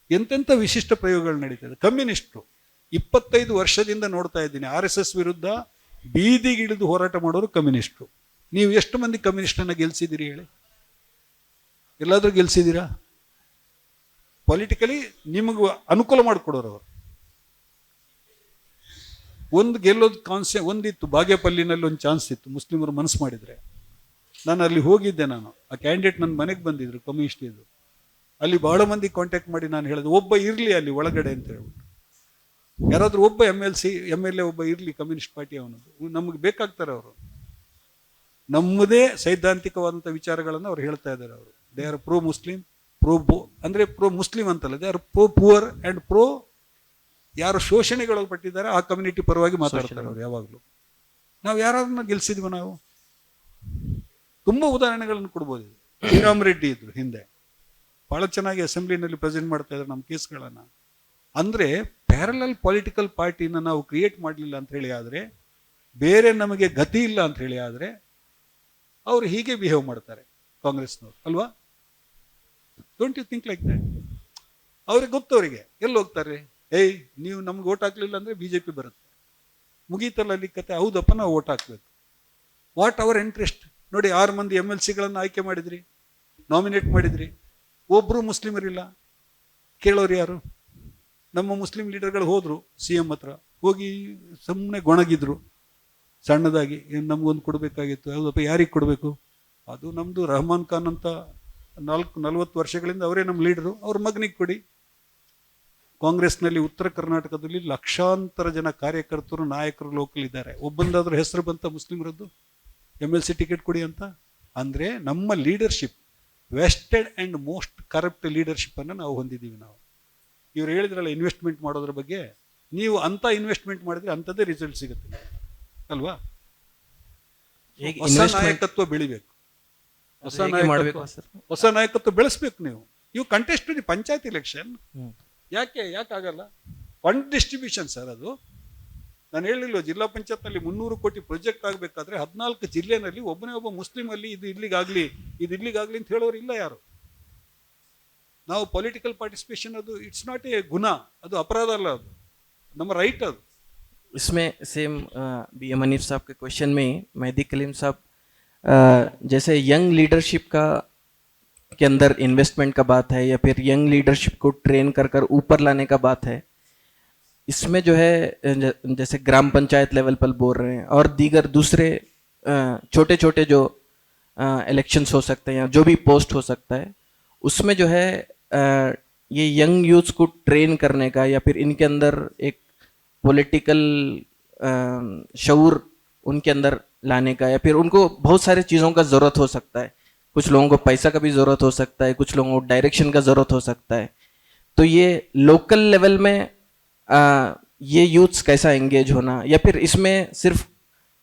ಎಂತೆಂಥ ವಿಶಿಷ್ಟ ಪ್ರಯೋಗಗಳು ನಡೀತದೆ. ಕಮ್ಯುನಿಸ್ಟರು 25 ವರ್ಷದಿಂದ ನೋಡ್ತಾ ಇದ್ದೀನಿ, RSS ವಿರುದ್ಧ ಬೀದಿಗಿಳಿದು ಹೋರಾಟ ಮಾಡೋರು ಕಮ್ಯುನಿಸ್ಟರು. ನೀವು ಎಷ್ಟು ಮಂದಿ ಕಮ್ಯುನಿಸ್ಟನ್ನು ಗೆಲ್ಸಿದ್ದೀರಿ ಹೇಳಿ? ಎಲ್ಲಾದರೂ ಗೆಲ್ಸಿದ್ದೀರಾ? ಪೊಲಿಟಿಕಲಿ ನಿಮಗೂ ಅನುಕೂಲ ಮಾಡಿಕೊಡೋರು ಅವರು. ಒಂದು ಗೆಲ್ಲೋದು ಒಂದಿತ್ತು, ಬಾಗೇಪಲ್ಲಿನಲ್ಲಿ ಒಂದು ಚಾನ್ಸ್ ಇತ್ತು, ಮುಸ್ಲಿಮರು ಮನಸ್ಸು ಮಾಡಿದರೆ. ನಾನು ಅಲ್ಲಿ ಹೋಗಿದ್ದೆ. ಆ ಕ್ಯಾಂಡಿಡೇಟ್ ನನ್ನ ಮನೆಗೆ ಬಂದಿದ್ರು, ಕಮ್ಯುನಿಸ್ಟ್ ಇದ್ದು. ಅಲ್ಲಿ ಬಹಳ ಮಂದಿ ಕಾಂಟ್ಯಾಕ್ಟ್ ಮಾಡಿ ನಾನು ಹೇಳಿದೆ, ಒಬ್ಬ ಇರಲಿ ಅಲ್ಲಿ ಒಳಗಡೆ ಅಂತ ಹೇಳ್ಬಿಟ್ಟು. ಯಾರಾದರೂ ಒಬ್ಬ MLA ಒಬ್ಬ ಇರಲಿ ಕಮ್ಯುನಿಸ್ಟ್ ಪಾರ್ಟಿ ಅವನದು, ನಮಗೆ ಬೇಕಾಗ್ತಾರೆ ಅವರು. ನಮ್ಮದೇ ಸೈದ್ಧಾಂತಿಕವಾದಂಥ ವಿಚಾರಗಳನ್ನು ಅವ್ರು ಹೇಳ್ತಾ ಇದ್ದಾರೆ. ಅವರು ದೇ ಆರ್ ಪ್ರೋ ಮುಸ್ಲಿಂ, ಅಂದರೆ ಪ್ರೋ ಮುಸ್ಲಿಂ ಅಂತಲ್ಲ, they are pro poor and pro ಯಾರು ಶೋಷಣೆಗೊಳಪಟ್ಟಿದ್ದಾರೆ ಆ ಕಮ್ಯುನಿಟಿ ಪರವಾಗಿ ಮಾತಾಡ್ತಾರೆ ಅವರು ಯಾವಾಗಲೂ. ನಾವು ಯಾರನ್ನ ಗೆಲ್ಸಿದ್ವಿ? ನಾವು ತುಂಬ ಉದಾಹರಣೆಗಳನ್ನು ಕೊಡ್ಬೋದು. ಶ್ರೀರಾಮ್ ರೆಡ್ಡಿ ಇದ್ರು ಹಿಂದೆ, ಭಾಳ ಚೆನ್ನಾಗಿ ಅಸೆಂಬ್ಲಿನಲ್ಲಿ ಪ್ರೆಸೆಂಟ್ ಮಾಡ್ತಾ ಇದ್ದಾರೆ ನಮ್ಮ ಕೇಸ್ಗಳನ್ನು. ಅಂದರೆ ಪ್ಯಾರಲಲ್ ಪೊಲಿಟಿಕಲ್ ಪಾರ್ಟಿನ ನಾವು ಕ್ರಿಯೇಟ್ ಮಾಡಲಿಲ್ಲ ಅಂತ ಹೇಳಿ ಆದರೆ, ಬೇರೆ ನಮಗೆ ಗತಿ ಇಲ್ಲ ಅಂತ ಹೇಳಿ ಆದರೆ, ಅವರು ಹೀಗೆ ಬಿಹೇವ್ ಮಾಡ್ತಾರೆ ಕಾಂಗ್ರೆಸ್ನವರು ಅಲ್ವಾ? Don't you think like that? ಅವ್ರಿಗೆ ಗೊತ್ತವರಿಗೆ ಎಲ್ಲಿ ಹೋಗ್ತಾರೆ? ನೀವು ನಮ್ಗೆ ಓಟ್ ಹಾಕ್ಲಿಲ್ಲ ಅಂದರೆ BJP ಬರುತ್ತೆ, ಮುಗೀತಲ್ಲ ಅಲ್ಲಿ ಕತೆ. ಹೌದಪ್ಪ, ನಾವು ಓಟ್ ಹಾಕ್ಬೇಕು. What hour interest? ನೋಡಿ, 6 ಮಂದಿ MLCಗಳನ್ನು ಆಯ್ಕೆ ಮಾಡಿದ್ರಿ, ನಾಮಿನೇಟ್ ಮಾಡಿದ್ರಿ, ಒಬ್ಬರು ಮುಸ್ಲಿಮರಿಲ್ಲ. ಕೇಳೋರು ಯಾರು? ನಮ್ಮ ಮುಸ್ಲಿಂ ಲೀಡರ್ಗಳು ಹೋದರು CM ಹತ್ರ, ಹೋಗಿ ಸುಮ್ಮನೆ ಗೊಣಗಿದ್ರು ಸಣ್ಣದಾಗಿ, ನಮಗೊಂದು ಕೊಡಬೇಕಾಗಿತ್ತು. ಹೌದಪ್ಪ, ಯಾರಿಗೆ ಕೊಡಬೇಕು? ಅದು ನಮ್ಮದು ರಹಮಾನ್ ಖಾನ್ ಅಂತ 40 ವರ್ಷಗಳಿಂದ ಅವರೇ ನಮ್ಮ ಲೀಡರು, ಅವ್ರ ಮಗನಿಗೆ ಕೊಡಿ. ಕಾಂಗ್ರೆಸ್ನಲ್ಲಿ ಉತ್ತರ ಕರ್ನಾಟಕದಲ್ಲಿ ಲಕ್ಷಾಂತರ ಜನ ಕಾರ್ಯಕರ್ತರು, ನಾಯಕರು, ಲೋಕಲ್ ಇದ್ದಾರೆ. ಒಬ್ಬಂದಾದ್ರೂ ಹೆಸರು ಬಂತ ಮುಸ್ಲಿಮರದ್ದು MLC ಟಿಕೆಟ್ ಕೊಡಿ ಅಂತ? ಅಂದರೆ ನಮ್ಮ leadership vested and most corrupt ಲೀಡರ್ಶಿಪ್ಪನ್ನು ನಾವು ಹೊಂದಿದ್ದೀವಿ. ನಾವು ಇವ್ರು ಹೇಳಿದ್ರಲ್ಲ ಇನ್ವೆಸ್ಟ್ಮೆಂಟ್ ಮಾಡೋದ್ರ ಬಗ್ಗೆ, ನೀವು ಅಂಥ ಇನ್ವೆಸ್ಟ್ಮೆಂಟ್ ಮಾಡಿದ್ರೆ ಅಂಥದ್ದೇ ರಿಸಲ್ಟ್ ಸಿಗುತ್ತೆ ಅಲ್ವಾ? ಹೇಗೆ ಹೊಸ investment- ನಾಯಕತ್ವ ಬೆಳಿಬೇಕು, ಹೊಸ ಹೇಗೆ ನಾಯಕತ್ವ ಮಾಡ್ಬೇಕು ಸರ್? ಹೊಸ ನಾಯಕತ್ವ ಬೆಳೆಸ್ಬೇಕು. ನೀವು ಕಂಟೆಸ್ಟ್ ಪಂಚಾಯತ್ ಎಲೆಕ್ಷನ್ ಯಾಕೆ ಆಗಲ್ಲ? ಫಂಡ್ ಡಿಸ್ಟ್ರಿಬ್ಯೂಷನ್ ಸರ್ ಅದು. ನಾನು ಹೇಳಿಲ್ವ, ಜಿಲ್ಲಾ ಪಂಚಾಯತ್ನಲ್ಲಿ 300 ಕೋಟಿ ಪ್ರಾಜೆಕ್ಟ್ ಆಗಬೇಕಾದ್ರೆ 14 ಜಿಲ್ಲೆನಲ್ಲಿ ಒಬ್ಬನೇ ಒಬ್ಬ ಮುಸ್ಲಿಂ ಅಲ್ಲಿ ಇದು ಇಲ್ಲಿಗಾಗ್ಲಿ ಅಂತ ಹೇಳೋರು ಇಲ್ಲ ಯಾರು. ನಾವು ಪೊಲಿಟಿಕಲ್ ಪಾರ್ಟಿಸಿಪೇಷನ್ ಅದು ಇಟ್ಸ್ ನಾಟ್ ಎ ಗುಣ, ಅದು ಅಪರಾಧ ಅಲ್ಲ, ಅದು ನಮ್ಮ ರೈಟ್. ಅದು इसमें सेम BM हनीफ साहब के क्वेश्चन में मेहदी कलीम साहब जैसे यंग लीडरशिप का के अंदर इन्वेस्टमेंट का बात है या फिर यंग लीडरशिप को ट्रेन कर ऊपर लाने का बात है, इसमें जो है जैसे ग्राम पंचायत लेवल पर बोल रहे हैं और दीगर दूसरे छोटे छोटे जो इलेक्शंस हो सकते हैं या जो भी पोस्ट हो सकता है, उसमें जो है ये यंग यूथ्स को ट्रेन करने का या फिर इनके अंदर एक पॉलिटिकल शऊर उनके अंदर लाने का, या फिर उनको बहुत सारी चीज़ों का ज़रूरत हो सकता है. कुछ लोगों को पैसा का भी ज़रूरत हो सकता है, कुछ लोगों को डायरेक्शन का ज़रूरत हो सकता है. तो ये लोकल लेवल में ये यूथ्स कैसा एंगेज होना, या फिर इसमें सिर्फ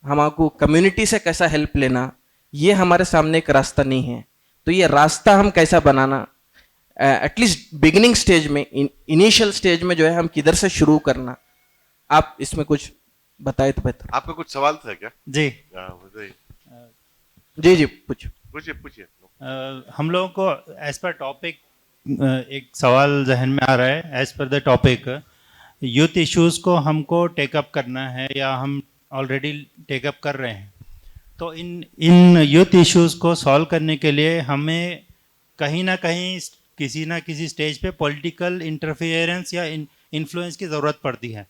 हमको कम्युनिटी से कैसा हेल्प लेना, ये हमारे सामने एक रास्ता नहीं है. तो ये रास्ता हम कैसा बनाना, एटलीस्ट बिगिनिंग स्टेज में, इनिशियल स्टेज में जो है हम किधर से शुरू करना, आप इसमें कुछ बताए तो बेहतर. आपका कुछ सवाल था क्या? जी बताइए। जी पूछो. पूछिए. हम लोगों को एज पर टॉपिक एक सवाल जहन में आ रहा है. As per the topic youth issues को हमको टेकअप करना है या हम ऑलरेडी टेकअप कर रहे हैं. तो इन यूथ इश्यूज़ को सॉल्व करने के लिए हमें कहीं ना कहीं किसी ना किसी स्टेज पे पॉलिटिकल इंटरफियरेंस या इन्फ्लुएंस की ज़रूरत पड़ती है.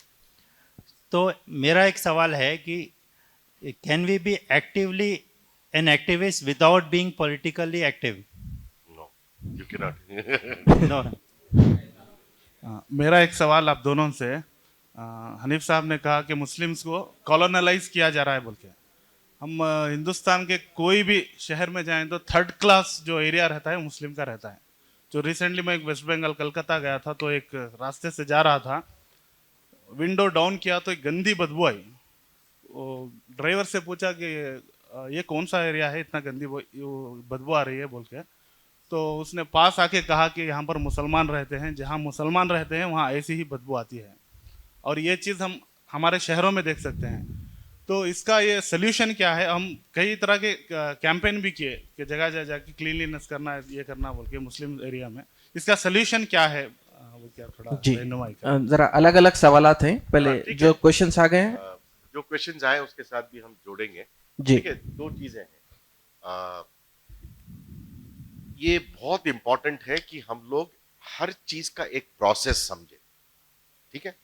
तो मेरा एक सवाल है कि can we be actively an activist without being politically active? No, you can not. No. मेरा एक सवाल आप दोनों से, हनीफ साहब ने कहा कि मुस्लिम्स को कॉलोनलाइज किया जा रहा है बोल के. हम हिंदुस्तान के कोई भी शहर में जाएं तो 3rd क्लास जो एरिया रहता है मुस्लिम का रहता है. जो रिसेंटली मैं एक वेस्ट बंगाल कलकत्ता गया था, तो एक रास्ते से जा रहा था, विंडो डाउन किया तो एक गंदी बदबू आई. वो ड्राइवर से पूछा कि ये कौन सा एरिया है, इतना गंदी बदबू आ रही है बोल के. तो उसने पास आके कहा कि यहाँ पर मुसलमान रहते हैं, जहाँ मुसलमान रहते हैं वहाँ ऐसी ही बदबू आती है. और ये चीज़ हम हमारे शहरों में देख सकते हैं. तो इसका ये सोल्यूशन क्या है? हम कई तरह के कैंपेन भी किए कि जगह जगह जाके क्लीनलीनेस करना है, ये करना बोल के मुस्लिम एरिया में. इसका सोल्यूशन क्या है? वो क्या थोड़ा जी रहनुमाई कर. जरा अलग अलग सवालात हैं. पहले ठीक जो है. क्वेश्चंस आ गए हैं जो क्वेश्चंस आए उसके साथ भी हम जोड़ेंगे. जी. ठीक है. 2 चीजें हैं. ये बहुत इंपॉर्टेंट है कि हम लोग हर चीज का एक प्रोसेस समझे. ठीक है.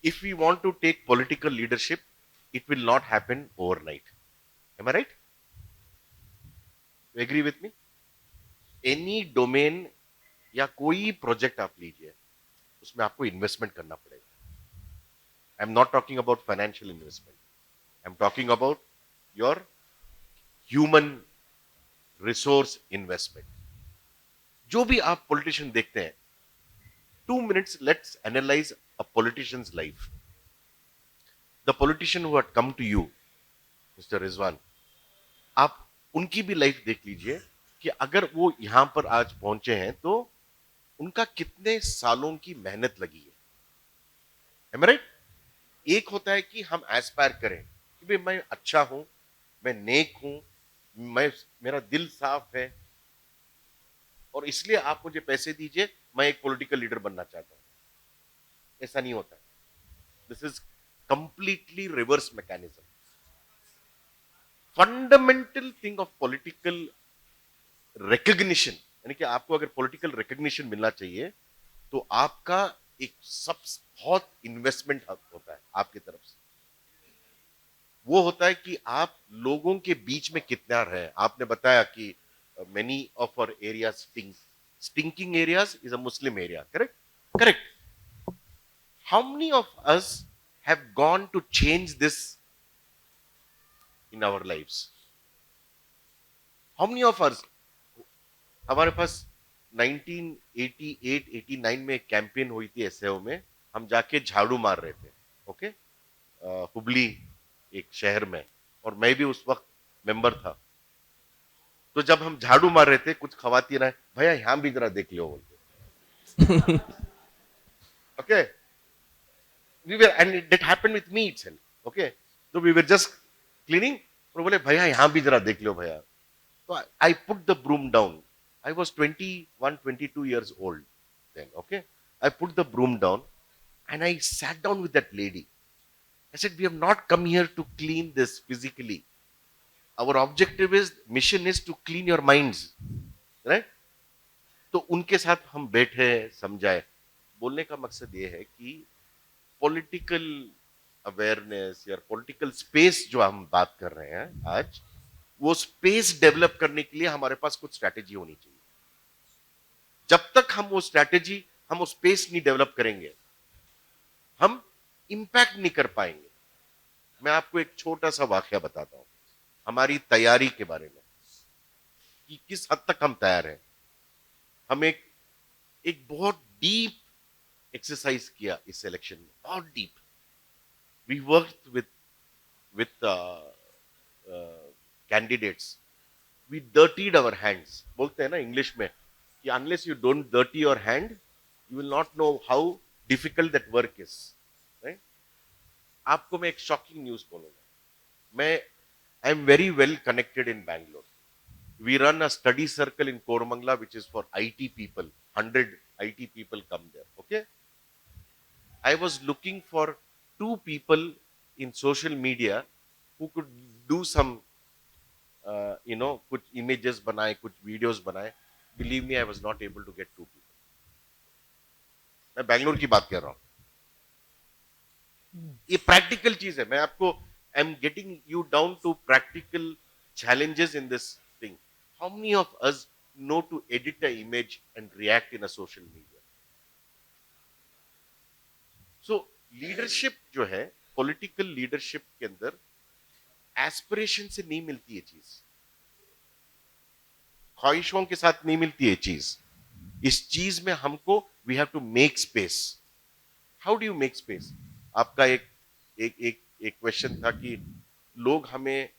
If we want to take political leadership, it will not happen overnight. Am I right? You agree with me? Any domain या कोई प्रोजेक्ट आप लीजिए, उसमें आपको इन्वेस्टमेंट करना पड़ेगा. I am not talking about financial investment. I am talking about your human resource investment. जो भी आप पॉलिटिशियन देखते हैं, 2 minutes let's analyze a politician's life. The politician who had come to you, Mr. Rizwan, आप उनकी भी लाइफ देख लीजिए कि अगर वो यहां पर आज पहुंचे हैं तो उनका कितने सालों की मेहनत लगी है. Am I right? एक होता है कि हम एस्पायर करें कि भाई मैं अच्छा हूं, मैं नेक हूं, मेरा दिल साफ है और इसलिए आप मुझे पैसे दीजिए, मैं एक पॉलिटिकल लीडर बनना चाहता हूं. ऐसा नहीं होता. This is completely reverse mechanism. Fundamental thing of political recognition, यानी कि आपको अगर पॉलिटिकल रिकग्निशन मिलना चाहिए तो आपका एक सब बहुत इन्वेस्टमेंट होता है आपकी तरफ से. वो होता है कि आप लोगों के बीच में कितना रहे। आपने बताया कि many of our areas stinking areas is a Muslim area, correct? Correct. How many of us have gone to change this in our lives? How many of us, हमारे पास 1988-89 में एक कैंपेन हुई थी एसएओ में, हम जाके झाड़ू मार रहे थे, ओके, हुबली एक शहर में, और मैं भी उस वक्त मेंबर था। तो जब हम झाड़ू मार रहे थे, कुछ खवातीन आए, भैया यहां भी जरा देख लो बोलते। Okay, we were, and that happened with me itself, okay. तो वी वर जस्ट क्लीनिंग, और बोले भैया यहां भी जरा देख लो भैया। तो I put the broom down. I was 21, 22 years old then, okay? I put the broom down and I sat down with that lady. I said, we have not come here to clean this physically. Our objective is, mission is to clean your minds, right? तो उनके साथ हम बैठे, समझाए। बोलने का मकसद ये है कि पॉलिटिकल अवेयरनेस या पॉलिटिकल स्पेस जो हम बात कर रहे हैं आज, वो स्पेस डेवलप करने के लिए हमारे पास कुछ स्ट्रैटेजी होनी चाहिए। जब तक हम वो स्ट्रैटेजी, हम वो स्पेस नहीं डेवलप करेंगे, हम इंपैक्ट नहीं कर पाएंगे। मैं आपको एक छोटा सा वाकया बताता हूं हमारी तैयारी के बारे में, कि किस हद तक हम तैयार हैं। हम एक बहुत डीप एक्सरसाइज किया इस इलेक्शन में, बहुत deep. We worked with candidates, we dirtied our hands. बोलते हैं ना इंग्लिश में कि unless you don't dirty your hand, you will not know how difficult that work is, right? आपको मैं एक शॉकिंग न्यूज बोलूंगा। मैं I am very well connected in Bangalore. We run a study circle in Koramangala which is for IT people, 100 IT people come there, okay? I was looking for 2 people in social media who could do some कुछ images बनाए, कुछ videos बनाए। Believe me, I was not able to get 2 people. मैं बैंगलोर की बात कर रहा हूं। ये प्रैक्टिकल चीज है। मैं आपको, I am getting you down to practical challenges in this thing. How many of us know to edit an image and react in a social media? So leadership जो है, पॉलिटिकल लीडरशिप के अंदर एस्पिरेशन से नहीं मिलती है चीज, ख्वाहिशों के साथ नहीं मिलती है चीज। इस चीज में हमको we have to make space. How do you make space? आपका एक क्वेश्चन था कि लोग हमें,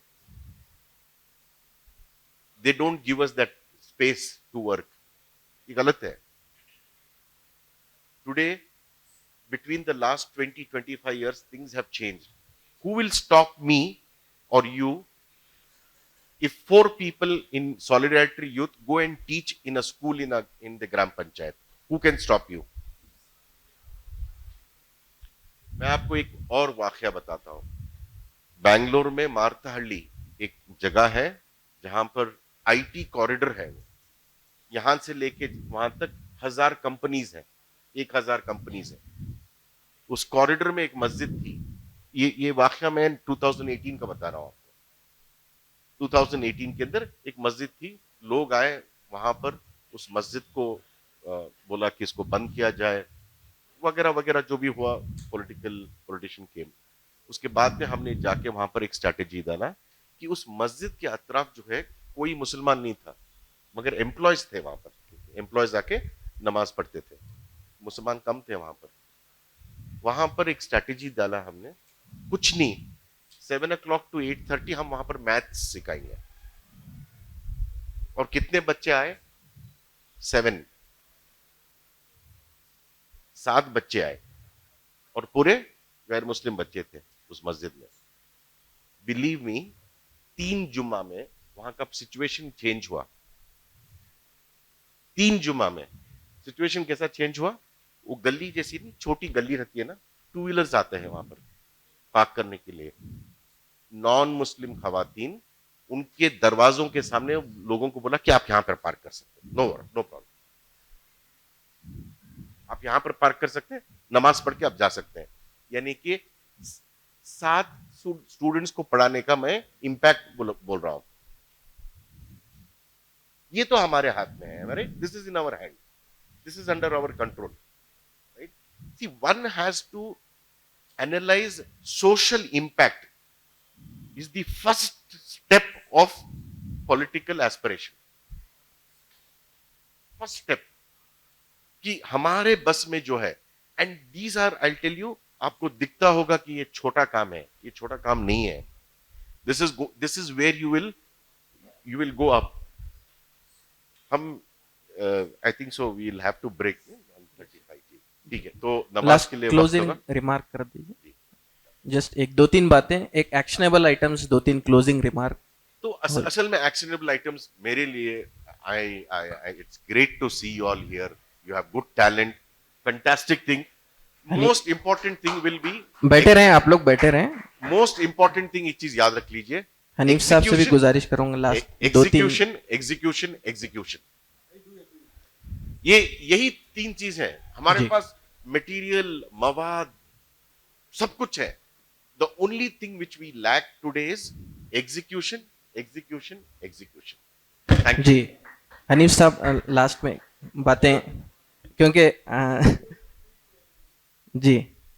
they don't give us that space to work. ये गलत है। Today, between the last 20-25 years, things have changed. Who will stop me or you if 4 people in Solidarity Youth go and teach in a school in the Gram Panchayat? Who can stop you? मैं आपको एक और वाकया बताता हूं। बैंगलोर में मारताहल्ली एक जगह है जहां पर IT कॉरिडोर है। यहां से लेके वहां तक 1000 कंपनीज हैं, 1000 कंपनीज हैं। उस कॉरिडोर में एक मस्जिद थी। ये वाकया मैं 2018 का बता रहा हूं आपको। 2018 के अंदर एक मस्जिद थी। लोग आए वहां पर, उस मस्जिद को बोला कि इसको बंद किया जाए, वगैरह वगैरह जो भी हुआ। पॉलिटिशियन केम। उसके बाद में हमने जाके वहां पर एक स्ट्रैटेजी डाला कि उस मस्जिद के अतराफ जो है कोई मुसलमान नहीं था, मगर एम्प्लॉयज थे वहां पर। एम्प्लॉयज आके नमाज पढ़ते थे, मुसलमान कम थे वहां पर। वहां पर एक स्ट्रैटेजी डाला हमने, कुछ नहीं, 7 o'clock to 8:30 हम वहां पर मैथ्स सिखाएंगे। और कितने बच्चे आए? 7 बच्चे आए, और पूरे गैर मुस्लिम बच्चे थे उस मस्जिद में। बिलीव मी, 3 जुम्मा में वहां का सिचुएशन चेंज हुआ। 3 जुम्मा में सिचुएशन कैसा चेंज हुआ? वो गली जैसी नहीं, छोटी गली रहती है ना, 2 व्हीलर्स आते हैं वहां पर पार्क करने के लिए। नॉन मुस्लिम खवातीन उनके दरवाजों के सामने लोगों को बोला कि आप यहां पर पार्क कर सकते हैं, नो प्रॉब्लम, आप यहां पर पार्क कर सकते हैं, नमाज पढ़ के आप जा सकते हैं। यानी कि 7 स्टूडेंट्स को पढ़ाने का मैं इम्पैक्ट बोल रहा हूं। ये तो हमारे हाथ में है, right? This is in our hand, this is under our control, right? See, one has to analyse social impact is the first step of political aspiration. First step कि हमारे बस में जो है, and these are, I'll tell you, आपको दिखता होगा कि ये छोटा काम है, ये छोटा काम नहीं है. This is where you will go up. हम I think so we'll have to break 1:35. ठीक है, तो नमाज लास्ट के लिए क्लोजिंग वक्त होगा. रिमार्क कर दीजिए, जस्ट एक दो तीन बातें, एक एक्शनेबल आइटम्स, दो तीन क्लोजिंग रिमार्क. तो असल में एक्शनेबल आइटम्स मेरे लिए, it's great to see you all here, you have good talent, fantastic thing. Most important thing will be, बैठे रहें आप लोग, बैठे रहें. मोस्ट इंपॉर्टेंट थिंग एक चीज याद रख लीजिए, हनीफ साहब से भी गुजारिश करूंगा लास्ट दो तीन. Execution execution execution. यही तीन चीज है हमारे जी. पास. मटेरियल, मवाद, सब कुछ है. The only thing which we lack today is execution, execution, execution. Thank you. जी हनीफ साहब लास्ट में बातें, क्योंकि जी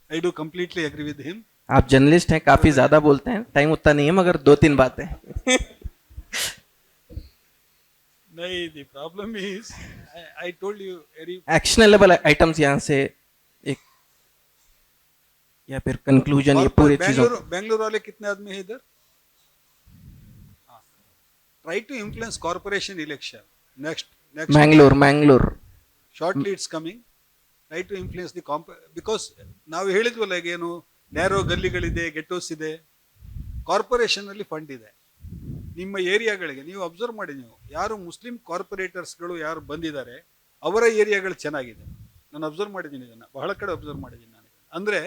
I do completely agree with him. आप जर्नलिस्ट हैं, काफी ज्यादा बोलते हैं, टाइम उतना नहीं है, मगर दो तीन बातें. नहीं, the problem is, I told you very. Actionable items यहाँ से एक, या फिर कंक्लूजन ये पूरे चीजों. बेंगलुरु वाले कितने आदमी है इधर? Try to influence corporation election next Mangalore shortly it's coming. Try to influence the because ನಾವು ಹೇಳಿದ್ವಲ್ಲ, ಈಗ ಏನು ನ್ಯಾರೋ ಗಲ್ಲಿಗಳಿದೆ, ಗೆಟ್ಟೋಸ್ ಇದೆ, ಕಾರ್ಪೊರೇಷನ್ ಅಲ್ಲಿ ಫಂಡ್ ಇದೆ. ನಿಮ್ಮ ಏರಿಯಾಗಳಿಗೆ ನೀವು ಅಬ್ಸರ್ವ್ ಮಾಡಿ, ನೀವು ಯಾರು ಮುಸ್ಲಿಂ ಕಾರ್ಪೊರೇಟರ್ಸ್ಗಳು ಯಾರು ಬಂದಿದ್ದಾರೆ ಅವರ ಏರಿಯಾಗಳು ಚೆನ್ನಾಗಿದೆ. ನಾನು ಅಬ್ಸರ್ವ್ ಮಾಡಿದ್ದೀನಿ, ಇದನ್ನ ಬಹಳ ಕಡೆ ಅಬ್ಸರ್ವ್ ಮಾಡಿದ್ದೀನಿ ನಾನು. ಅಂದ್ರೆ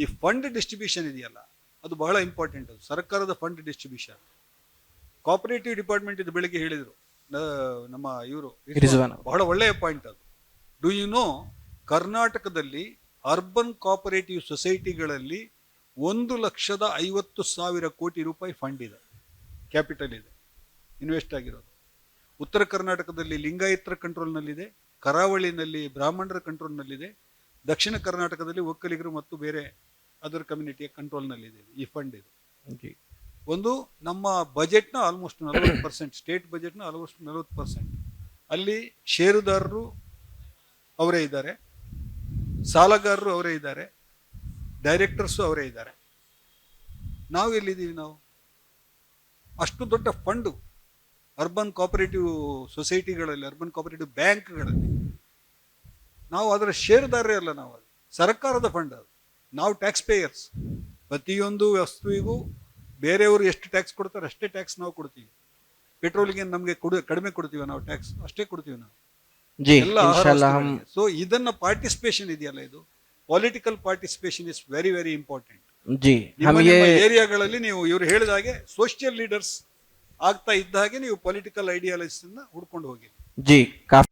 ಈ ಫಂಡ್ ಡಿಸ್ಟ್ರಿಬ್ಯೂಷನ್ ಇದೆಯಲ್ಲ, ಅದು ಬಹಳ ಇಂಪಾರ್ಟೆಂಟ್. ಅದು ಸರ್ಕಾರದ ಫಂಡ್ ಡಿಸ್ಟ್ರಿಬ್ಯೂಷನ್. ಕೋಆಪರೇಟಿವ್ ಡಿಪಾರ್ಟ್ಮೆಂಟ್ ಇದು ಬೆಳಿಗ್ಗೆ ಹೇಳಿದ್ರು ನಮ್ಮ ಇವರು, ರಿಜ್ವಾನ್. ಬಹಳ ಒಳ್ಳೆಯ ಪಾಯಿಂಟ್ ಅದು. ಡು ಯು ನೋ, ಕರ್ನಾಟಕದಲ್ಲಿ ಅರ್ಬನ್ ಕೋಆಪರೇಟಿವ್ ಸೊಸೈಟಿಗಳಲ್ಲಿ 1,50,000 ಕೋಟಿ ರೂಪಾಯಿ ಫಂಡ್ ಇದೆ, ಕ್ಯಾಪಿಟಲ್ ಇದೆ, ಇನ್ವೆಸ್ಟ್ ಆಗಿರೋದು. ಉತ್ತರ ಕರ್ನಾಟಕದಲ್ಲಿ ಲಿಂಗಾಯತರ ಕಂಟ್ರೋಲ್ನಲ್ಲಿದೆ, ಕರಾವಳಿನಲ್ಲಿ ಬ್ರಾಹ್ಮಣರ ಕಂಟ್ರೋಲ್ನಲ್ಲಿದೆ, ದಕ್ಷಿಣ ಕರ್ನಾಟಕದಲ್ಲಿ ಒಕ್ಕಲಿಗರು ಮತ್ತು ಬೇರೆ ಅದರ್ ಕಮ್ಯುನಿಟಿಯ ಕಂಟ್ರೋಲ್ನಲ್ಲಿದೆ ಈ ಫಂಡ್. ಇದು ಒಂದು ನಮ್ಮ ಬಜೆಟ್ನ ಆಲ್ಮೋಸ್ಟ್ 40%, ಸ್ಟೇಟ್ ಬಜೆಟ್ನ ಆಲ್ಮೋಸ್ಟ್ 40%. ಅಲ್ಲಿ ಷೇರುದಾರರು ಅವರೇ ಇದ್ದಾರೆ, ಸಾಲಗಾರರು ಅವರೇ ಇದ್ದಾರೆ, ಡೈರೆಕ್ಟರ್ಸು ಅವರೇ ಇದ್ದಾರೆ. ನಾವು ಎಲ್ಲಿದ್ದೀವಿ? ನಾವು ಅಷ್ಟು ದೊಡ್ಡ ಫಂಡು ಅರ್ಬನ್ ಕೋಆಪರೇಟಿವ್ ಸೊಸೈಟಿಗಳಲ್ಲಿ, ಅರ್ಬನ್ ಕೋಆಪರೇಟಿವ್ ಬ್ಯಾಂಕ್ಗಳಲ್ಲಿ ನಾವು ಅದರ ಷೇರುದಾರರೇ ಅಲ್ಲ. ನಾವು ಅದು ಸರ್ಕಾರದ ಫಂಡ್, ಅದು ನಾವು ಟ್ಯಾಕ್ಸ್ ಪೇಯರ್ಸ್. ಪ್ರತಿಯೊಂದು ವಸ್ತುವಿಗೂ ಬೇರೆಯವರು ಎಷ್ಟು ಟ್ಯಾಕ್ಸ್ ಕೊಡ್ತಾರೆ ಅಷ್ಟೇ ಟ್ಯಾಕ್ಸ್ ನಾವು ಕೊಡ್ತೀವಿ. ಪೆಟ್ರೋಲ್ಗೆ ನಮಗೆ ಕಡಿಮೆ ಕೊಡ್ತೀವಿ ನಾವು ಟ್ಯಾಕ್ಸ್, ಅಷ್ಟೇ ಕೊಡ್ತೀವಿ ನಾವು जी ಎಲ್ಲ. ಸೊ ಇದನ್ನ ಪಾರ್ಟಿಸಿಪೇಷನ್ ಇದೆಯಲ್ಲ, ಇದು political participation is very very important. जी हम ये ಏರಿಯಾಗಳಲ್ಲಿ ನೀವು ಇವರು ಹೇಳಿದ ಹಾಗೆ ಸೋಷಿಯಲ್ ಲೀಡರ್ಸ್ ಆಗ್ತಾ ಇದ್ದ ಹಾಗೆ ನೀವು ಪೊಲಿಟಿಕಲ್ ಐಡಿಯಾಲಜಿಸ್ ಹುಡ್ಕೊಂಡು ಹೋಗಿ. जी काफी